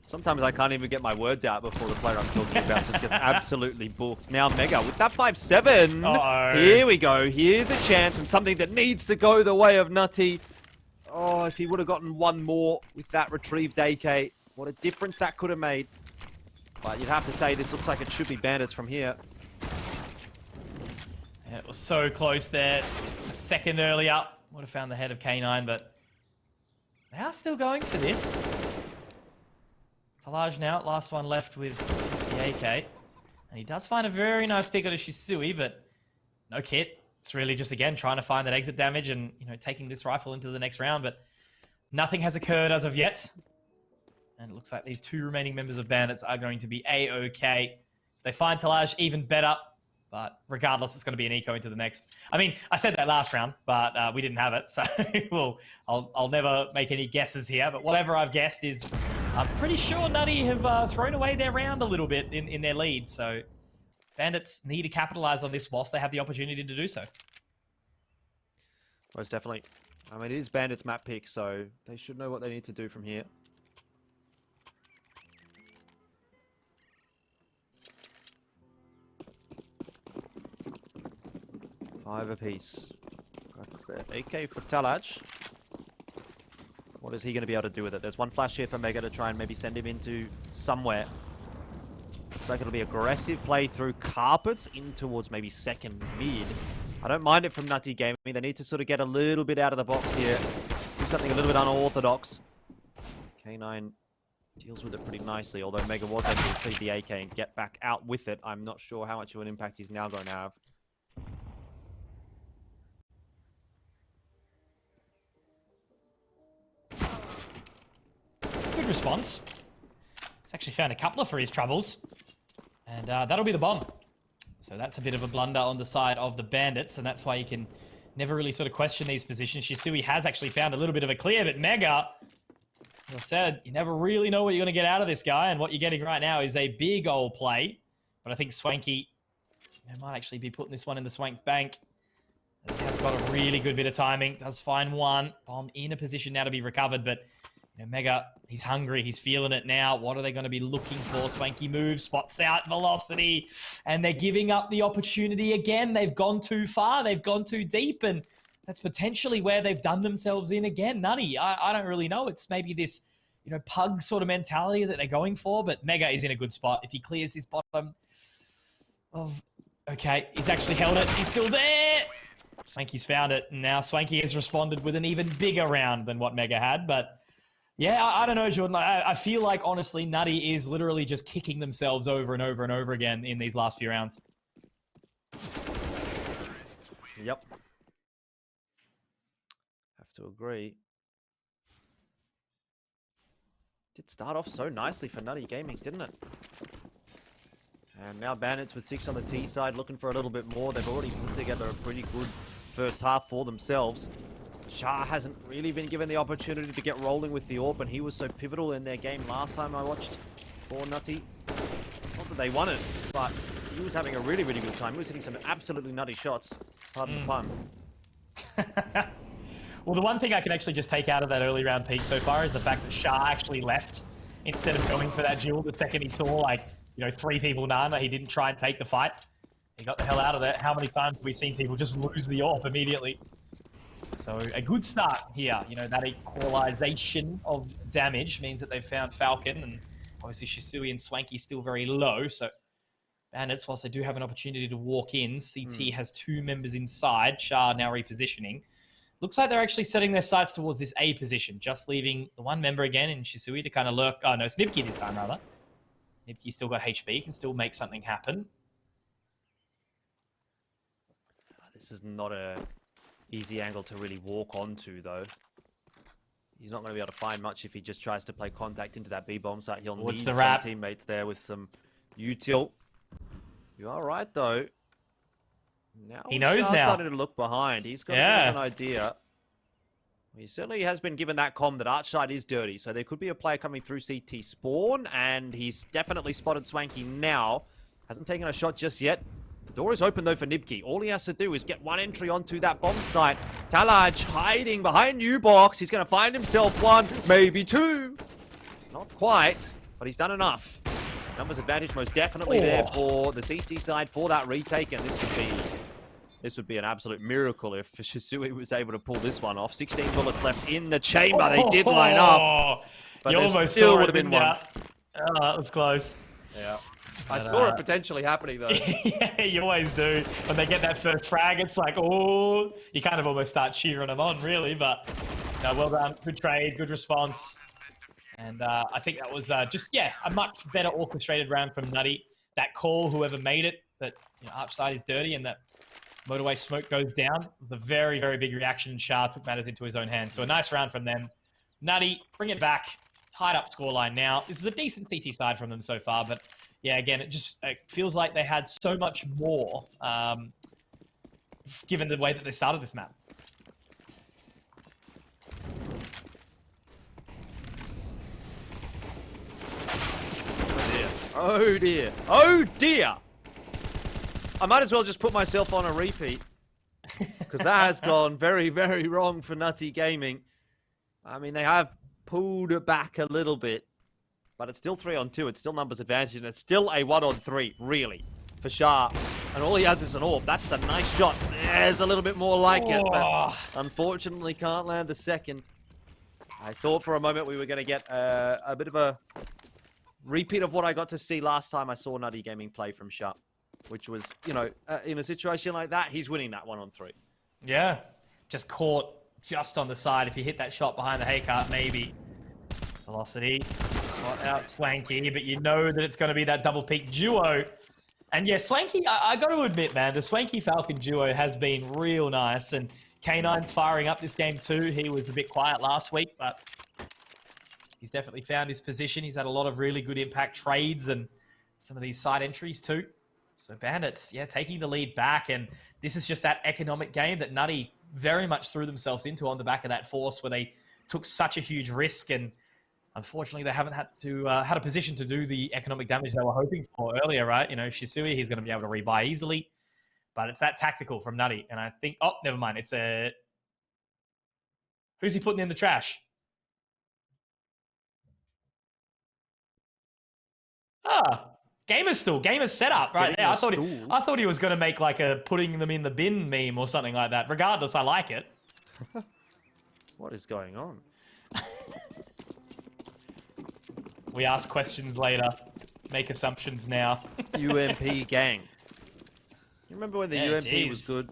Sometimes I can't even get my words out before the player I'm talking about just gets absolutely booked. Now Mega with that 5-7. Uh-oh. Here we go. Here's a chance and something that needs to go the way of Nutty. Oh, if he would have gotten one more with that retrieved AK, what a difference that could have made. But you'd have to say this looks like it should be Bandits from here. Yeah, it was so close there. A second earlier. Would have found the head of K9, but they are still going for this. Talaj now, last one left with just the AK. And he does find a very nice pick on a Shisui, but no kit. It's really just, again, trying to find that exit damage and, you know, taking this rifle into the next round, but nothing has occurred as of yet. And it looks like these 2 remaining members of Bandits are going to be A-OK. If they find Talaj, even better. But regardless, it's going to be an eco into the next. I mean, I said that last round, but we didn't have it. So well, I'll never make any guesses here. But whatever I've guessed is, I'm pretty sure Nutty have thrown away their round a little bit in their lead. So Bandits need to capitalize on this whilst they have the opportunity to do so. Most definitely. I mean, it is Bandits map pick, so they should know what they need to do from here. 5 apiece. Got the AK for Talaj. What is he going to be able to do with it? There's one flash here for Mega to try and maybe send him into somewhere. Looks like it'll be aggressive play through carpets in towards maybe second mid. I don't mind it from Nutty Gaming. They need to sort of get a little bit out of the box here. Do something a little bit unorthodox. K9 deals with it pretty nicely, although Mega was able to feed the AK and get back out with it. I'm not sure how much of an impact he's now going to have. Good response. He's actually found a coupler for his troubles. And that'll be the bomb. So that's a bit of a blunder on the side of the Bandits, and that's why you can never really sort of question these positions. Shisui has actually found a little bit of a clear, but Mega, as I said, you never really know what you're going to get out of this guy, and what you're getting right now is a big old play. But I think Swanky might actually be putting this one in the Swank bank. He has got a really good bit of timing. Does find one. Bomb in a position now to be recovered, but you know, Mega, he's hungry. He's feeling it now. What are they going to be looking for? Swanky moves, spots out Velocity, and they're giving up the opportunity again. They've gone too far. They've gone too deep, and that's potentially where they've done themselves in again. Nutty, I don't really know. It's maybe this, you know, pug sort of mentality that they're going for, but Mega is in a good spot. If he clears this bottom of... Okay, he's actually held it. He's still there. Swanky's found it. And now Swanky has responded with an even bigger round than what Mega had, but... Yeah, I don't know, Jordan. I feel like, honestly, Nutty is literally just kicking themselves over and over and over again in these last few rounds. Yep. Have to agree. Did start off so nicely for Nutty Gaming, didn't it? And now Bandits with 6 on the T side, looking for a little bit more. They've already put together a pretty good first half for themselves. Shah hasn't really been given the opportunity to get rolling with the AWP, and he was so pivotal in their game last time I watched for Nutty. Not that they won it, but he was having a really, really good time. He was hitting some absolutely nutty shots. Pardon the pun. Well, the one thing I can actually just take out of that early round peak so far is the fact that Shah actually left instead of going for that duel the second he saw, like, you know, 3 people Nana. He didn't try and take the fight. He got the hell out of there. How many times have we seen people just lose the AWP immediately? So a good start here. You know, that equalization of damage means that they've found Falcon, and obviously Shisui and Swanky still very low. So Bandits, whilst they do have an opportunity to walk in, CT has 2 members inside. Shah now repositioning. Looks like they're actually setting their sights towards this A position, just leaving the 1 member again in Shisui to kind of lurk. Oh no, it's Nibki this time rather. Nibki still got HP, can still make something happen. This is not a easy angle to really walk onto, though. He's not going to be able to find much if he just tries to play contact into that B bomb site. He'll need some teammates there with some util. You are right, though. Now he knows Shah's now. Starting to look behind. He's got a bit of an idea. He certainly has been given that comm that Archside is dirty, so there could be a player coming through CT spawn, and he's definitely spotted Swanky now. Hasn't taken a shot just yet. The door is open, though, for Nibki. All he has to do is get 1 entry onto that bomb site. Talaj hiding behind U-Box. He's going to find himself 1, maybe 2. Not quite, but he's done enough. Numbers advantage most definitely there for the CT side for that retake, and this would be an absolute miracle if Shisui was able to pull this one off. 16 bullets left in the chamber. They did line up, but you there almost still saw would have been 1. Oh, that was close. Yeah. I saw it potentially happening, though. Yeah, you always do. When they get that first frag, it's like, oh, you kind of almost start cheering them on, really. But no, well done. Good trade, good response. And I think that was just, yeah, a much better orchestrated round from Nutty. That call, whoever made it, that Archside is dirty and that motorway smoke goes down. It was a very, very big reaction. Shah took matters into his own hands. So a nice round from them. Nutty, bring it back. Tied up scoreline now. This is a decent CT side from them so far, but yeah, again, it feels like they had so much more given the way that they started this map. Oh dear. Oh dear. I might as well just put myself on a repeat, because that has gone very, very wrong for Nutty Gaming. I mean, they have pulled it back a little bit, but it's still 3-on-2. It's still numbers advantage, and it's still a 1-on-3, really, for Shah. And all he has is an AWP. That's a nice shot. There's a little bit more like it, but unfortunately can't land the second. I thought for a moment we were going to get a bit of a repeat of what I got to see last time I saw Nutty Gaming play from Shah, which was, you know, in a situation like that, he's winning that 1-on-3. Yeah, just caught just on the side. If you hit that shot behind the haycart, maybe. Velocity, spot out Swanky, but you know that it's going to be that double peak duo. And yeah, Swanky, I got to admit, man, the Swanky Falcon duo has been real nice. And K9's firing up this game too. He was a bit quiet last week, but he's definitely found his position. He's had a lot of really good impact trades and some of these side entries too. So Bandits, yeah, taking the lead back. And this is just that economic game that Nutty very much threw themselves into on the back of that force where they took such a huge risk. And unfortunately, they haven't had a position to do the economic damage they were hoping for earlier, right? You know, Shisui, he's going to be able to rebuy easily. But it's that tactical from Nutty. And I think, oh, never mind. It's a... Who's he putting in the trash? Ah, Gamer's setup right there. I thought he was going to make like a putting them in the bin meme or something like that. Regardless, I like it. What is going on? We ask questions later, make assumptions now. UMP gang. You remember when the UMP was good?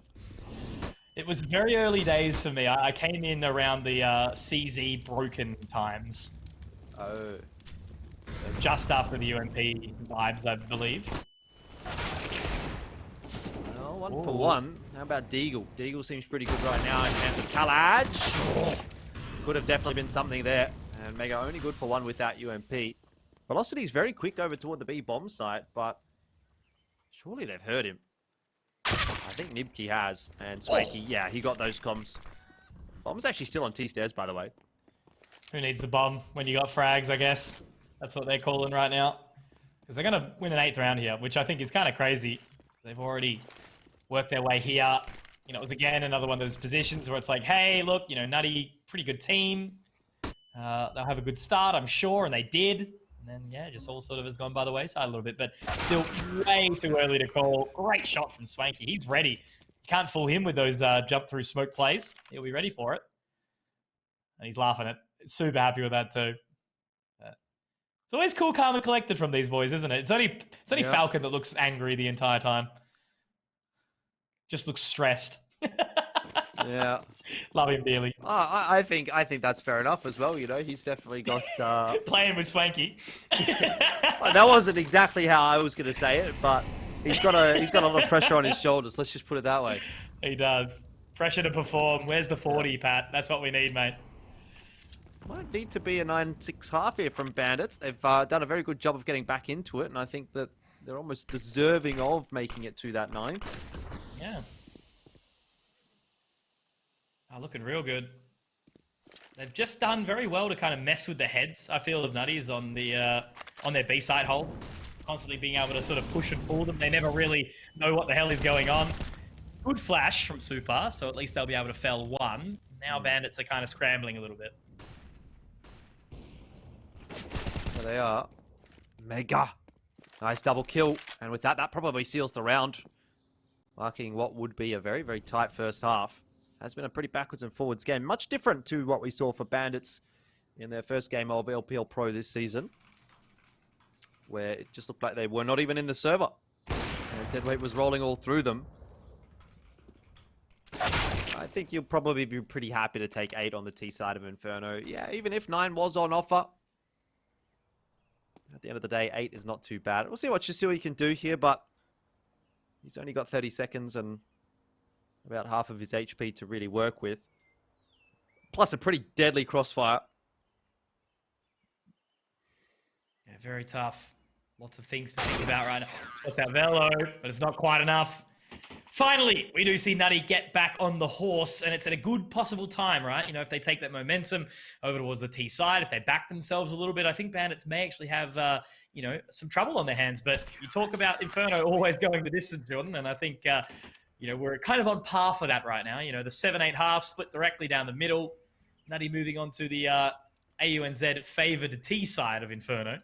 It was very early days for me. I came in around the CZ broken times. Oh. Just after the UMP vibes, I believe. Well, 1 for 1. How about Deagle? Deagle seems pretty good right now in hands of Talaj. Could have definitely been something there. And Mega only good for 1 without UMP. Velocity is very quick over toward the B bomb site, but surely they've heard him. I think Nibki has. And Swanky, yeah, he got those comms. Bomb's actually still on T stairs, by the way. Who needs the bomb when you got frags, I guess? That's what they're calling right now. Because they're going to win an 8th round here, which I think is kind of crazy. They've already worked their way here. You know, it was again another one of those positions where it's like, hey, look, you know, Nutty, pretty good team. They'll have a good start, I'm sure, and they did. And then, yeah, just all sort of has gone by the wayside a little bit, but still way too early to call. Great shot from Swanky. He's ready. You can't fool him with those jump through smoke plays. He'll be ready for it. And he's laughing at it. Super happy with that too. It's always cool, calm, and collected from these boys, isn't it? It's only Falcon that looks angry the entire time. Just looks stressed. Yeah. Love him dearly. I think that's fair enough as well. You know, he's definitely got playing with Swanky. That wasn't exactly how I was going to say it, but he's got a lot of pressure on his shoulders. Let's just put it that way. He does. Pressure to perform. Where's the 40, Pat? That's what we need, mate. Might need to be a 9-6 half here from Bandits. They've done a very good job of getting back into it, and I think that they're almost deserving of making it to that 9. Yeah. Oh, looking real good. They've just done very well to kind of mess with the heads, I feel, of Nutties on their B-side hold. Constantly being able to sort of push and pull them. They never really know what the hell is going on. Good flash from Super, so at least they'll be able to fell 1. Now Bandits are kind of scrambling a little bit. There they are. Mega. Nice double kill. And with that, that probably seals the round. Marking what would be a very, very tight first half. Has been a pretty backwards and forwards game. Much different to what we saw for Bandits in their first game of LPL Pro this season, where it just looked like they were not even in the server. And Deadweight was rolling all through them. I think you'll probably be pretty happy to take 8 on the T side of Inferno. Yeah, even if 9 was on offer. At the end of the day, 8 is not too bad. We'll see what Shisui can do here, but he's only got 30 seconds and about half of his HP to really work with. Plus a pretty deadly crossfire. Yeah, very tough. Lots of things to think about right now. It's that Velo, but it's not quite enough. Finally, we do see Nutty get back on the horse, and it's at a good possible time, right? You know, if they take that momentum over towards the T side, if they back themselves a little bit, I think Bandits may actually have, you know, some trouble on their hands. But you talk about Inferno always going the distance, Jordan, and I think, you know, we're kind of on par for that right now. You know, the 7-8 half split directly down the middle. Nutty moving on to the ANZ favoured T side of Inferno.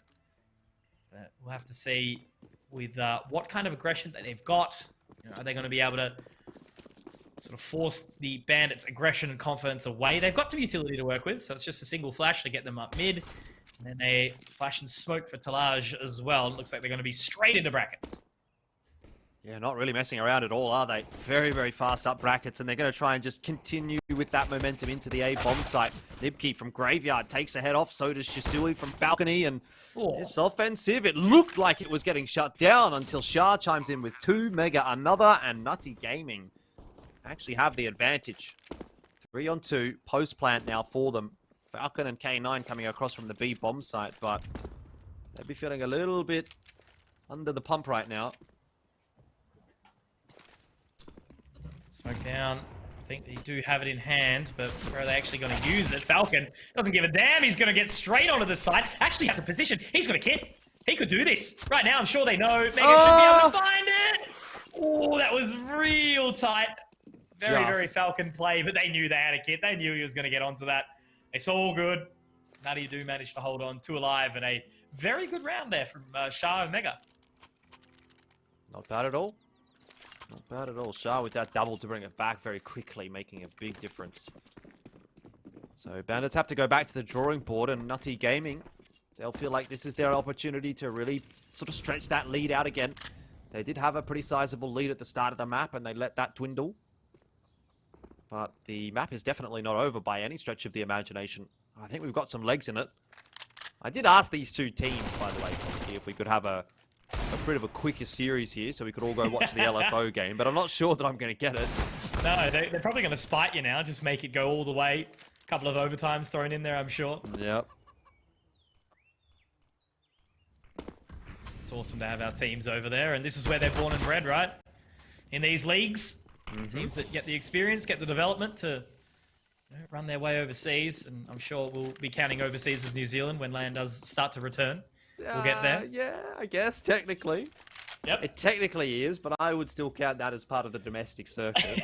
But we'll have to see with what kind of aggression that they've got. You know, are they going to be able to sort of force the Bandits' aggression and confidence away? They've got some utility to work with, so it's just a single flash to get them up mid. And then a flash and smoke for Talaj as well. It looks like they're going to be straight into brackets. Yeah, not really messing around at all, are they? Very, very fast up brackets, and they're going to try and just continue with that momentum into the A bomb site. Nibki from Graveyard takes a head off, so does Shisui from Balcony, and this offensive, it looked like it was getting shut down until Shah chimes in with 2, Mega another, and Nutty Gaming actually have the advantage. 3 on 2, post plant now for them. Falcon and K9 coming across from the B bomb site, but they'll be feeling a little bit under the pump right now. Smoke down. I think they do have it in hand, but where are they actually going to use it? Falcon doesn't give a damn. He's going to get straight onto the side. Actually has a position. He's got a kit. He could do this. Right now, I'm sure they know. Mega should be able to find it. Oh, that was real tight. Very Falcon play, but they knew they had a kit. They knew he was going to get onto that. It's all good. Nutty do manage to hold on 2 alive, and a very good round there from Shah and Mega. Not bad at all. Not bad at all. Shah with that double to bring it back very quickly, making a big difference. So Bandits have to go back to the drawing board, and Nutty Gaming, they'll feel like this is their opportunity to really sort of stretch that lead out again. They did have a pretty sizable lead at the start of the map, and they let that dwindle. But the map is definitely not over by any stretch of the imagination. I think we've got some legs in it. I did ask these two teams, by the way, if we could have a bit of a quicker series here so we could all go watch the LFO game, but I'm not sure that I'm going to get it. No, they're probably going to spite you now, just make it go all the way. A couple of overtimes thrown in there, I'm sure. Yep. It's awesome to have our teams over there, and this is where they're born and bred, right? In these leagues, teams that get the experience, get the development to run their way overseas, and I'm sure we'll be counting overseas as New Zealand when land does start to return. We'll get there. Yeah, I guess, technically. Yep. It technically is, but I would still count that as part of the domestic circuit.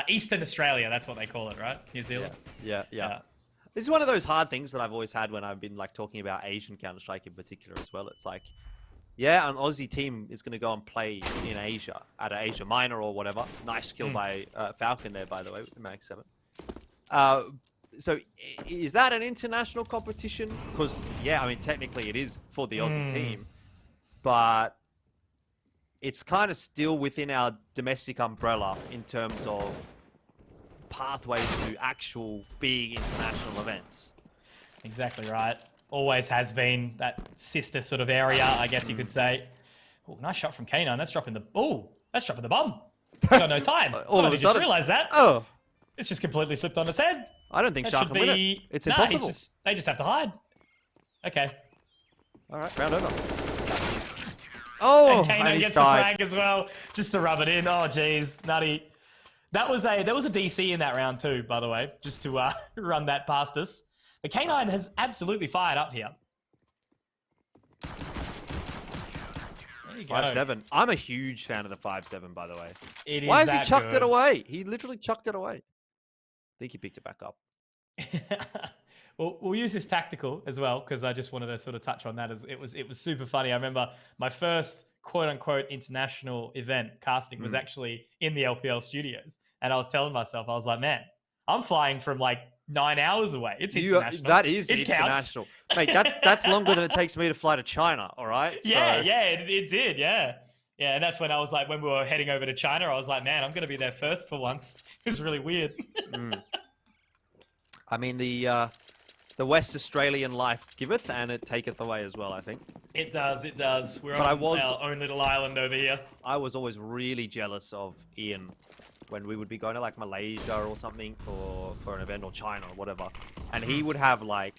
Eastern Australia, that's what they call it, right? New Zealand. Yeah. This is one of those hard things that I've always had when I've been like talking about Asian Counter-Strike in particular as well. It's like, yeah, an Aussie team is going to go and play in Asia at an Asia Minor or whatever. Nice kill by Falcon there, by the way, with the Mag 7. So is that an international competition? Because, yeah, I mean, technically it is for the Aussie team. But it's kind of still within our domestic umbrella in terms of pathways to actual big international events. Exactly right. Always has been that sister sort of area, I guess you could say. Oh, nice shot from K9. That's dropping the... Oh, that's dropping the bomb. Got no time. All of a just sudden. Realised that. Oh. It's just completely flipped on its head. I don't think Shark can win it. It's impossible. They just have to hide. Okay. All right, round over. Oh, and Kano gets the flag as well, just to rub it in. Oh, jeez, nutty. There was a DC in that round too, by the way, just to run that past us. The K9 has absolutely fired up here. There you go. 5-7. I'm a huge fan of the 5-7, by the way. Why has he chucked it away? He literally chucked it away. I think he picked it back up. Well, we'll use this tactical as well, because I just wanted to sort of touch on that. As it was super funny. I remember my first quote-unquote international event casting was actually in the LPL studios. And I was telling myself, I was like, man, I'm flying from like 9 hours away. It's international. That is it international. Mate, that's longer than it takes me to fly to China, all right? Yeah, it did, yeah. Yeah, and that's when I was like, when we were heading over to China, I was like, man, I'm going to be there first for once. It was really weird. I mean, the West Australian life giveth, and it taketh away as well, I think. It does. We're on our own little island over here. I was always really jealous of Ian when we would be going to like Malaysia or something for an event, or China or whatever. And he would have like,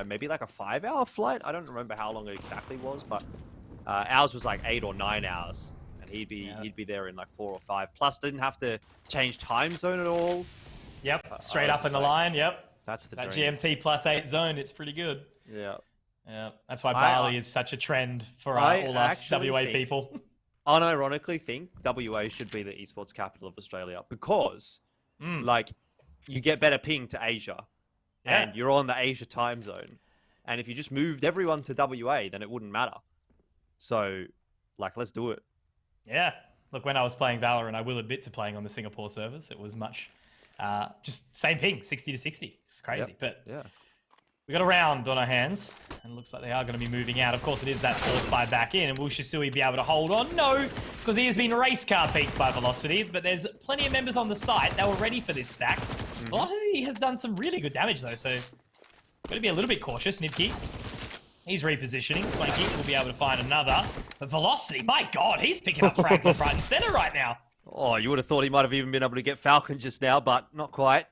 maybe like a 5-hour flight. I don't remember how long it exactly was, but ours was like 8 or 9 hours. And he'd be there in like 4 or 5. Plus didn't have to change time zone at all. Yep, straight up in the line, yep. That's the that dream. GMT +8 zone, it's pretty good. Yeah. Yeah, that's why Bali is such a trend for all us WA people. Unironically think WA should be the esports capital of Australia, because like you get better ping to Asia and you're on the Asia time zone. And if you just moved everyone to WA, then it wouldn't matter. So like, let's do it. Yeah. Look, when I was playing Valorant, I will admit to playing on the Singapore servers. It was much, just same ping, 60 to 60. It's crazy, but we got a round on our hands, and it looks like they are going to be moving out. Of course, it is that force buy back in, and will Shisui be able to hold on? No, because he has been race car peaked by Velocity, but there's plenty of members on the site that were ready for this stack. Velocity has done some really good damage, though, so got to be a little bit cautious. Nidki, he's repositioning. Swanky will be able to find another. But Velocity, my God, he's picking up frags left, right, and center right now. Oh, you would have thought he might have even been able to get Falcon just now, but not quite.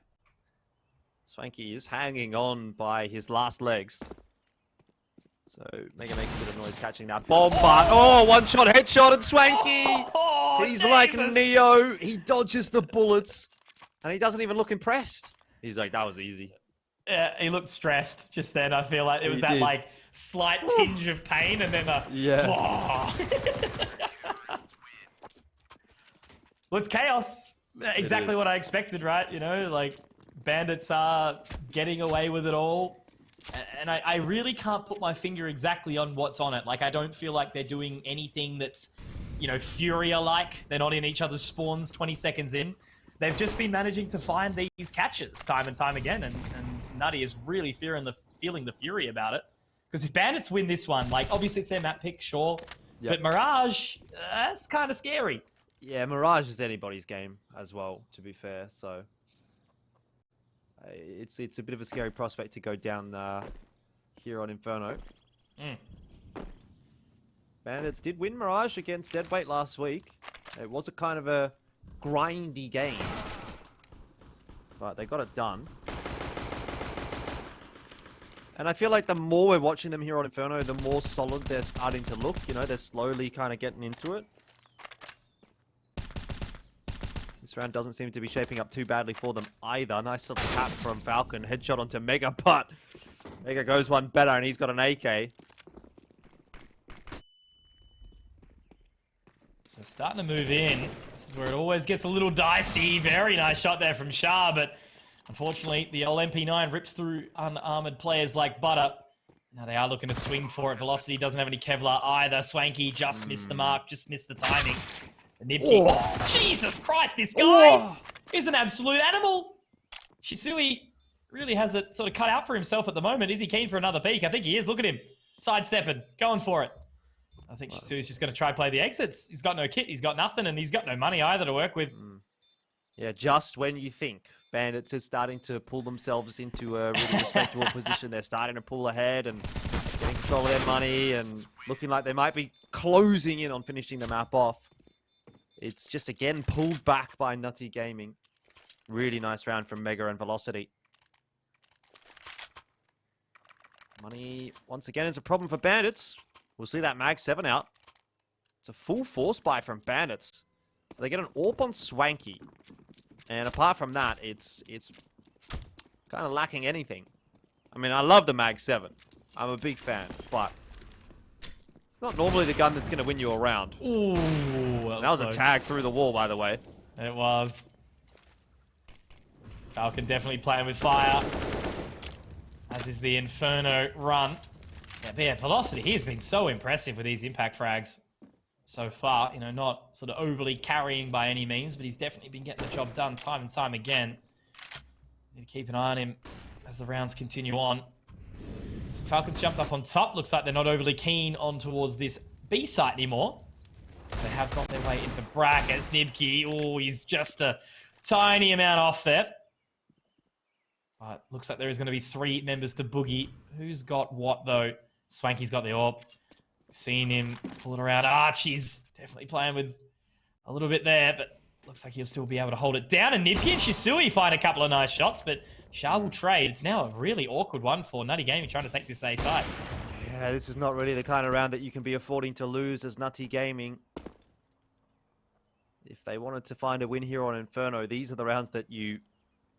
Swanky is hanging on by his last legs. So Mega makes a bit of noise catching that bomb, but one-shot headshot and Swanky! He's Jesus. like Neo. He dodges the bullets and he doesn't even look impressed. He's like, that was easy. Yeah, he looked stressed just then. I feel like it was that like slight tinge of pain and then well, it's chaos. Exactly what I expected, right? Like Bandits are getting away with it all. And I really can't put my finger exactly on what's on it. Like, I don't feel like they're doing anything that's, Furia-like. They're not in each other's spawns 20 seconds in. They've just been managing to find these catches time and time again. And Nutty is really feeling the fury about it. Because if Bandits win this one, like, obviously it's their map pick, sure. But Mirage, that's kind of scary. Yeah, Mirage is anybody's game as well, to be fair. So it's a bit of a scary prospect to go down here on Inferno. Bandits did win Mirage against Deadweight last week. It was a kind of a grindy game, but they got it done. And I feel like the more we're watching them here on Inferno, the more solid they're starting to look. They're slowly kind of getting into it. This round doesn't seem to be shaping up too badly for them either. Nice little tap from Falcon. Headshot onto Mega, but Mega goes one better, and he's got an AK. So starting to move in. This is where it always gets a little dicey. Very nice shot there from Shah, but unfortunately, the old MP9 rips through unarmored players like butter. Now they are looking to swing for it. Velocity doesn't have any Kevlar either. Swanky just missed the mark, just missed the timing. The nib kick. Oh, Jesus Christ, this guy is an absolute animal. Shisui really has it sort of cut out for himself at the moment. Is he keen for another peek? I think he is. Look at him. Sidestepping, going for it. I think Shisui's just going to try play the exits. He's got no kit, he's got nothing, and he's got no money either to work with. Yeah, just when you think Bandits is starting to pull themselves into a really respectable position, they're starting to pull ahead and getting control of their money and looking like they might be closing in on finishing the map off. It's just, again, pulled back by Nutty Gaming. Really nice round from Mega and Velocity. Money, once again, is a problem for Bandits. We'll see that Mag 7 out. It's a full force buy from Bandits. So they get an AWP on Swanky. And apart from that, it's kind of lacking anything. I mean, I love the Mag 7. I'm a big fan, but it's not normally the gun that's going to win you a round. Ooh, that was close. A tag through the wall, by the way. It was. Falcon definitely playing with fire. As is the Inferno run. Yeah, but yeah, Velocity, he has been so impressive with these impact frags so far. You know, not sort of overly carrying by any means, but he's definitely been getting the job done time and time again. Need to keep an eye on him as the rounds continue on. So Falcons jumped up on top. Looks like they're not overly keen on towards this B site anymore. They have got their way into brackets. Nibki, oh, he's just a tiny amount off there. But looks like there is going to be 3 members to Boogie. Who's got what, though? Swanky's got the AWP. Seen him pull it around. Archie's definitely playing with a little bit there, but looks like he'll still be able to hold it down. And Nibki and Shisui find a couple of nice shots, but Shah will trade. It's now a really awkward one for Nutty Gaming trying to take this A side. Yeah, this is not really the kind of round that you can be affording to lose as Nutty Gaming. If they wanted to find a win here on Inferno, these are the rounds that you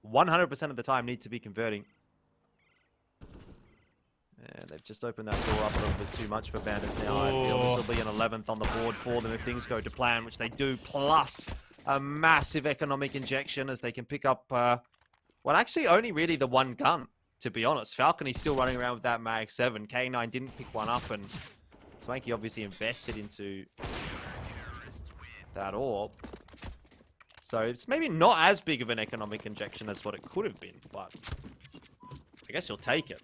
100% of the time need to be converting. Yeah, they've just opened that door up a little bit too much for Bandits now. I feel this will be an 11th on the board for them if things go to plan, which they do, plus a massive economic injection as they can pick up, well, actually only really the one gun, to be honest. Falcon is still running around with that Mag 7. K9 didn't pick one up, and Swanky obviously invested into that AWP. So it's maybe not as big of an economic injection as what it could have been, but I guess you'll take it.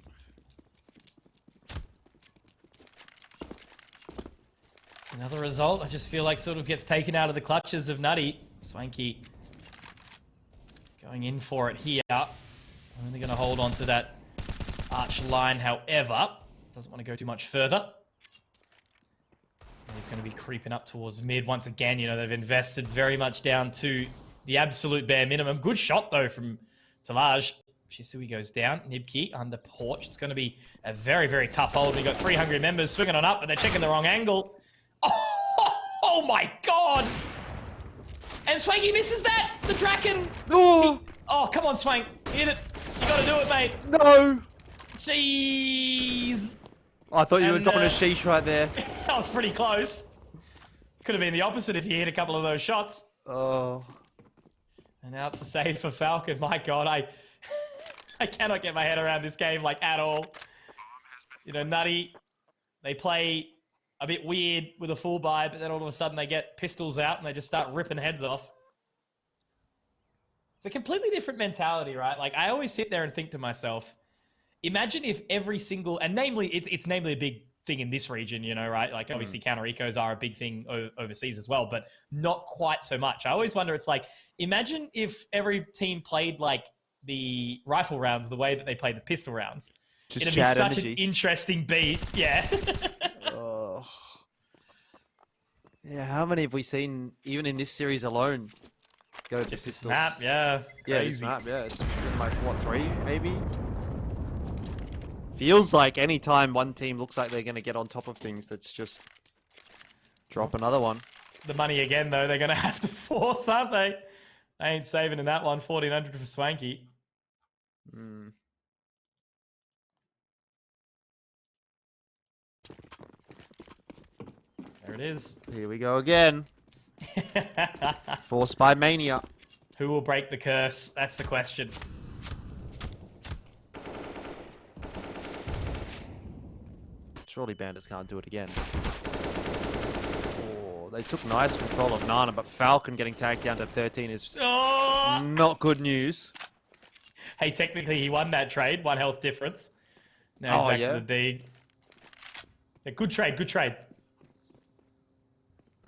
Another result, I just feel like sort of gets taken out of the clutches of Nutty. Swanky going in for it here. Only going to hold on to that arch line, however. Doesn't want to go too much further. He's going to be creeping up towards mid. Once again, you know, they've invested very much down to the absolute bare minimum. Good shot, though, from Talaj. Shisui goes down. Nibki under porch. It's going to be a very, very tough hold. We've got 3 hungry members swinging on up, but they're checking the wrong angle. Oh my God! And Swanky misses that! The Draken! Oh, Oh, come on, Swank. Hit it. You got to do it, mate. no! Jeez. Oh, I thought you were And, dropping a sheesh right there. That was pretty close. Could have been the opposite if he hit a couple of those shots. Oh. And now it's a save for Falcon. My God, I cannot get my head around this game, like, at all. You know, Nutty, they play a bit weird with a full buy, but then all of a sudden they get pistols out and they just start ripping heads off. It's a completely different mentality, right? Like, I always sit there and think to myself, imagine if every single, and namely, it's namely a big thing in this region, you know, right? Like, obviously, counter ecos are a big thing overseas as well, but not quite so much. I always wonder, it's like, imagine if every team played like the rifle rounds the way that they played the pistol rounds. Just It'd be such energy. an interesting beat. Yeah. Oh. Yeah, how many have we seen, even in this series alone, go to Just pistols? snap, yeah. Yeah, Crazy. snap, yeah. It's been like, what, 3, maybe? Feels like any time one team looks like they're going to get on top of things, that's just drop another one. The money again, though, they're going to have to force, aren't they? I ain't saving in that one. 1400 for Swanky. There it is. Here we go again. Forced by Mania. Who will break the curse? That's the question. Surely Bandits can't do it again. Oh, they took nice control of Nana, but Falcon getting tagged down to 13 is not good news. Hey, technically he won that trade. 1 health difference. Now he's back to the D. Yeah, good trade, good trade.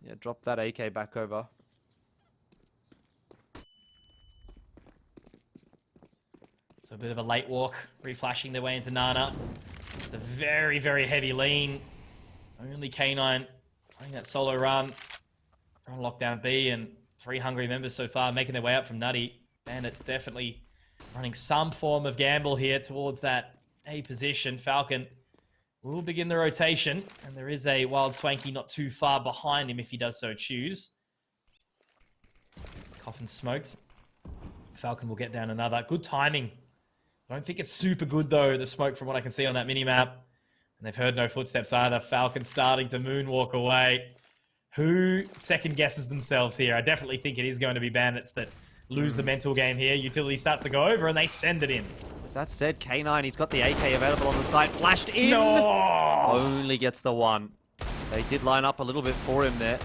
Yeah, drop that AK back over. So a bit of a late walk, reflashing their way into Nana. It's a very, very heavy lean. Only K9 playing that solo run. On lockdown B, and 3 hungry members so far making their way up from Nutty. Bandits definitely running some form of gamble here towards that A position. Falcon will begin the rotation, and there is a Wild Swanky not too far behind him if he does so choose. Coffin smoked. Falcon will get down another. Good timing. I don't think it's super good, though, the smoke from what I can see on that minimap. And they've heard no footsteps either. Falcon starting to moonwalk away. Who second guesses themselves here? I definitely think it is going to be Bandits that lose the mental game here. Utility starts to go over, and they send it in. That said, K9, he's got the AK available on the site. Flashed in! No! Only gets the 1. They did line up a little bit for him there.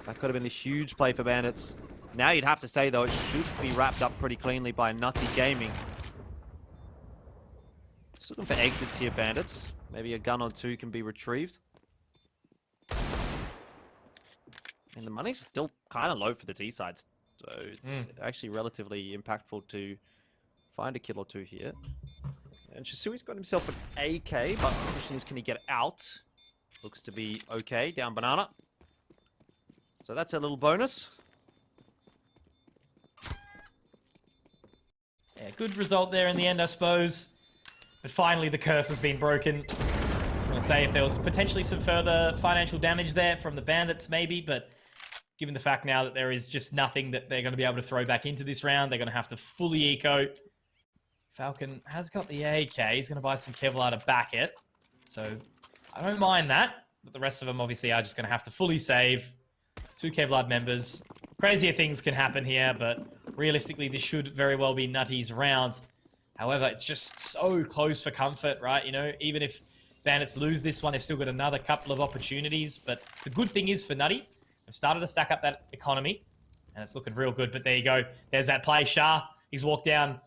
That could have been a huge play for Bandits. Now you'd have to say, though, it should be wrapped up pretty cleanly by Nutty Gaming. Just looking for exits here, Bandits. Maybe a gun or 2 can be retrieved. And the money's still kind of low for the T sides. So it's actually relatively impactful to find a kill or 2 here. And Shisui's got himself an AK, but the question is, can he get out? Looks to be okay, down Banana. So that's a little bonus. Yeah, good result there in the end, I suppose. But finally, the curse has been broken. I was going to say if there was potentially some further financial damage there from the Bandits, maybe, but given the fact now that there is just nothing that they're going to be able to throw back into this round, they're going to have to fully eco. Falcon has got the AK. He's going to buy some Kevlar to back it. So I don't mind that, but the rest of them obviously are just going to have to fully save. 2 Kevlar members. Crazier things can happen here, but realistically, this should very well be Nutty's round. However, it's just so close for comfort, right? You know, even if Bandits lose this one, they've still got another couple of opportunities. But the good thing is for Nutty, they've started to stack up that economy, and it's looking real good. But there you go. There's that play. Shah, he's walked down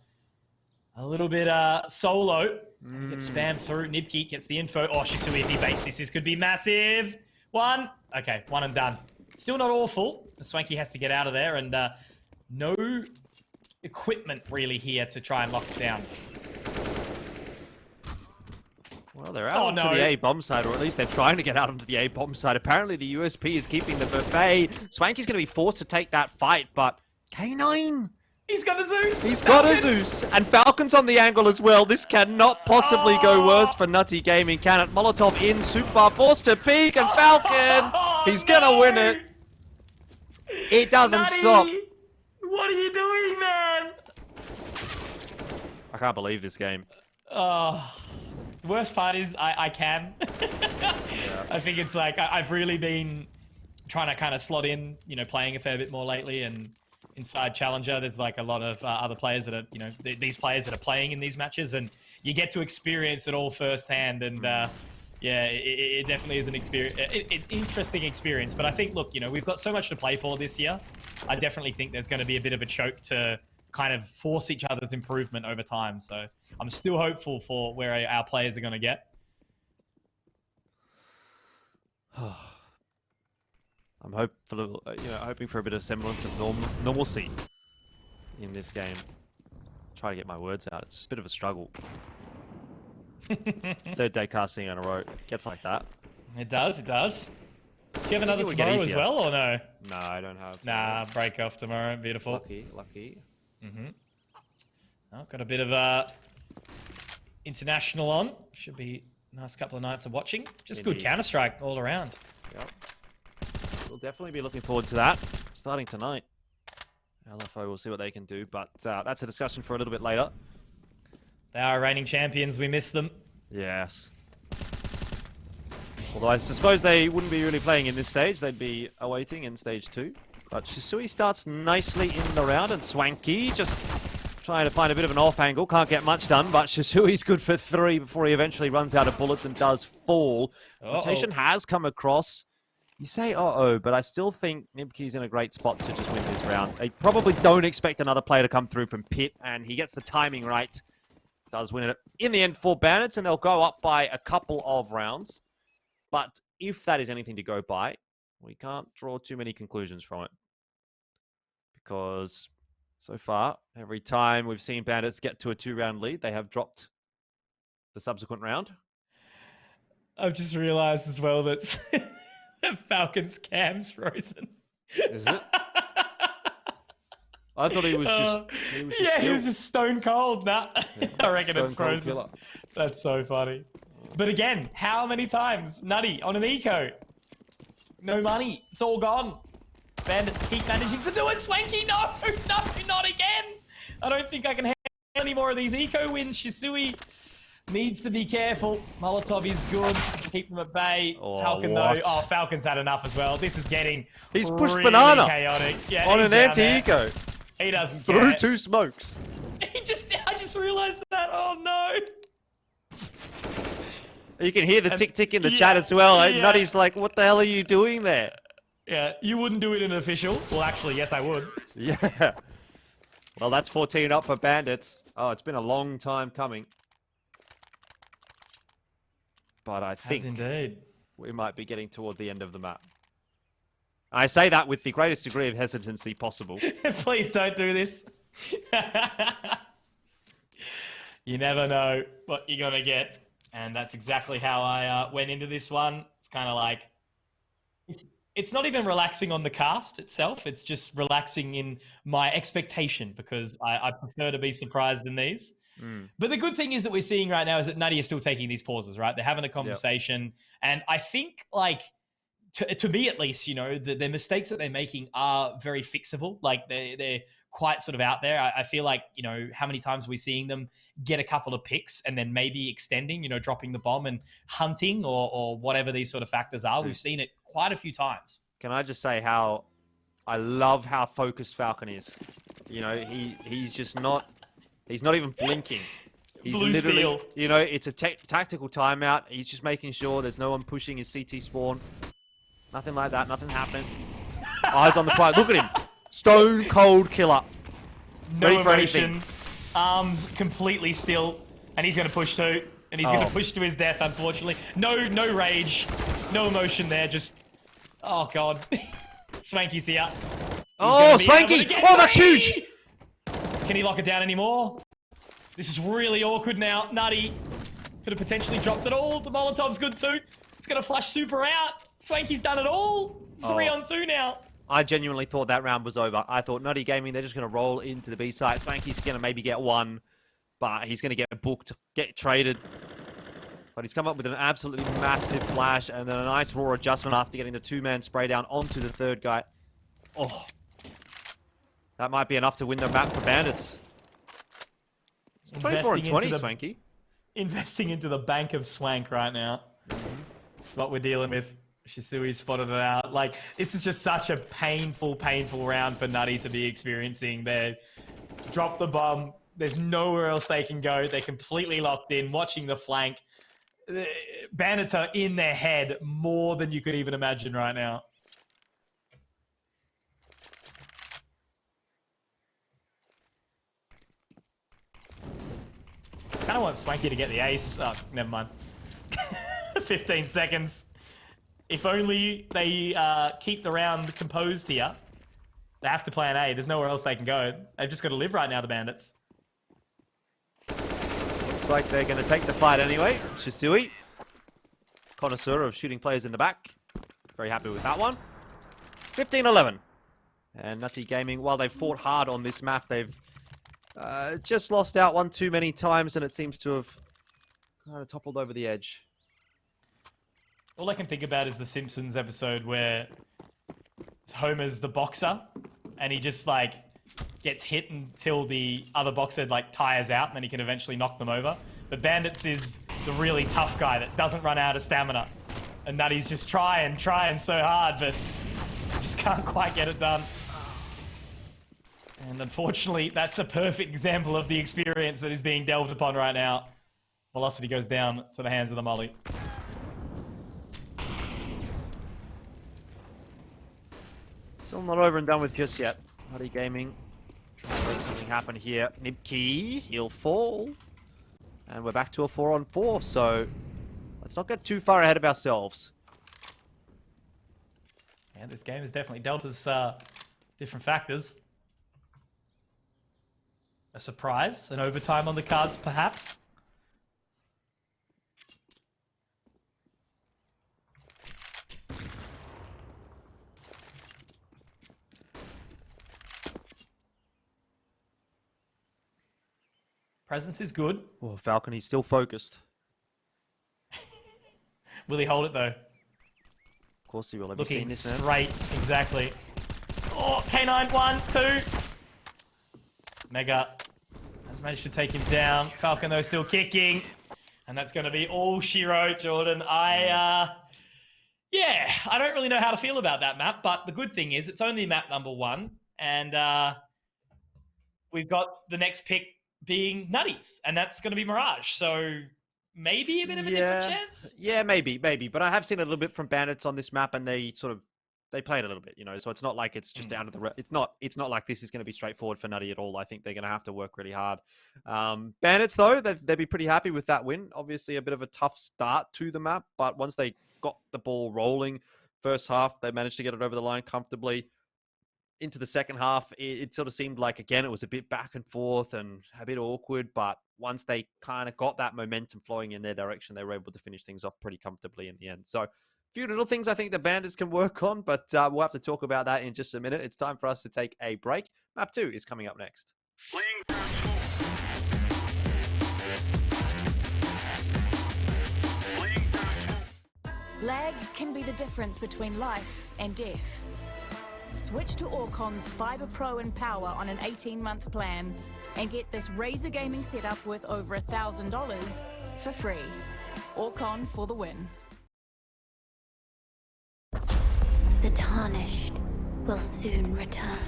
a little bit solo. He gets spammed through. Nibki gets the info. Oh, Shisui, if he baits this could be massive. 1. Okay, 1 and done. Still not awful. The Swanky has to get out of there, and no equipment really here to try and lock it down. Well, they're out onto the A bomb side, or at least they're trying to get out onto the A bomb side. Apparently, the USP is keeping the buffet. Swanky's going to be forced to take that fight, but K9... He's got a Zeus! He's got a Zeus! And Falcon's on the angle as well. This cannot possibly go worse for Nutty Gaming, can it? Molotov in, Super forced to peek, and Falcon! He's going to win it! It doesn't stop. What are you doing, man? I can't believe this game. The worst part is I can. I think it's like I've really been trying to kind of slot in, you know, playing a fair bit more lately, and inside Challenger, there's like a lot of other players that are, you know, these players that are playing in these matches, and you get to experience it all firsthand, and yeah, it definitely is an experience, an interesting experience. But I think, look, you know, we've got so much to play for this year. I definitely think there's going to be a bit of a choke to kind of force each other's improvement over time. So I'm still hopeful for where our players are going to get. I'm hoping for a bit of semblance of normalcy in this game. Try to get my words out. It's a bit of a struggle. 3rd day casting in a row. Gets like that. It does, it does. Do you have another tomorrow as well, or no? No, I don't have. Nah, break off tomorrow. Beautiful. Lucky. Oh, got a bit of international on. Should be a nice couple of nights of watching. Just good Counter-Strike all around. Yep. We'll definitely be looking forward to that. Starting tonight. LFO, we'll see what they can do, but that's a discussion for a little bit later. They are reigning champions. We miss them. Yes. Although I suppose they wouldn't be really playing in this stage. They'd be awaiting in stage 2. But Shisui starts nicely in the round, and Swanky just trying to find a bit of an off angle. Can't get much done, but Shisui's good for 3 before he eventually runs out of bullets and does fall. Rotation has come across. You say uh-oh, but I still think Nibki's in a great spot to just win this round. They probably don't expect another player to come through from Pit, and he gets the timing right. Does win it in the end for Bandits, and they'll go up by a couple of rounds. But if that is anything to go by, we can't draw too many conclusions from it. Because so far, every time we've seen Bandits get to a 2-round lead, they have dropped the subsequent round. I've just realised as well that Falcon's cam's frozen. Is it? I thought he was just... He was just stone cold. Nah, yeah, I reckon it's frozen. Killer. That's so funny. But again, how many times? Nutty on an eco. No money. It's all gone. Bandits keep managing to do it. Swanky, no, not again. I don't think I can handle any more of these eco wins. Shisui needs to be careful. Molotov is good. Keep them at bay. Oh, Falcon, what? though. Oh, Falcon's had enough as well. This is getting He's pushed really banana chaotic. Yeah, on he's an down anti-eco. there. He doesn't Through care. 2 smokes. I just realised that. Oh, no. You can hear the tick-tick in the chat as well. And Nutty's like, what the hell are you doing there? Yeah, you wouldn't do it in an official. Well, actually, yes, I would. Yeah. Well, that's 14 up for Bandits. Oh, it's been a long time coming. But I think indeed. we might be getting toward the end of the map. I say that with the greatest degree of hesitancy possible. Please don't do this. You never know what you're going to get. And that's exactly how I went into this one. It's kind of like... It's not even relaxing on the cast itself. It's just relaxing in my expectation because I prefer to be surprised than these. But the good thing is that we're seeing right now is that Nutty is still taking these pauses, right? They're having a conversation. Yep. And I think, like, to me at least, you know, the mistakes that they're making are very fixable. Like, they're quite sort of out there. I feel like, you know, how many times are we seeing them get a couple of picks and then maybe extending, you know, dropping the bomb and hunting or whatever these sort of factors are. We've seen it quite a few times. Can I just say how I love how focused Falcon is? You know, he's just not... He's not even blinking. He's Blue literally, steel. you know, it's a tactical timeout. He's just making sure there's no one pushing his CT spawn. Nothing like that. Nothing happening. Eyes on the prize. Look at him. Stone cold killer. No Ready for emotion. anything. Arms completely still. And he's going to push too. And he's going to push to his death, unfortunately. No rage. No emotion there. Just... Oh, God. Swanky's here. Oh, Swanky! Oh, that's huge! Can he lock it down anymore? This is really awkward now. Nutty could have potentially dropped it all. The Molotov's good too. It's going to flush super out. Swanky's done it all. 3 on 2 now. I genuinely thought that round was over. I thought Nutty Gaming, they're just going to roll into the B site. Swanky's going to maybe get 1, but he's going to get booked, get traded. But he's come up with an absolutely massive flash and then a nice raw adjustment after getting the 2-man spray down onto the 3rd guy. Oh. That might be enough to win the map for Bandits. 24 and 20, Swanky. Investing into the bank of Swank right now. That's what we're dealing with. Shisui spotted it out. Like, this is just such a painful round for Nutty to be experiencing. They drop the bomb. There's nowhere else they can go. They're completely locked in, watching the flank. Bandits are in their head more than you could even imagine right now. I kind of want Swanky to get the ace. Oh, never mind. 15 seconds. If only they keep the round composed here. They have to play an A. There's nowhere else they can go. They've just got to live right now, the Bandits. Looks like they're going to take the fight anyway. Shisui, connoisseur of shooting players in the back. Very happy with that one. 15-11. And Nutty Gaming, while they've fought hard on this map, they've just lost out one too many times, and it seems to have kind of toppled over the edge. All I can think about is the Simpsons episode where Homer's the boxer, and he just, like, gets hit until the other boxer like tires out, and then he can eventually knock them over. But Bandits is the really tough guy that doesn't run out of stamina. And Nutty's just trying so hard, but just can't quite get it done. And unfortunately, that's a perfect example of the experience that is being delved upon right now. Velocity goes down to the hands of the Molly. Still not over and done with just yet. Nutty Gaming trying to make something happen here. Nibkey, he'll fall. And we're back to a 4-on-4, so let's not get too far ahead of ourselves. And this game has definitely dealt us different factors. A surprise, an overtime on the cards, perhaps. Presence is good. Oh, Falcon, he's still focused. Will he hold it, though? Of course he will. Have you Looking seen this, man? straight, exactly. Oh, K9, 1, 2. Mega has managed to take him down. Falcon, though, still kicking. And that's going to be all she wrote, Jordan. Yeah, I don't really know how to feel about that map, but the good thing is it's only map number 1. And we've got the next pick being Nutties, and that's going to be Mirage. So maybe a bit of a different chance? Yeah, maybe. But I have seen a little bit from Bandits on this map, and they play it a little bit, you know. So it's not like it's just out of the... It's not like this is going to be straightforward for Nutty at all. I think they're going to have to work really hard. Bandits, though, they'd be pretty happy with that win. Obviously, a bit of a tough start to the map, but once they got the ball rolling, first half, they managed to get it over the line comfortably. Into the second half, it sort of seemed like, again, it was a bit back and forth and a bit awkward, but once they kind of got that momentum flowing in their direction, they were able to finish things off pretty comfortably in the end. So a few little things I think the Bandits can work on, but we'll have to talk about that in just a minute. It's time for us to take a break. Map 2 is coming up next. Lag can be the difference between life and death. Switch to Orcon's Fiber Pro and Power on an 18-month plan and get this Razer gaming setup worth over $1,000 for free. Orcon for the win. The Tarnished will soon return.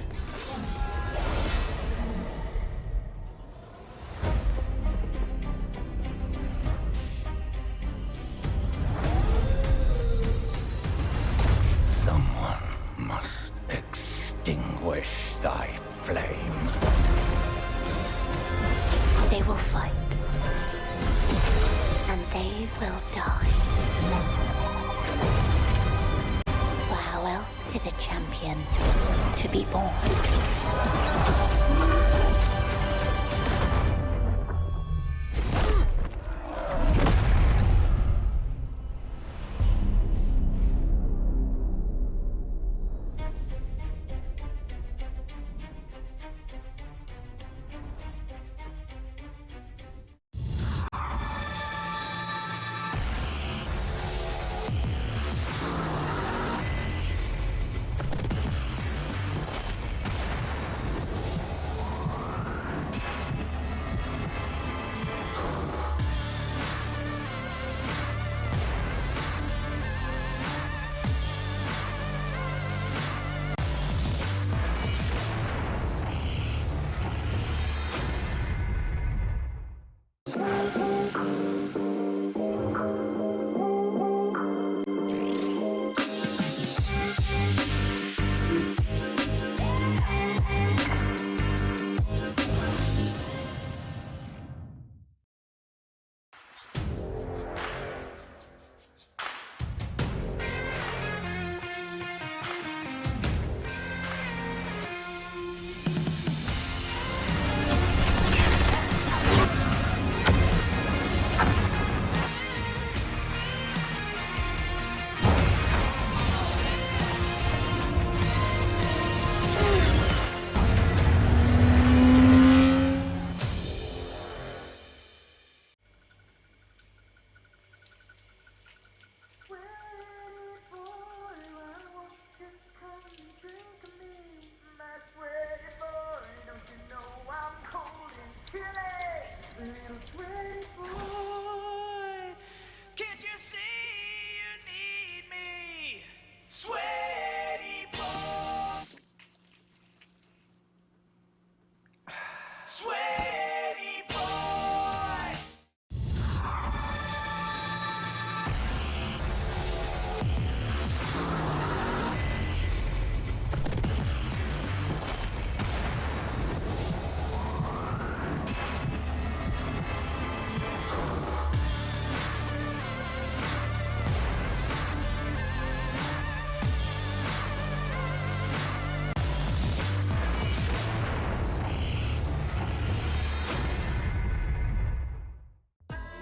Someone must extinguish thy flame. They will fight. And they will die. For how else is a champion to be born?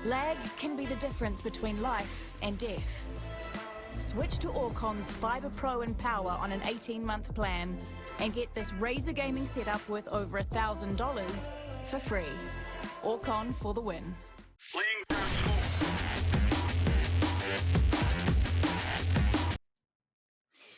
Lag can be the difference between life and death. Switch to Orcon's Fibre Pro and Power on an 18-month plan and get this Razer gaming setup worth over $1,000 for free. Orcon for the win.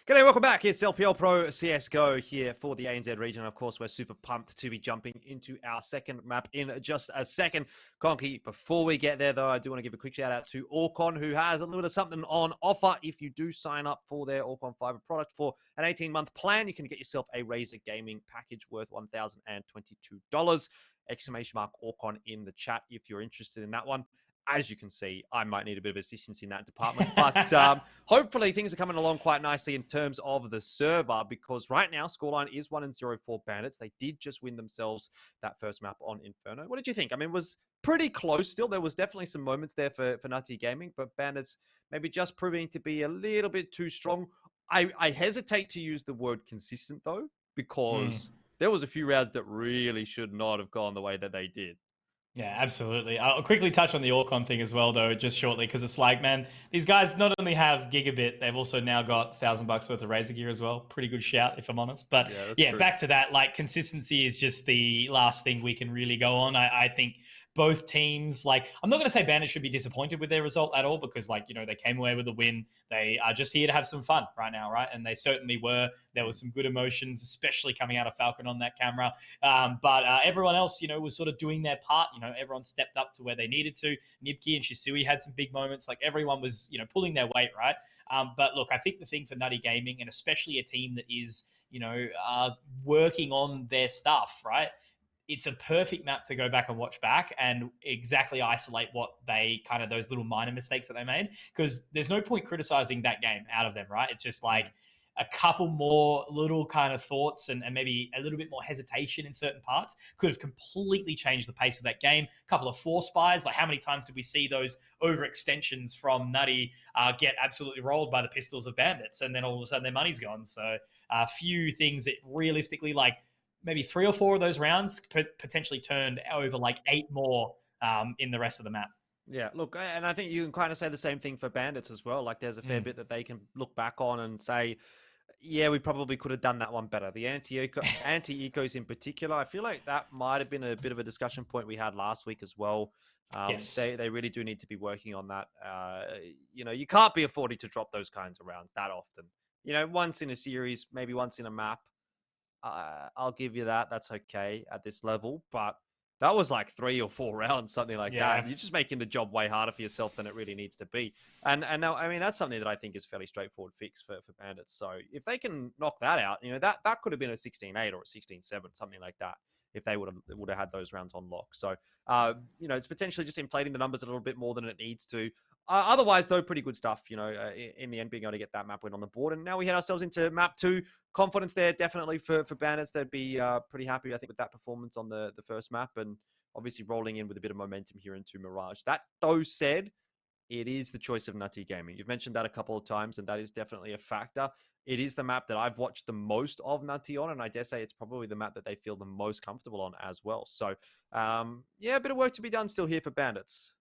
G'day, welcome back. It's LPL Pro CSGO here for the ANZ region. Of course, we're super pumped to be jumping into our second map in just a second. Conky, before we get there, though, I do want to give a quick shout out to Orcon, who has a little bit of something on offer. If you do sign up for their Orcon Fibre product for an 18-month plan, you can get yourself a Razer gaming package worth $1,022. Exclamation mark Orcon in the chat if you're interested in that one. As you can see, I might need a bit of assistance in that department, but hopefully things are coming along quite nicely in terms of the server, because right now scoreline is 1-0 for Bandits. They did just win themselves that first map on Inferno. What did you think? I mean, it was pretty close still. There was definitely some moments there for Nutty Gaming, but Bandits maybe just proving to be a little bit too strong. I hesitate to use the word consistent, though, because there was a few rounds that really should not have gone the way that they did. Yeah, absolutely. I'll quickly touch on the Orcon thing as well, though, just shortly, because it's like, man, these guys not only have Gigabit, they've also now got $1,000 worth of Razer gear as well. Pretty good shout, if I'm honest. But yeah, back to that, like, consistency is just the last thing we can really go on. I think both teams, like, I'm not going to say Bandits should be disappointed with their result at all, because, like, you know, they came away with a win. They are just here to have some fun right now, right? And they certainly were. There was some good emotions, especially coming out of Falcon on that camera. But everyone else, you know, was sort of doing their part. You know, everyone stepped up to where they needed to. Nibki and Shisui had some big moments. Like, everyone was, you know, pulling their weight, right? But look, I think the thing for Nutty Gaming, and especially a team that is, you know, working on their stuff, right? It's a perfect map to go back and watch back and exactly isolate what they kind of those little minor mistakes that they made, because there's no point criticizing that game out of them, right? It's just like a couple more little kind of thoughts and maybe a little bit more hesitation in certain parts could have completely changed the pace of that game. A couple of force buys, like how many times did we see those overextensions from Nutty get absolutely rolled by the pistols of Bandits, and then all of a sudden their money's gone. So a few things that realistically, like, maybe 3 or 4 of those rounds potentially turned over like 8 more in the rest of the map. Yeah, look, and I think you can kind of say the same thing for Bandits as well. Like, there's a fair bit that they can look back on and say, yeah, we probably could have done that one better. The anti-ecos in particular, I feel like that might have been a bit of a discussion point we had last week as well. Yes. They really do need to be working on that. You know, you can't be affording to drop those kinds of rounds that often. You know, once in a series, maybe once in a map. I'll give you that. That's okay at this level. But that was like 3 or 4 rounds, something like that. You're just making the job way harder for yourself than it really needs to be. And now, I mean, that's something that I think is fairly straightforward fix for Bandits. So if they can knock that out, you know, that could have been a 16-8 or a 16-7, something like that, if they would have had those rounds on lock. So, you know, it's potentially just inflating the numbers a little bit more than it needs to. Otherwise, though, pretty good stuff, you know, in the end, being able to get that map win on the board. And now we head ourselves into map 2. Confidence there, definitely for Bandits. They'd be pretty happy, I think, with that performance on the first map. And obviously rolling in with a bit of momentum here into Mirage. That, though said, it is the choice of Nutty Gaming. You've mentioned that a couple of times, and that is definitely a factor. It is the map that I've watched the most of Nutty on, and I dare say it's probably the map that they feel the most comfortable on as well. So, yeah, a bit of work to be done still here for Bandits.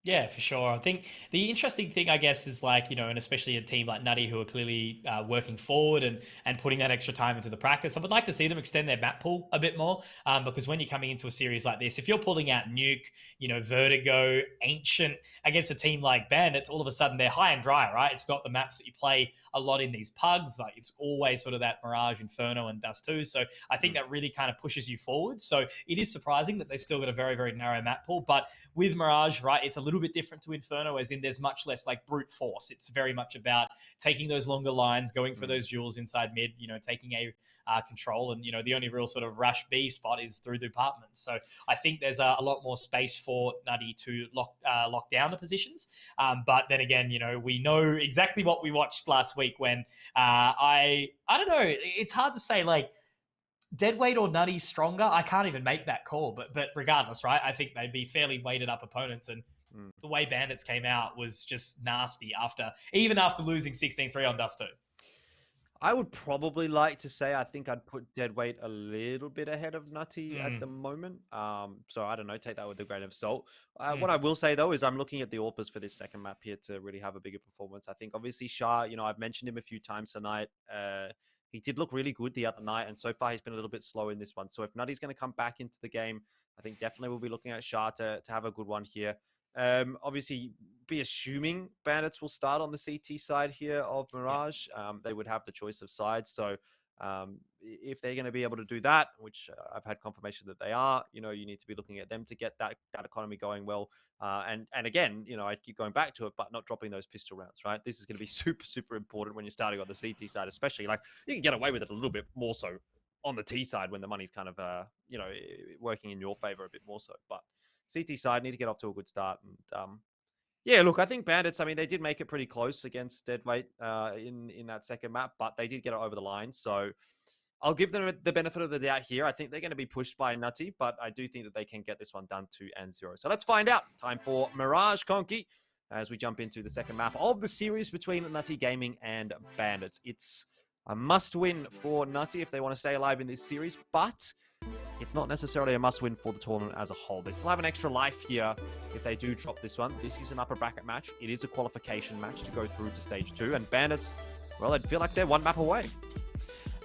Yeah, for sure. I think the interesting thing, I guess, is like, you know, and especially a team like Nutty who are clearly working forward and putting that extra time into the practice. I would like to see them extend their map pool a bit more because when you're coming into a series like this, if you're pulling out Nuke, you know, Vertigo, Ancient against a team like Bandits, all of a sudden they're high and dry, right? It's not the maps that you play a lot in these pugs. Like, it's always sort of that Mirage, Inferno, and Dust 2. So I think that really kind of pushes you forward. So it is surprising that they've still got a very, very narrow map pool. But with Mirage, right, it's a little bit different to Inferno, as in there's much less like brute force. It's very much about taking those longer lines, going for those duels inside mid, you know, taking a control. And, you know, the only real sort of rush B spot is through the apartments. So I think there's a lot more space for Nutty to lock down the positions. But then again, you know, we know exactly what we watched last week when I don't know, it's hard to say, like, Deadweight or Nutty stronger? I can't even make that call, but regardless, right? I think they'd be fairly weighted up opponents, and the way Bandits came out was just nasty even after losing 16-3 on Dust 2. I would probably like to say I think I'd put Deadweight a little bit ahead of Nutty at the moment. So I don't know, take that with a grain of salt. What I will say though is I'm looking at the AWPers for this second map here to really have a bigger performance. I think obviously Shah, you know, I've mentioned him a few times tonight. He did look really good the other night, and so far he's been a little bit slow in this one. So if Nutty's going to come back into the game, I think definitely we'll be looking at Shah to have a good one here. Obviously, be assuming Bandits will start on the CT side here of Mirage. They would have the choice of sides. So if they're going to be able to do that, which I've had confirmation that they are, you know, you need to be looking at them to get that economy going well. And again, you know, I keep going back to it, but not dropping those pistol rounds, right? This is going to be super, super important when you're starting on the CT side, especially. Like, you can get away with it a little bit more so on the T side when the money's kind of, you know, working in your favor a bit more so. But CT side need to get off to a good start. And yeah, look, I think Bandits, I mean, they did make it pretty close against Deadweight in that second map, but they did get it over the line. So I'll give them the benefit of the doubt here. I think they're going to be pushed by Nutty, but I do think that they can get this one done 2-0. So let's find out. Time for Mirage Conky as we jump into the second map of the series between Nutty Gaming and Bandits. It's a must-win for Nutty if they want to stay alive in this series, but it's not necessarily a must-win for the tournament as a whole. They still have an extra life here if they do drop this one. This is an upper bracket match. It is a qualification match to go through to stage 2, and Bandits, well, I'd feel like they're one map away.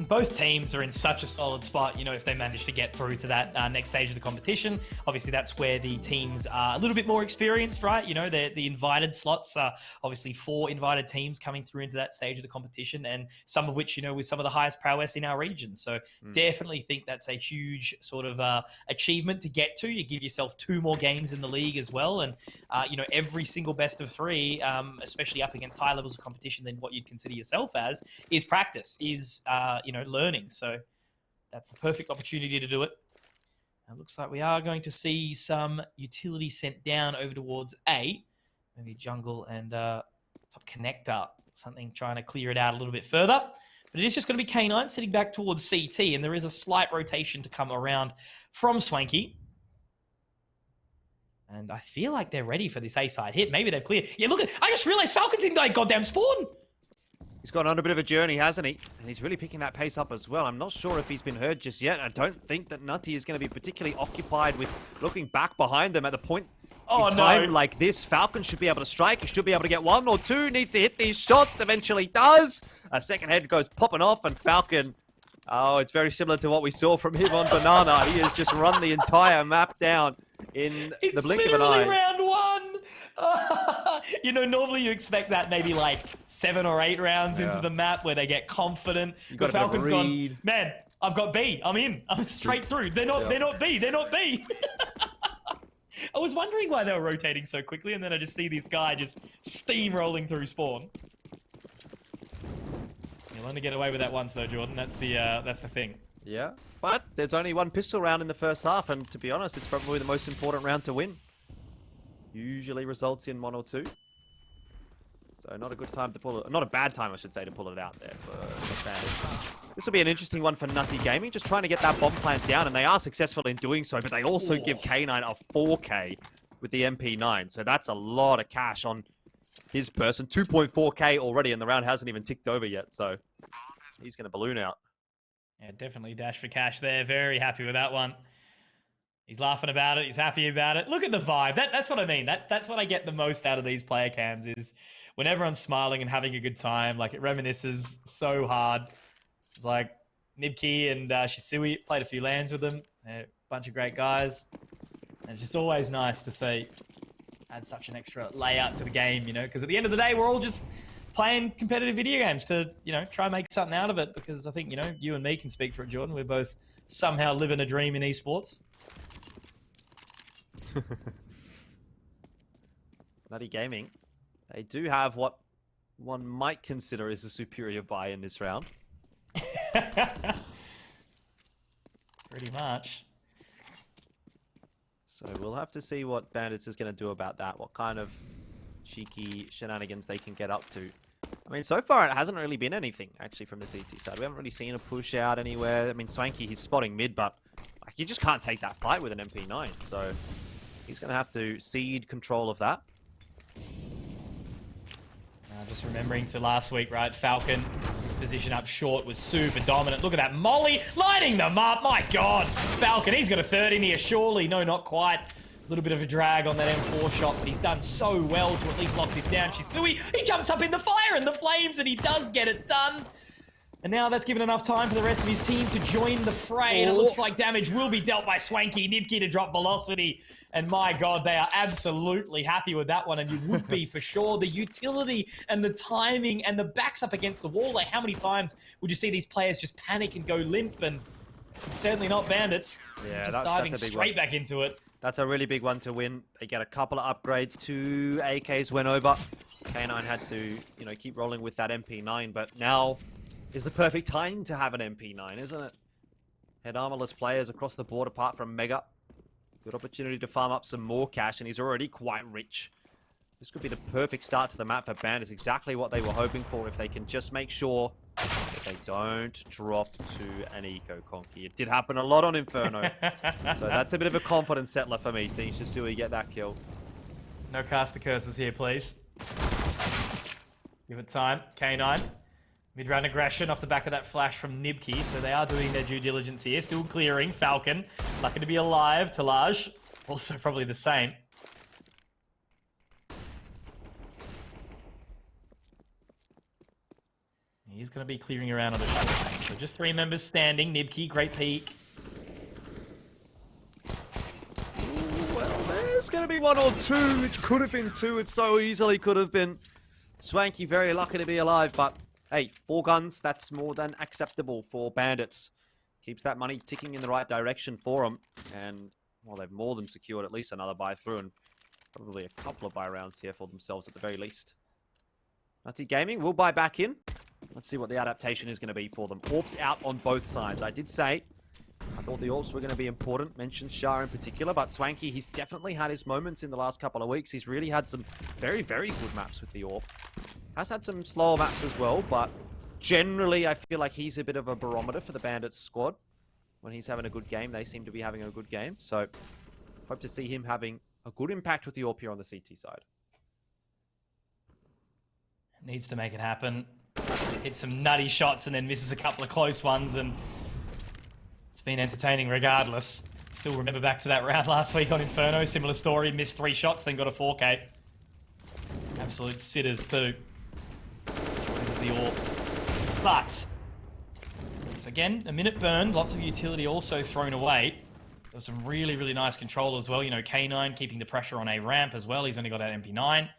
Both teams are in such a solid spot, you know, if they manage to get through to that next stage of the competition. Obviously, that's where the teams are a little bit more experienced, right? You know, the invited slots are obviously 4 invited teams coming through into that stage of the competition, and some of which, you know, with some of the highest prowess in our region. So definitely think that's a huge sort of achievement to get to. You give yourself 2 more games in the league as well. And, you know, every single best of 3, especially up against high levels of competition than what you'd consider yourself as, is practice, is, you know, learning. So that's the perfect opportunity to do it. It looks like we are going to see some utility sent down over towards A. Maybe jungle and top connector, something trying to clear it out a little bit further. But it is just going to be K9 sitting back towards CT, and there is a slight rotation to come around from Swanky. And I feel like they're ready for this A-side hit. Maybe they've cleared. Yeah, look, I just realized Falcon's in that goddamn spawn. He's gone on a bit of a journey, hasn't he? And he's really picking that pace up as well. I'm not sure if he's been heard just yet. I don't think that Nutty is going to be particularly occupied with looking back behind them at the point in time like this. Falcon should be able to strike. He should be able to get 1 or 2. Needs to hit these shots. Eventually does. A second head goes popping off, and Falcon... Oh, it's very similar to what we saw from him on Banana. He has just run the entire map down in the blink of an eye. It's literally round 1. You know, normally you expect that maybe like 7 or 8 rounds into the map where they get confident. But Falcon's gone, man, I've got B. I'm in. I'm straight through. They're not B. They're not B. I was wondering why they were rotating so quickly, and then I just see this guy just steamrolling through spawn. You'll only get away with that once though, Jordan. That's the thing. Yeah, but there's only 1 pistol round in the first half, and to be honest, it's probably the most important round to win. Usually results in 1 or 2. So not a good time to pull it, not a bad time, I should say, to pull it out there for Bandits. This will be an interesting one for Nutty Gaming, just trying to get that bomb plant down, and they are successful in doing so, but they also give K9 a 4K with the MP9, so that's a lot of cash on his person. 2.4K already, and the round hasn't even ticked over yet, so he's going to balloon out. Yeah, definitely dash for cash there. Very happy with that one. He's laughing about it. He's happy about it. Look at the vibe. That's what I mean. That's what I get the most out of these player cams is when everyone's smiling and having a good time. Like, it reminisces so hard. It's like Nibki and Shisui, played a few lands with them. They're a bunch of great guys. And it's just always nice to see add such an extra layout to the game, you know, because at the end of the day, we're all just playing competitive video games to, you know, try and make something out of it, because I think, you know, you and me can speak for it, Jordan. We're both somehow living a dream in esports. Nutty Gaming, they do have what one might consider is a superior buy in this round. Pretty much. So we'll have to see what Bandits is going to do about that, what kind of cheeky shenanigans they can get up to. I mean, so far it hasn't really been anything, actually, from the CT side. We haven't really seen a push out anywhere. I mean, Swanky, he's spotting mid, but like, you just can't take that fight with an MP9, so he's going to have to cede control of that. Just remembering to last week, right? Falcon, his position up short was super dominant. Look at that Molly lighting them up. My God. Falcon, he's got a third in here, surely. No, not quite. A little bit of a drag on that M4 shot, but he's done so well to at least lock this down. Shisui, he jumps up in the fire and the flames, and he does get it done. And now that's given enough time for the rest of his team to join the fray. And it looks like damage will be dealt by Swanky. Nibki to drop velocity. And my God, they are absolutely happy with that one. And you would be for sure. The utility and the timing and the backs up against the wall. Like, how many times would you see these players just panic and go limp? And certainly not Bandits. Yeah, just diving straight back into it. That's a really big one to win. They get a couple of upgrades. 2 AKs went over. K9 had to, keep rolling with that MP9, but now is the perfect time to have an MP9, isn't it? Head armorless players across the board apart from Mega. Good opportunity to farm up some more cash, and he's already quite rich. This could be the perfect start to the map for Bandits. Exactly what they were hoping for if they can just make sure that they don't drop to an eco conky. It did happen a lot on Inferno. So that's a bit of a confidence settler for me, seeing Shisui get that kill. No caster curses here, please. Give it time. K9. Mid-round aggression off the back of that flash from Nibki, so they are doing their due diligence here. Still clearing. Falcon, lucky to be alive. Talaj, also probably the same. He's going to be clearing around on the short range. So just 3 members standing. Nibki, great peek. Well, there's going to be 1 or 2. It could have been 2. It so easily could have been. Swanky, very lucky to be alive, but hey, 4 guns, that's more than acceptable for Bandits. Keeps that money ticking in the right direction for them. And, well, they've more than secured at least another buy through and probably a couple of buy rounds here for themselves at the very least. Nazi Gaming will buy back in. Let's see what the adaptation is going to be for them. Orps out on both sides. I did say I thought the Orps were going to be important. Mentioned Shah in particular, but Swanky, he's definitely had his moments in the last couple of weeks. He's really had some very, very good maps with the Orp. Has had some slower maps as well, but generally I feel like he's a bit of a barometer for the Bandits squad. When he's having a good game, they seem to be having a good game. So hope to see him having a good impact with the Orp here on the CT side. Needs to make it happen. Hit some nutty shots and then misses a couple of close ones, and it's been entertaining regardless. Still remember back to that round last week on Inferno. Similar story. Missed 3 shots, then got a 4K. Absolute sitters too. Choices of the AWP. But, it's again, a minute burned. Lots of utility also thrown away. There was some really, really nice control as well. K9 keeping the pressure on a ramp as well. He's only got an MP9.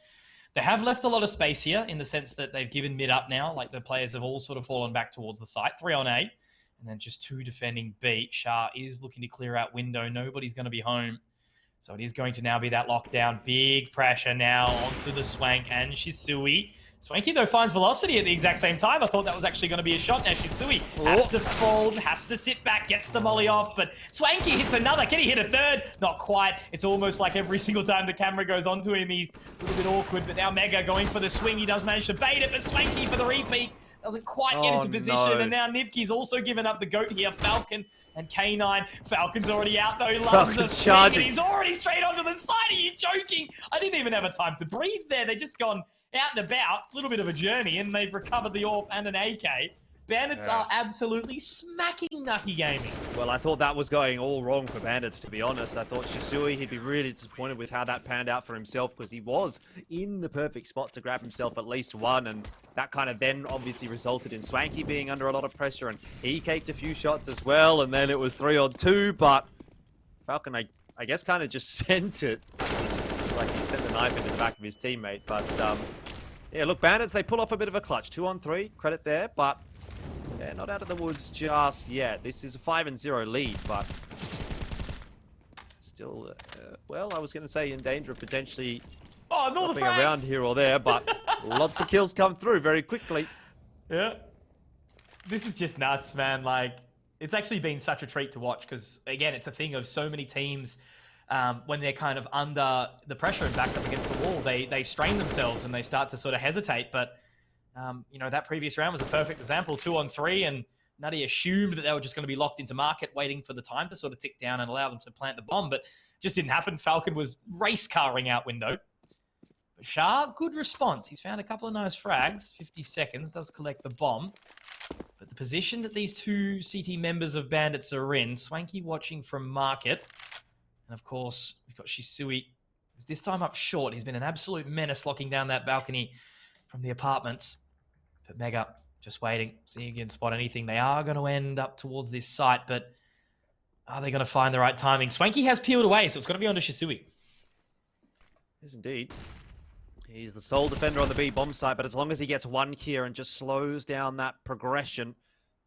They have left a lot of space here in the sense that they've given mid up now. Like, the players have all sort of fallen back towards the site. 3 on A, and then just 2 defending B. Shah is looking to clear out window. Nobody's going to be home. So it is going to now be that lockdown. Big pressure now onto the Swank and Shisui. Swanky, though, finds velocity at the exact same time. I thought that was actually going to be a shot. Now Shisui has to fold, has to sit back, gets the molly off, but Swanky hits another. Can he hit a third? Not quite. It's almost like every single time the camera goes onto him, he's a little bit awkward, but now Mega going for the swing. He does manage to bait it, but Swanky for the repeat doesn't quite get into position, and now Nibki's also given up the goat here. Falcon and K9. Falcon's already out though. He loves a swing, and he's already straight onto the side. Are you joking? I didn't even have a time to breathe there. They've just gone out and about, a little bit of a journey, and they've recovered the AWP and an AK. Bandits are absolutely smacking Nutty Gaming. Well, I thought that was going all wrong for Bandits, to be honest. I thought Shisui, he'd be really disappointed with how that panned out for himself, because he was in the perfect spot to grab himself at least one, and that kind of then obviously resulted in Swanky being under a lot of pressure, and he caked a few shots as well, and then it was 3 on 2, but Falcon, I guess, kind of just sent it. Like he sent the knife into the back of his teammate, but yeah, look, Bandits, they pull off a bit of a clutch. 2 on 3, credit there, but yeah, not out of the woods just yet. This is a 5-0 lead, but still, well, I was going to say in danger of potentially dropping around here or there, but lots of kills come through very quickly. Yeah. This is just nuts, man. Like, it's actually been such a treat to watch because, again, it's a thing of so many teams when they're kind of under the pressure and backs up against the wall, they strain themselves and they start to sort of hesitate, but you know, that previous round was a perfect example. 2 on 3, and Nutty assumed that they were just going to be locked into market, waiting for the time to sort of tick down and allow them to plant the bomb, but just didn't happen. Falcon was race carring out window. Shah, good response. He's found a couple of nice frags. 50 seconds, does collect the bomb. But the position that these two CT members of Bandits are in, Swanky watching from Market. And of course, we've got Shisui, who's this time up short. He's been an absolute menace locking down that balcony from the apartments. But Mega just waiting, seeing if he can spot anything. They are going to end up towards this site, but are they going to find the right timing? Swanky has peeled away, so it's got to be on to Shisui. Yes, indeed. He's the sole defender on the B bomb site, but as long as he gets one here and just slows down that progression,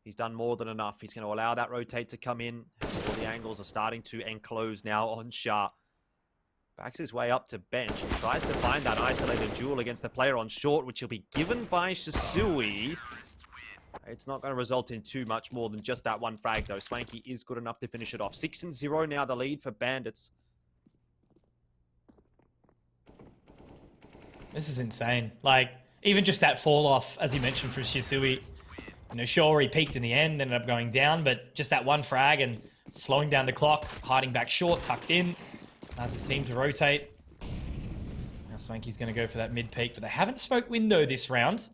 he's done more than enough. He's going to allow that rotate to come in. All the angles are starting to enclose now on Shah. Backs his way up to bench. He tries to find that isolated duel against the player on short, which will be given by Shisui. It's not going to result in too much more than just that one frag, though. Swanky is good enough to finish it off. 6-0 now, the lead for Bandits. This is insane. Like, even just that fall off, as you mentioned, for Shisui. You know, sure, he peaked in the end, ended up going down, but just that one frag and slowing down the clock, hiding back short, tucked in, allows his team to rotate. Now Swanky's going to go for that mid peak, but they haven't smoked window this round.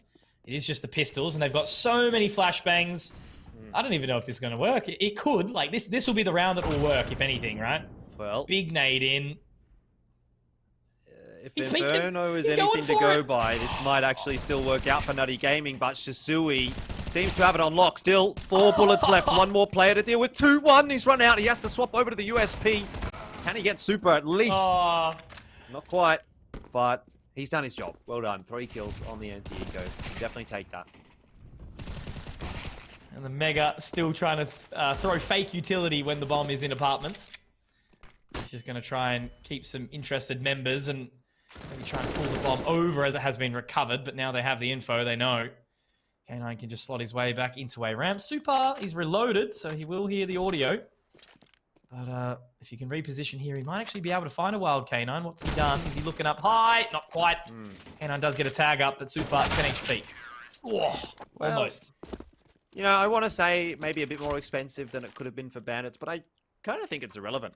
It is just the pistols, and they've got so many flashbangs. I don't even know if this is going to work. It could. Like, this will be the round that will work, if anything, right? Well, big nade in. If Inferno is anything to go by, this might actually still work out for Nutty Gaming, but Shisui seems to have it on lock. Still 4 bullets left. One more player to deal with. 2-1. He's run out. He has to swap over to the USP. Can he get super at least? Not quite, but he's done his job. Well done. 3 kills on the anti-eco. Definitely take that. And the Mega still trying to throw fake utility when the bomb is in apartments. He's just going to try and keep some interested members and maybe try and pull the bomb over as it has been recovered. But now they have the info. They know. K9 can just slot his way back into a ramp. Super is reloaded, so he will hear the audio. But if you can reposition here, he might actually be able to find a wild K9. What's he done? Is he looking up high? Not quite. K9 does get a tag up, but Super 10 HP. Oh, well, almost. You know, I want to say maybe a bit more expensive than it could have been for Bandits, but I kind of think it's irrelevant.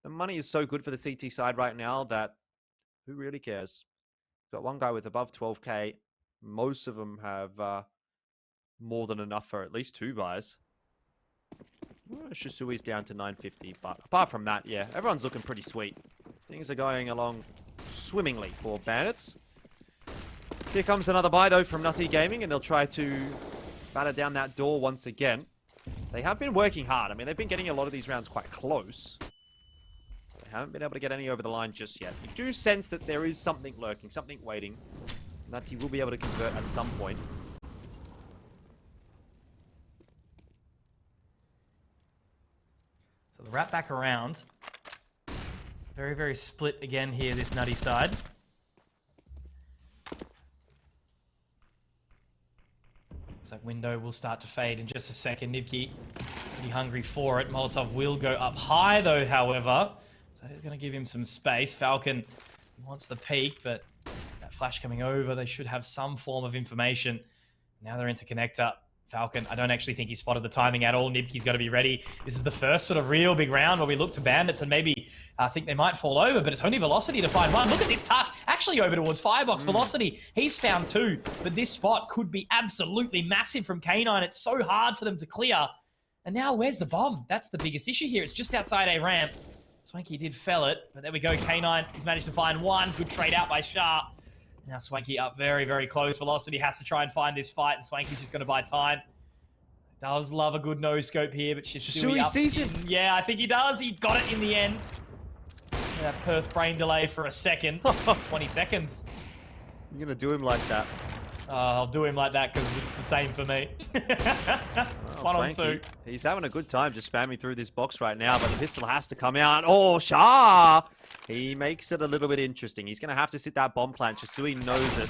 The money is so good for the CT side right now that who really cares? Got one guy with above 12k. Most of them have more than enough for at least 2 buys. Shisui's down to 950, but apart from that, yeah, everyone's looking pretty sweet. Things are going along swimmingly for Bandits. Here comes another buy, though, from Nutty Gaming, and they'll try to batter down that door once again. They have been working hard. I mean, they've been getting a lot of these rounds quite close. They haven't been able to get any over the line just yet. You do sense that there is something lurking, something waiting. Nutty will be able to convert at some point. So the wrap back around. Very, very split again here, this Nutty side. Looks like window will start to fade in just a second. Nibki pretty hungry for it. Molotov will go up high though, however. So that is going to give him some space. Falcon wants the peak, but that flash coming over, they should have some form of information. Now they're into connector. Falcon, I don't actually think he spotted the timing at all. Nibki's got to be ready. This is the first sort of real big round where we look to Bandits and maybe think they might fall over, but it's only Velocity to find one. Look at this tuck, actually over towards Firebox. Velocity, he's found 2, but this spot could be absolutely massive from K9. It's so hard for them to clear. And now where's the bomb? That's the biggest issue here. It's just outside a ramp. Swanky did fell it, but there we go. K9, he's managed to find one. Good trade out by Shah. Now Swanky up very, very close. Velocity has to try and find this fight, and Swanky's just going to buy time. Does love a good no-scope here, but Shisui sees him. Yeah, I think he does. He got it in the end. That Perth brain delay for a second. 20 seconds. You're going to do him like that. I'll do him like that because it's the same for me. One on 2. He's having a good time just spamming through this box right now, but the pistol has to come out. Oh, Shah! He makes it a little bit interesting. He's going to have to sit that bomb plant. Shisui knows it,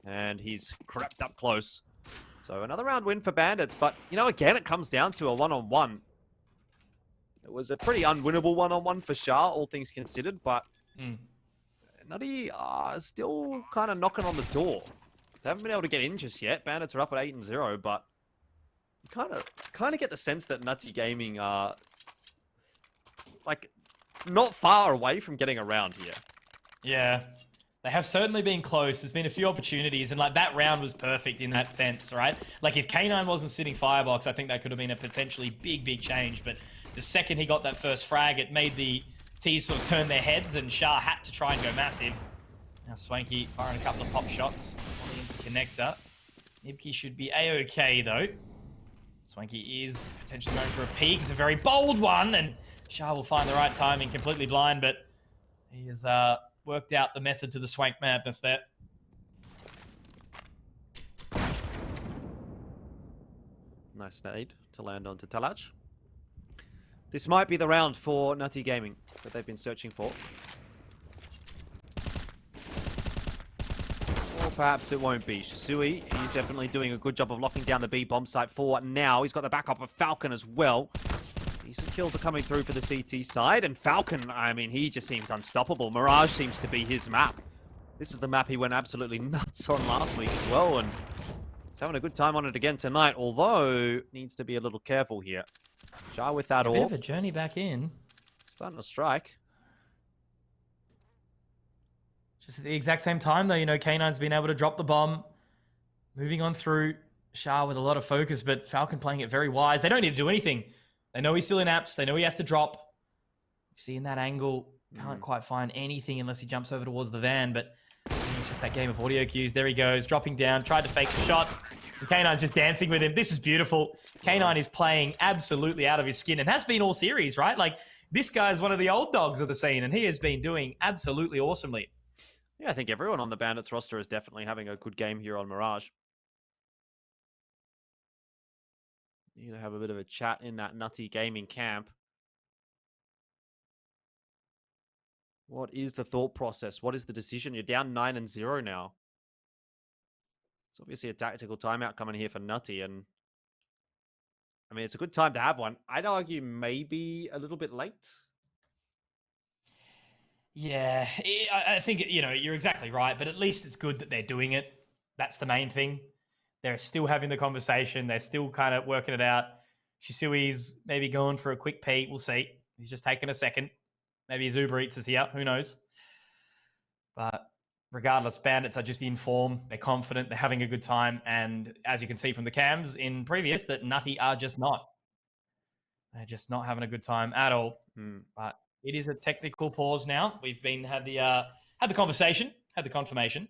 and he's crept up close. So another round win for Bandits, but, you know, again, it comes down to a one-on-one. It was a pretty unwinnable one-on-one for Shah, all things considered, but Nutty are still kind of knocking on the door. They haven't been able to get in just yet. Bandits are up at 8-0, but you kind of get the sense that Nutty Gaming are, like, not far away from getting around here. Yeah. They have certainly been close. There's been a few opportunities, and like that round was perfect in that sense, right? Like if K9 wasn't sitting Firebox, I think that could have been a potentially big change. But the second he got that first frag, it made the T's sort of turn their heads, and Shah had to try and go massive. Now Swanky firing a couple of pop shots on the interconnector. Nibki should be A-okay though. Swanky is potentially going for a peek. It's a very bold one, and Shah will find the right timing, completely blind, but he has worked out the method to the swank madness there. Nice nade to land onto Talach. This might be the round for Nutty Gaming that they've been searching for. Or perhaps it won't be. Shisui, he's definitely doing a good job of locking down the B bomb site for now. He's got the backup of Falcon as well. Decent kills are coming through for the CT side. And Falcon, I mean, he just seems unstoppable. Mirage seems to be his map. This is the map he went absolutely nuts on last week as well. And he's having a good time on it again tonight. Although, needs to be a little careful here. Shah with that A all. bit of a journey back in. Starting to strike. Just at the exact same time, though, you know, K9's been able to drop the bomb. Moving on through Shah with a lot of focus, but Falcon playing it very wise. They don't need to do anything. They know he's still in apps. They know he has to drop. You see in that angle, can't quite find anything unless he jumps over towards the van, but it's just that game of audio cues. There he goes, dropping down, tried to fake the shot. And K9's just dancing with him. This is beautiful. K9 is playing absolutely out of his skin and has been all series, right? Like, this guy's one of the old dogs of the scene, and he has been doing absolutely awesomely. Yeah, I think everyone on the Bandits roster is definitely having a good game here on Mirage. Need to have a bit of a chat in that Nutty Gaming camp. What is the thought process? What is the decision? You're down 9-0 now. It's obviously a tactical timeout coming here for Nutty, and I mean, it's a good time to have one. I'd argue maybe a little bit late. Yeah, I think, you know, you're exactly right, but at least it's good that they're doing it. That's the main thing. They're still having the conversation. They're still kind of working it out. Shisui's maybe going for a quick pee. We'll see. He's just taking a second. Maybe his Uber Eats is here. Who knows? But regardless, Bandits are just in form. They're confident. They're having a good time. And as you can see from the cams in previous, that Nutty are just not. They're just not having a good time at all. But it is a technical pause now. We've had the conversation, had the confirmation.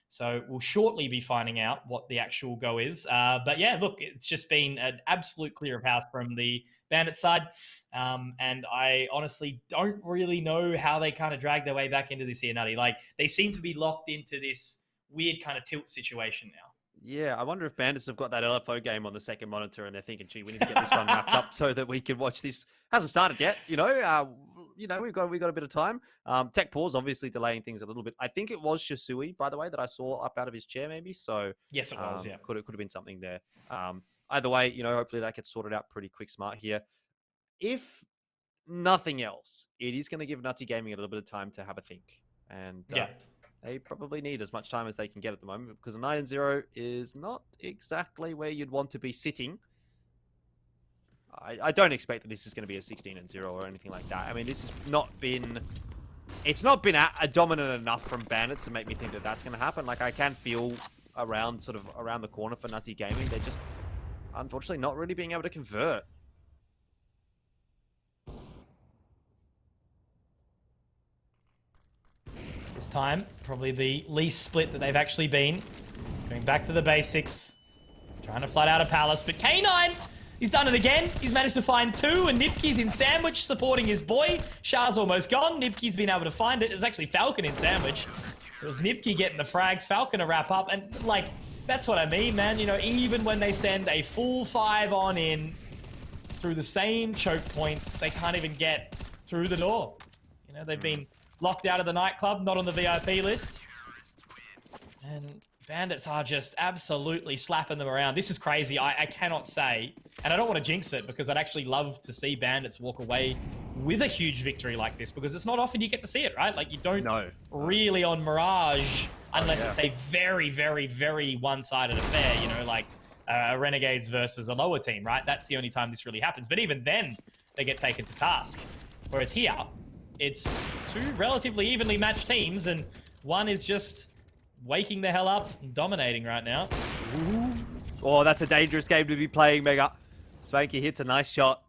So we'll shortly be finding out what the actual go is. But yeah, look, it's just been an absolute clear of house from the Bandit side. And I honestly don't really know how they kind of drag their way back into this here, Nutty. Like, they seem to be locked into this weird kind of tilt situation now. Yeah, I wonder if Bandits have got that LFO game on the second monitor and they're thinking, gee, we need to get this one wrapped up so that we can watch this. Hasn't started yet, you know. We've got a bit of time. Tech pause, obviously delaying things a little bit. I think it was Shisui, by the way, that I saw up out of his chair, maybe. So yes, it was. Yeah, could have been something there. Either way, you know, hopefully that gets sorted out pretty quick, smart here. If nothing else, it is going to give Nutty Gaming a little bit of time to have a think, and they probably need as much time as they can get at the moment, because a 9-0 is not exactly where you'd want to be sitting. I don't expect that this is going to be a 16-0 or anything like that. I mean, this has not been... It's not been a dominant enough from Bandits to make me think that that's going to happen. Like, I can feel around the corner for Nutty Gaming. They're just, unfortunately, not really being able to convert. This time, probably the least split that they've actually been. Going back to the basics. Trying to flat out a Palace, but K9, he's done it again. He's managed to find two, and Nibki's in Sandwich supporting his boy. Shah's almost gone. Nibki's been able to find it. It was actually Falcon in Sandwich. It was Nibki getting the frags, Falcon to wrap up, and like, that's what I mean, man. You know, even when they send a full 5 on in through the same choke points, they can't even get through the door. You know, they've been locked out of the nightclub, not on the VIP list. And Bandits are just absolutely slapping them around. This is crazy. I cannot say, and I don't want to jinx it, because I'd actually love to see Bandits walk away with a huge victory like this, because it's not often you get to see it, right? Like, you don't really on Mirage, unless it's a very, very, very one-sided affair, you know, like Renegades versus a lower team, right? That's the only time this really happens. But even then, they get taken to task. Whereas here, it's two relatively evenly matched teams, and One is just waking the hell up and dominating right now. Ooh. Oh, that's a dangerous game to be playing, Mega. Swanky hits a nice shot.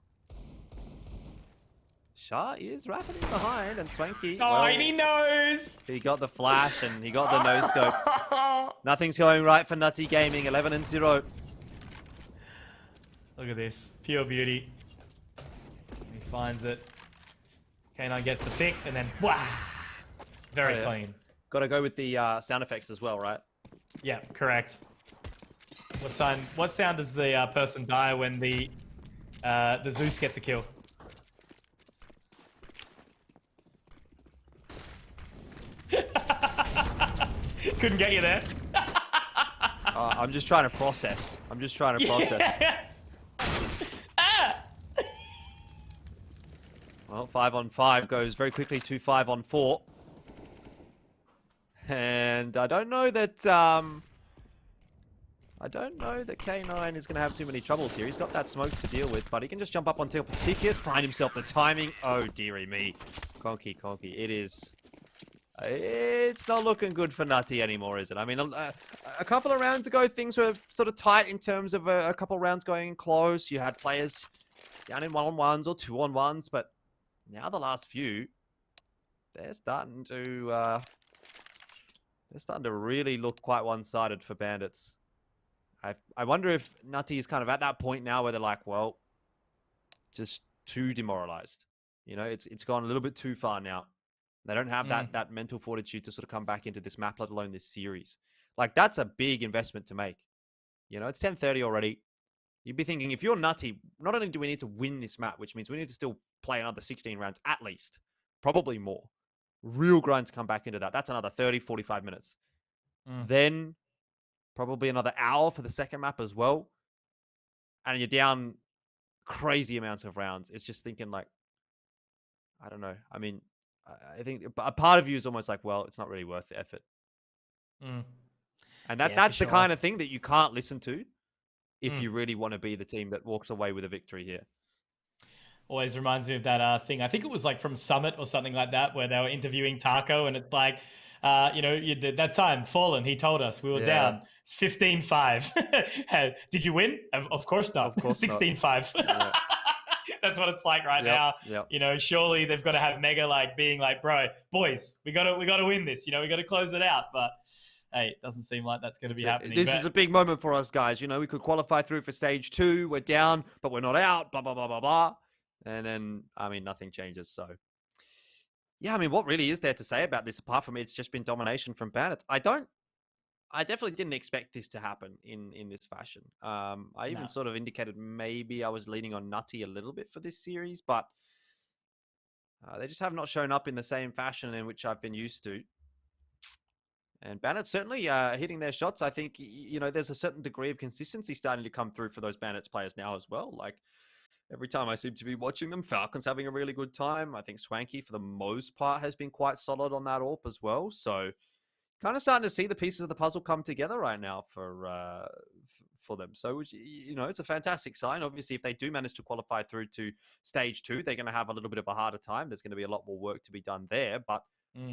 Shah is rapidly behind, and Swanky... Oh, well, and he knows! he got the flash, and he got the no-scope. Nothing's going right for Nutty Gaming, 11-0. Look at this. Pure beauty. He finds it. K9 gets the pick, and then... Wow! Very clean. Got to go with the sound effects as well, right? Yeah, correct. What sound does the person die when the Zeus gets a kill? Couldn't get you there. I'm just trying to process. Ah! Well, 5-on-5 goes very quickly to 5-on-4. And I don't know that K9 is going to have too many troubles here. He's got that smoke to deal with, but he can just jump up on top of the ticket, find himself the timing. Oh, dearie me. Conky. It's not looking good for Nutty anymore, is it? I mean, a couple of rounds ago, things were sort of tight in terms of a couple of rounds going close. You had players down in 1-on-1s or 2-on-1s, but now the last few, they're starting to really look quite one-sided for Bandits. I wonder if Nutty is kind of at that point now where they're like, well, just too demoralized. You know, it's gone a little bit too far now. They don't have that mental fortitude to sort of come back into this map, let alone this series. Like, that's a big investment to make. You know, it's 10:30 already. You'd be thinking, if you're Nutty, not only do we need to win this map, which means we need to still play another 16 rounds at least, probably more. Real grind to come back into that. That's another 30, 45 minutes. Then probably another hour for the second map as well. And you're down crazy amounts of rounds. It's just thinking like, I don't know. I mean, I think a part of you is almost like, well, it's not really worth the effort. And that's the kind of thing that you can't listen to if you really want to be the team that walks away with a victory here. Always reminds me of that thing. I think it was like from Summit or something like that, where they were interviewing Taco, and it's like, you know, that time, Fallen, he told us we were down. It's 15-5. Did you win? Of course not. 16-5. Yeah. That's what it's like right now. Yep. You know, surely they've got to have Mega like being like, bro, boys, we got to win this. You know, we got to close it out. But hey, it doesn't seem like that's going to be happening. This is a big moment for us, guys. You know, we could qualify through for stage 2. We're down, but we're not out. Blah blah blah blah blah. And then, I mean, nothing changes. So, yeah, I mean, what really is there to say about this apart from it's just been domination from Bandits? I definitely didn't expect this to happen in this fashion. I even sort of indicated maybe I was leaning on Nutty a little bit for this series, but they just have not shown up in the same fashion in which I've been used to. And Bandits certainly hitting their shots. I think, you know, there's a certain degree of consistency starting to come through for those Bandits players now as well. Like, every time I seem to be watching them, Falcon's having a really good time. I think Swanky, for the most part, has been quite solid on that AWP as well. So, kind of starting to see the pieces of the puzzle come together right now for them. So, you know, it's a fantastic sign. Obviously, if they do manage to qualify through to stage 2, they're going to have a little bit of a harder time. There's going to be a lot more work to be done there. But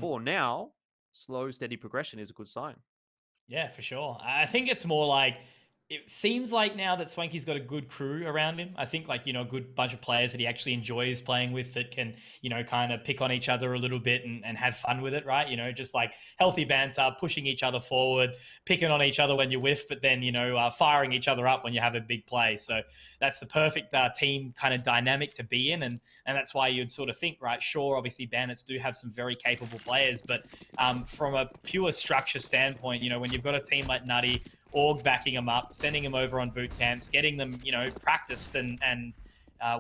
for now, slow, steady progression is a good sign. Yeah, for sure. I think it's more like, it seems like now that Swanky's got a good crew around him. I think, like, you know, a good bunch of players that he actually enjoys playing with that can, you know, kind of pick on each other a little bit and have fun with it, right? You know, just like healthy banter, pushing each other forward, picking on each other when you whiff, but then, you know, firing each other up when you have a big play. So that's the perfect team kind of dynamic to be in. And that's why you'd sort of think, right, sure, obviously Bandits do have some very capable players, but from a pure structure standpoint, you know, when you've got a team like Nutty, org backing them up, sending them over on boot camps, getting them, you know, practiced and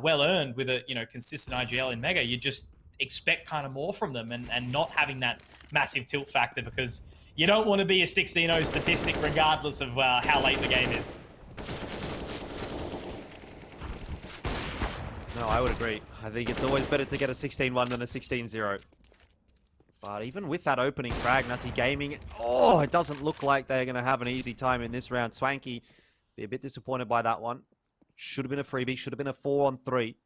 well earned with a, you know, consistent IGL in Mega, you just expect kind of more from them and not having that massive tilt factor, because you don't want to be a 16-0 statistic regardless of how late the game is. No, I would agree. I think it's always better to get a 16-1 than a 16-0. But even with that opening frag, Nutty Gaming, it doesn't look like they're going to have an easy time in this round. Swanky, be a bit disappointed by that one. Should have been a freebie, should have been a 4-on-3.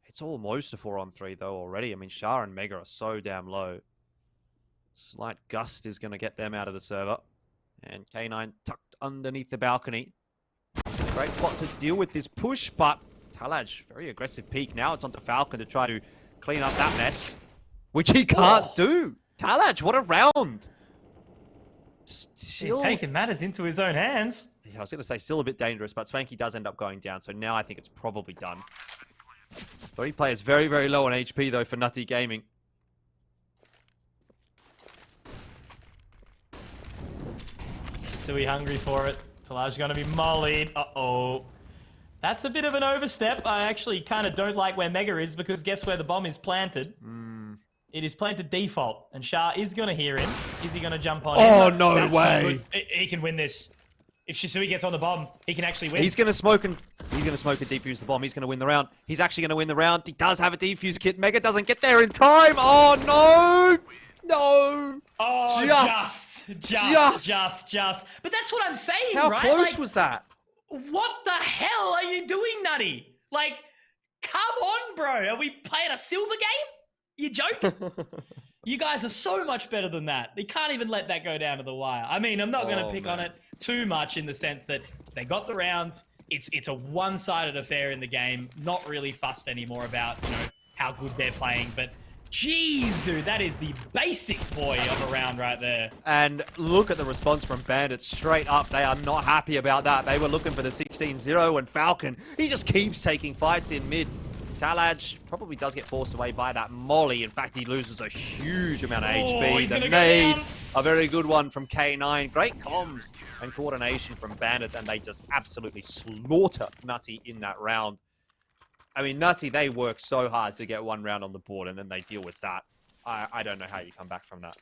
It's almost a 4-on-3 though already. I mean, Shah and Mega are so damn low. Slight gust is going to get them out of the server. And K9 tucked underneath the balcony. It's a great spot to deal with this push, but Talaj, very aggressive peek. Now it's onto Falcon to try to clean up that mess, which he can't do. Talaj, what a round. He's taking matters into his own hands. Yeah, I was going to say still a bit dangerous, but Swanky does end up going down. So now I think it's probably done. 3 players very, very low on HP, though, for Nutty Gaming. Sui hungry for it. Talaj going to be mollied. Uh-oh. That's a bit of an overstep. I actually kind of don't like where Mega is, because guess where the bomb is planted? It is planted default, and Shah is going to hear him. Is he going to jump on him? Oh, no way. He can win this. If Shisui gets on the bomb, he can actually win. He's going to smoke and defuse the bomb. He's going to win the round. He's actually going to win the round. He does have a defuse kit. Mega doesn't get there in time. Oh, no. No. Oh, just. But that's what I'm saying, How right? close was that? What the hell are you doing, Nutty? Like, come on, bro. Are we playing a silver game? You joking? You guys are so much better than that. You can't even let that go down to the wire. I mean, I'm not going to pick on it too much in the sense that they got the rounds. It's a one-sided affair in the game. Not really fussed anymore about, how good they're playing. But, jeez, dude, that is the basic boy of a round right there. And look at the response from Bandits straight up. They are not happy about that. They were looking for the 16-0, and Falcon, he just keeps taking fights in mid. Talaj probably does get forced away by that molly. In fact, he loses a huge amount of HP. The nade, a very good one from K9. Great comms and coordination from Bandits, and they just absolutely slaughter Nutty in that round. I mean, Nutty, they work so hard to get one round on the board, and then they deal with that. I don't know how you come back from that.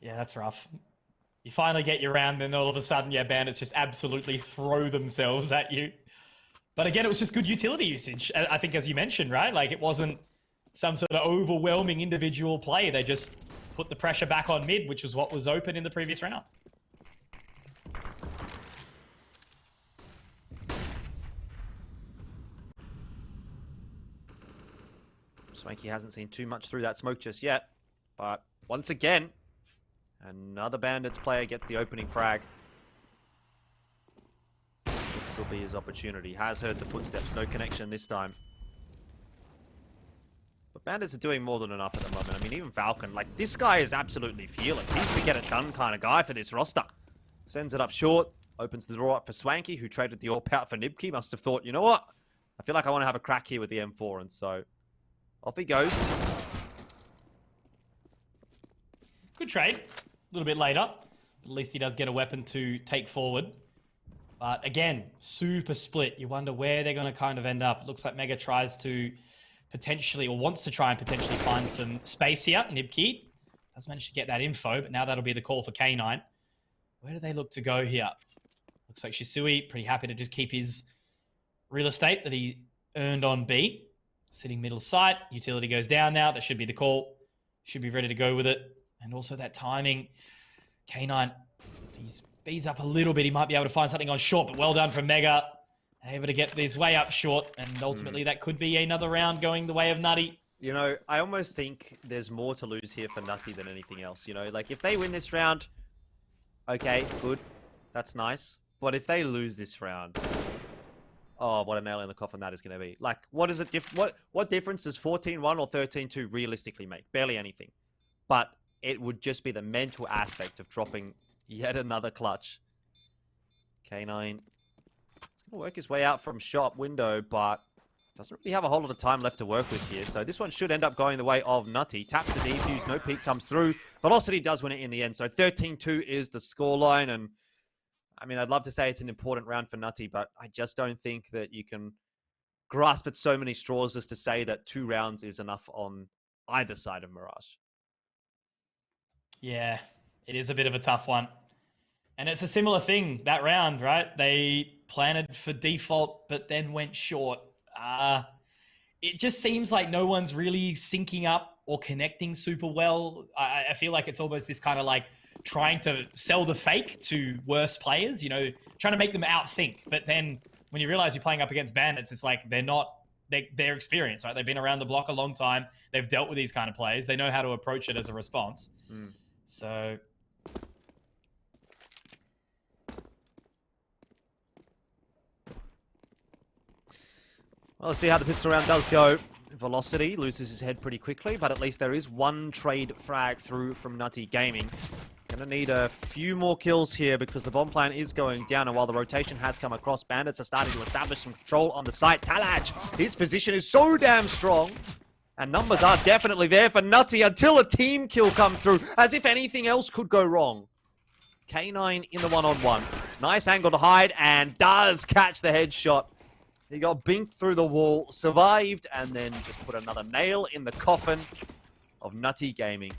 Yeah, that's rough. You finally get your round, then all of a sudden, Bandits just absolutely throw themselves at you. But again, it was just good utility usage. I think, as you mentioned, right? Like, it wasn't some sort of overwhelming individual play. They just put the pressure back on mid, which was what was open in the previous round. Swanky hasn't seen too much through that smoke just yet. But once again, another Bandits player gets the opening frag. This will be his opportunity. Has heard the footsteps. No connection this time. But Bandits are doing more than enough at the moment. I mean, even Falcon, like, this guy is absolutely fearless. He's the get-it-done kind of guy for this roster. Sends it up short. Opens the door up for Swanky, who traded the AWP out for Nibki. Must have thought, you know what? I feel like I want to have a crack here with the M4. And so, off he goes. Good trade. A little bit later. But at least he does get a weapon to take forward. But again, super split. You wonder where they're going to kind of end up. Looks like Mega tries to potentially, or wants to try and potentially find some space here. Nibki has managed to get that info, but now that'll be the call for K9. Where do they look to go here? Looks like Shisui, pretty happy to just keep his real estate that he earned on B. Sitting middle site. Utility goes down now. That should be the call. Should be ready to go with it. And also that timing. K9, if he's speeds up a little bit, he might be able to find something on short, but well done from Mega. Able to get this way up short, and ultimately that could be another round going the way of Nutty. You know, I almost think there's more to lose here for Nutty than anything else. You know, like, if they win this round, okay, good. That's nice. But if they lose this round, oh, what a nail in the coffin that is going to be. Like, what is it? What difference does 14-1 or 13-2 realistically make? Barely anything. But it would just be the mental aspect of dropping yet another clutch. K9 is going to work his way out from shop window, but doesn't really have a whole lot of time left to work with here. So this one should end up going the way of Nutty. Taps the defuse, no peek comes through. Velocity does win it in the end. So 13-2 is the scoreline. And I mean, I'd love to say it's an important round for Nutty, but I just don't think that you can grasp at so many straws as to say that 2 rounds is enough on either side of Mirage. Yeah, it is a bit of a tough one. And it's a similar thing, that round, right? They planted for default, but then went short. It just seems like no one's really syncing up or connecting super well. I feel like it's almost this kind of like trying to sell the fake to worse players, you know, trying to make them outthink. But then when you realize you're playing up against Bandits, it's like they're not they're experienced, right? They've been around the block a long time. They've dealt with these kind of plays. They know how to approach it as a response. So well, let's see how the pistol round does go. Velocity loses his head pretty quickly, but at least there is one trade frag through from Nutty Gaming. Gonna need a few more kills here because the bomb plan is going down, and while the rotation has come across, Bandits are starting to establish some control on the site. Talaj, his position is so damn strong, and numbers are definitely there for Nutty until a team kill comes through, as if anything else could go wrong. K9 in the one-on-one. Nice angle to hide, and does catch the headshot. He got binked through the wall, survived, and then just put another nail in the coffin of Nutty Gaming.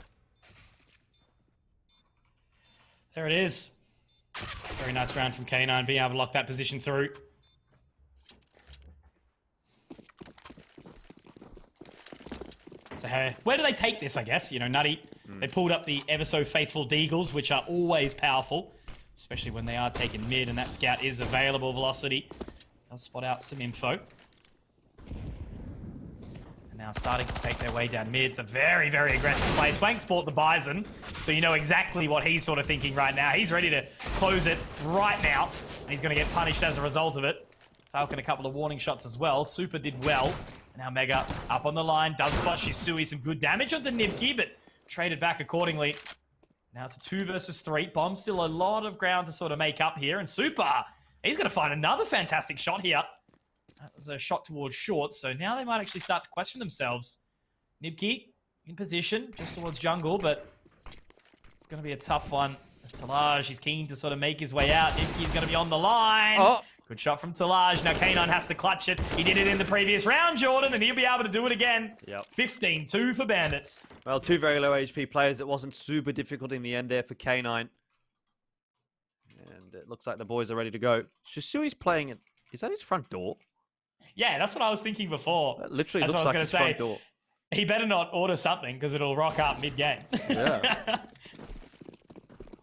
there it is. Very nice round from K9, being able to lock that position through. So where do they take this, I guess? You know, Nutty, they pulled up the ever so faithful Deagles, which are always powerful, especially when they are taken mid, and that scout is available. Velocity. I'll spot out some info. And now starting to take their way down mid. It's a very, very aggressive play. Swank's bought the Bison, so you know exactly what he's sort of thinking right now. He's ready to close it right now, and he's going to get punished as a result of it. Falcon a couple of warning shots as well. Super did well. Now Mega up on the line. Does spot Shisui some good damage onto Nibki, but traded back accordingly. Now it's a 2 versus 3. Bomb still a lot of ground to sort of make up here, and Super... he's going to find another fantastic shot here. That was a shot towards short, so now they might actually start to question themselves. Nibki in position, just towards jungle, but it's going to be a tough one. As Talaj, he's keen to sort of make his way out. Nibki's going to be on the line. Oh. Good shot from Talaj. Now K9 has to clutch it. He did it in the previous round, Jordan, and he'll be able to do it again. Yep. 15-2 for Bandits. Well, 2 very low HP players. It wasn't super difficult in the end there for K9. And it looks like the boys are ready to go. Shisui's playing it. Is that his front door? Yeah, that's what I was thinking before. That literally looks like his front door. He better not order something because it'll rock up mid-game. Yeah.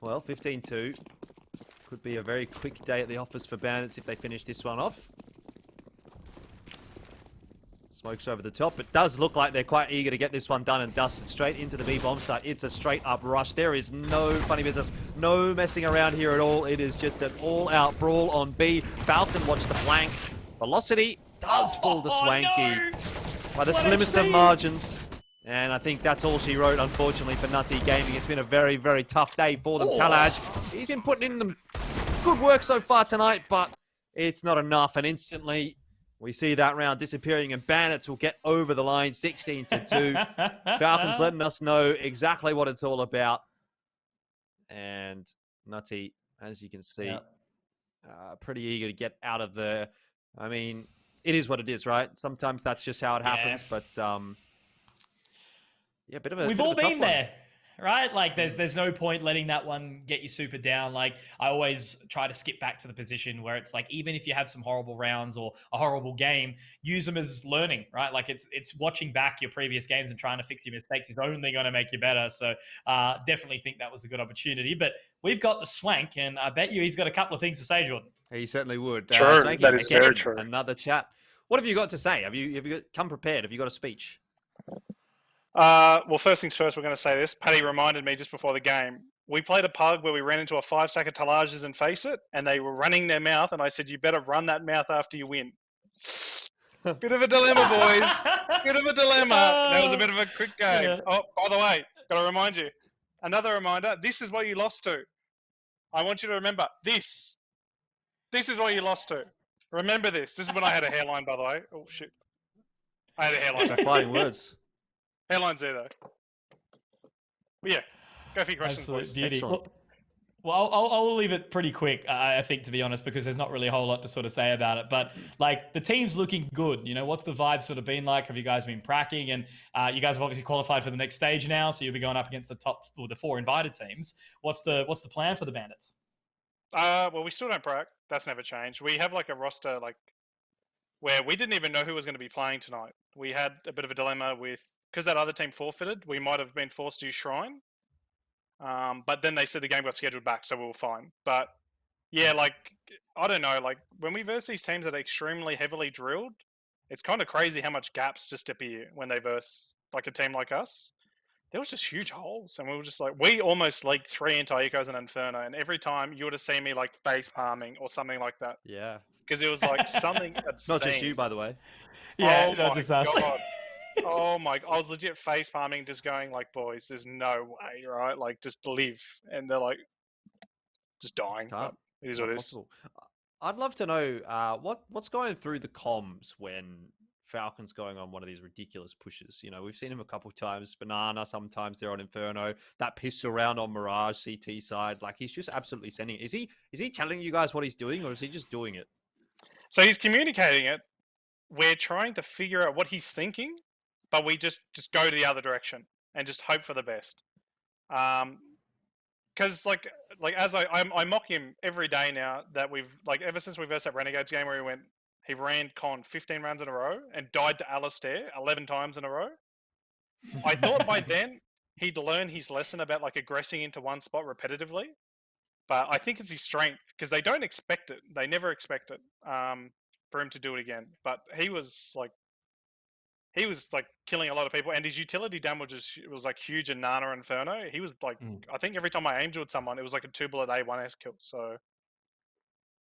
Well, 15-2. Could be a very quick day at the office for Bandits if they finish this one off. Smokes over the top. It does look like they're quite eager to get this one done and dusted straight into the B bomb site. It's a straight up rush. There is no funny business, no messing around here at all. It is just an all-out brawl on B. Falcon watch the flank. Velocity does fall to Swanky by the slimmest of margins. And I think that's all she wrote, unfortunately, for Nutty Gaming. It's been a very, very tough day for them. Talaj, he's been putting in some good work so far tonight, but it's not enough. And instantly, we see that round disappearing, and Bandits will get over the line, 16-2. Falcons letting us know exactly what it's all about. And Nutty, as you can see, pretty eager to get out of the... I mean, it is what it is, right? Sometimes that's just how it happens, but... yeah, We've all been there, right? Like, there's no point letting that one get you super down. Like, I always try to skip back to the position where it's like, even if you have some horrible rounds or a horrible game, use them as learning, right? Like, it's watching back your previous games and trying to fix your mistakes is only going to make you better. So, definitely think that was a good opportunity. But we've got the Swank, and I bet you he's got a couple of things to say, Jordan. He certainly would. Sure, Swanky, that is very true. Another chat. What have you got to say? Have you come prepared? Have you got a speech? Well, first things first, we're going to say this. Paddy reminded me just before the game. We played a pug where we ran into a 5-stack of Talages and Face It, and they were running their mouth, and I said, you better run that mouth after you win. Bit of a dilemma, boys. Bit of a dilemma. That was a bit of a quick game. Yeah. Oh, by the way, got to remind you. Another reminder, this is what you lost to. I want you to remember this. This is what you lost to. Remember this. This is when I had a hairline, by the way. Oh, shit. I had a hairline. So fighting words. Hairline's there, though. But yeah, go for your questions, boys. Beauty. Well, I'll leave it pretty quick, I think, to be honest, because there's not really a whole lot to sort of say about it. But, like, the team's looking good. You know, what's the vibe sort of been like? Have you guys been pracking? And you guys have obviously qualified for the next stage now, so you'll be going up against the 4 invited teams. What's the plan for the Bandits? Well, we still don't prac. That's never changed. We have, like, a roster, like, where we didn't even know who was going to be playing tonight. We had a bit of a dilemma with... because that other team forfeited, we might have been forced to use Shrine. But then they said the game got scheduled back, so we were fine. But yeah, like, I don't know, like, when we verse these teams that are extremely heavily drilled, it's kind of crazy how much gaps just appear when they verse like a team like us. There was just huge holes, and we were just like, we almost leaked 3 anti-ecos and Inferno, and every time you would have seen me like face palming or something like that. Yeah. Because it was like something obscene. Not just you, by the way. Yeah, Oh not my just us. god. Oh my! I was legit face palming, just going like, "Boys, there's no way, right? Like, just live." And they're like, just dying. Can't. It is Not what it is. possible. I'd love to know what's going through the comms when Falcon's going on one of these ridiculous pushes. You know, we've seen him a couple of times. Banana, sometimes they're on Inferno. That pistol round on Mirage CT side, like he's just absolutely sending it. Is he telling you guys what he's doing, or is he just doing it? So he's communicating it. We're trying to figure out what he's thinking, but we just go to the other direction and just hope for the best. Because like as I mock him every day now that we've like ever since we versed that Renegades game where he ran Con 15 rounds in a row and died to Alistair 11 times in a row. I thought by then he'd learn his lesson about like aggressing into one spot repetitively, but I think it's his strength because they don't expect it. They never expect it for him to do it again. But he was like killing a lot of people, and his utility damage was like huge in Nana and Inferno. He was like, I think every time I aimed with someone, it was like a 2-bullet A1S kill. So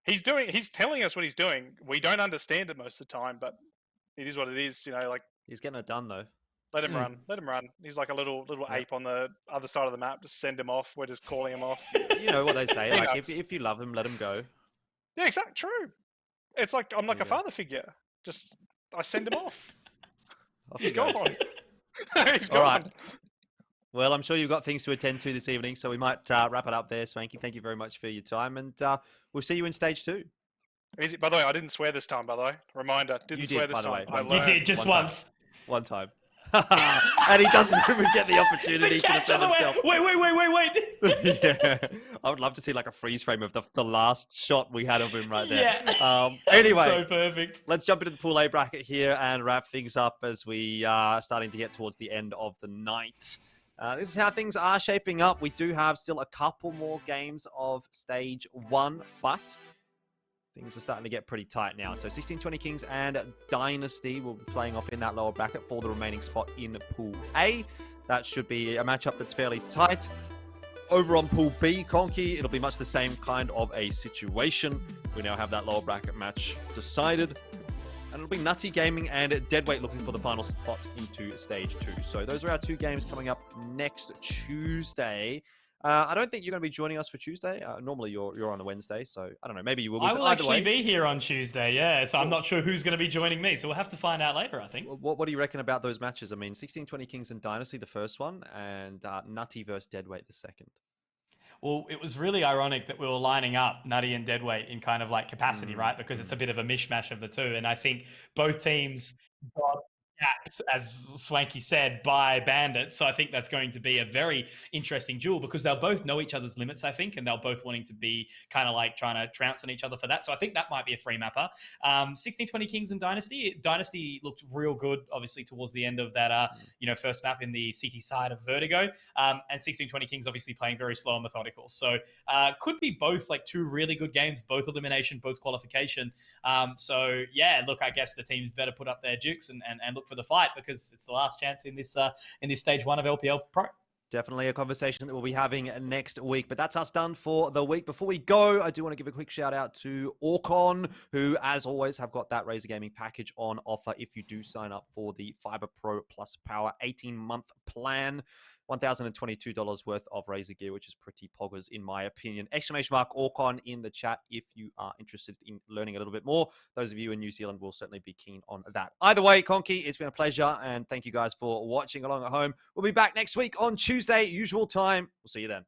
he's telling us what he's doing. We don't understand it most of the time, but it is what it is. You know, like He's getting it done though. let him run. Let him run. He's like a little ape on the other side of the map. Just send him off. We're just calling him off. You know what they say, like Peanuts. if you love him, let him go. Yeah, exactly. True. It's like I'm like There a you go. father figure. Just I send him off. Off He's you go. gone. He's All gone. right. Well, I'm sure you've got things to attend to this evening, so we might wrap it up there, Swanky. Thank you very much for your time, and we'll see you in stage 2. Easy. By the way, I didn't swear this time. By the way, reminder, didn't You swear did, this by the time. way. I You You learned. did just One time. once. One time. And he doesn't even get the opportunity to Catch defend on the himself. way. Wait. Yeah, I would love to see like a freeze frame of the last shot we had of him right there. Yeah. Anyway, So perfect. let's jump into the Pool A bracket here and wrap things up as we are starting to get towards the end of the night. This is how things are shaping up. We do have still a couple more games of stage 1, but things are starting to get pretty tight now. So 16-20 Kings and Dynasty will be playing off in that lower bracket for the remaining spot in Pool A. That should be a matchup that's fairly tight. Over on Pool B, Conky, it'll be much the same kind of a situation. We now have that lower bracket match decided. And it'll be Nutty Gaming and Deadweight looking for the final spot into stage 2. So those are our 2 games coming up next Tuesday. I don't think you're going to be joining us for Tuesday. Normally you're on a Wednesday, so I don't know. Maybe you will. I will actually be here on Tuesday, yeah. So I'm not sure who's going to be joining me. So we'll have to find out later, I think. What do you reckon about those matches? I mean, 16-20 Kings and Dynasty, the first one, and Nutty versus Deadweight, the second. Well, it was really ironic that we were lining up Nutty and Deadweight in kind of like capacity, right? Because it's a bit of a mishmash of the two. And I think both teams got gapped, as Swanky said, by Bandits. So I think that's going to be a very interesting duel because they'll both know each other's limits, I think, and they'll both wanting to be kind of like trying to trounce on each other for that. So I think that might be a 3-mapper. 16-20 Kings and Dynasty. Dynasty looked real good, obviously, towards the end of that, first map in the CT side of Vertigo. And 16-20 Kings obviously playing very slow and methodical. So could be both like 2 really good games, both elimination, both qualification. So yeah, look, I guess the teams better put up their dukes and look for the fight because it's the last chance in this stage 1 of LPL Pro. Definitely a conversation that we'll be having next week. But that's us done for the week. Before we go, I do want to give a quick shout out to Orcon, who, as always, have got that Razer Gaming package on offer if you do sign up for the Fiber Pro Plus Power 18-month plan. $1,022 worth of Razer gear, which is pretty poggers in my opinion. !Orcon in the chat if you are interested in learning a little bit more. Those of you in New Zealand will certainly be keen on that. Either way, Conky, it's been a pleasure, and thank you guys for watching along at home. We'll be back next week on Tuesday, usual time. We'll see you then.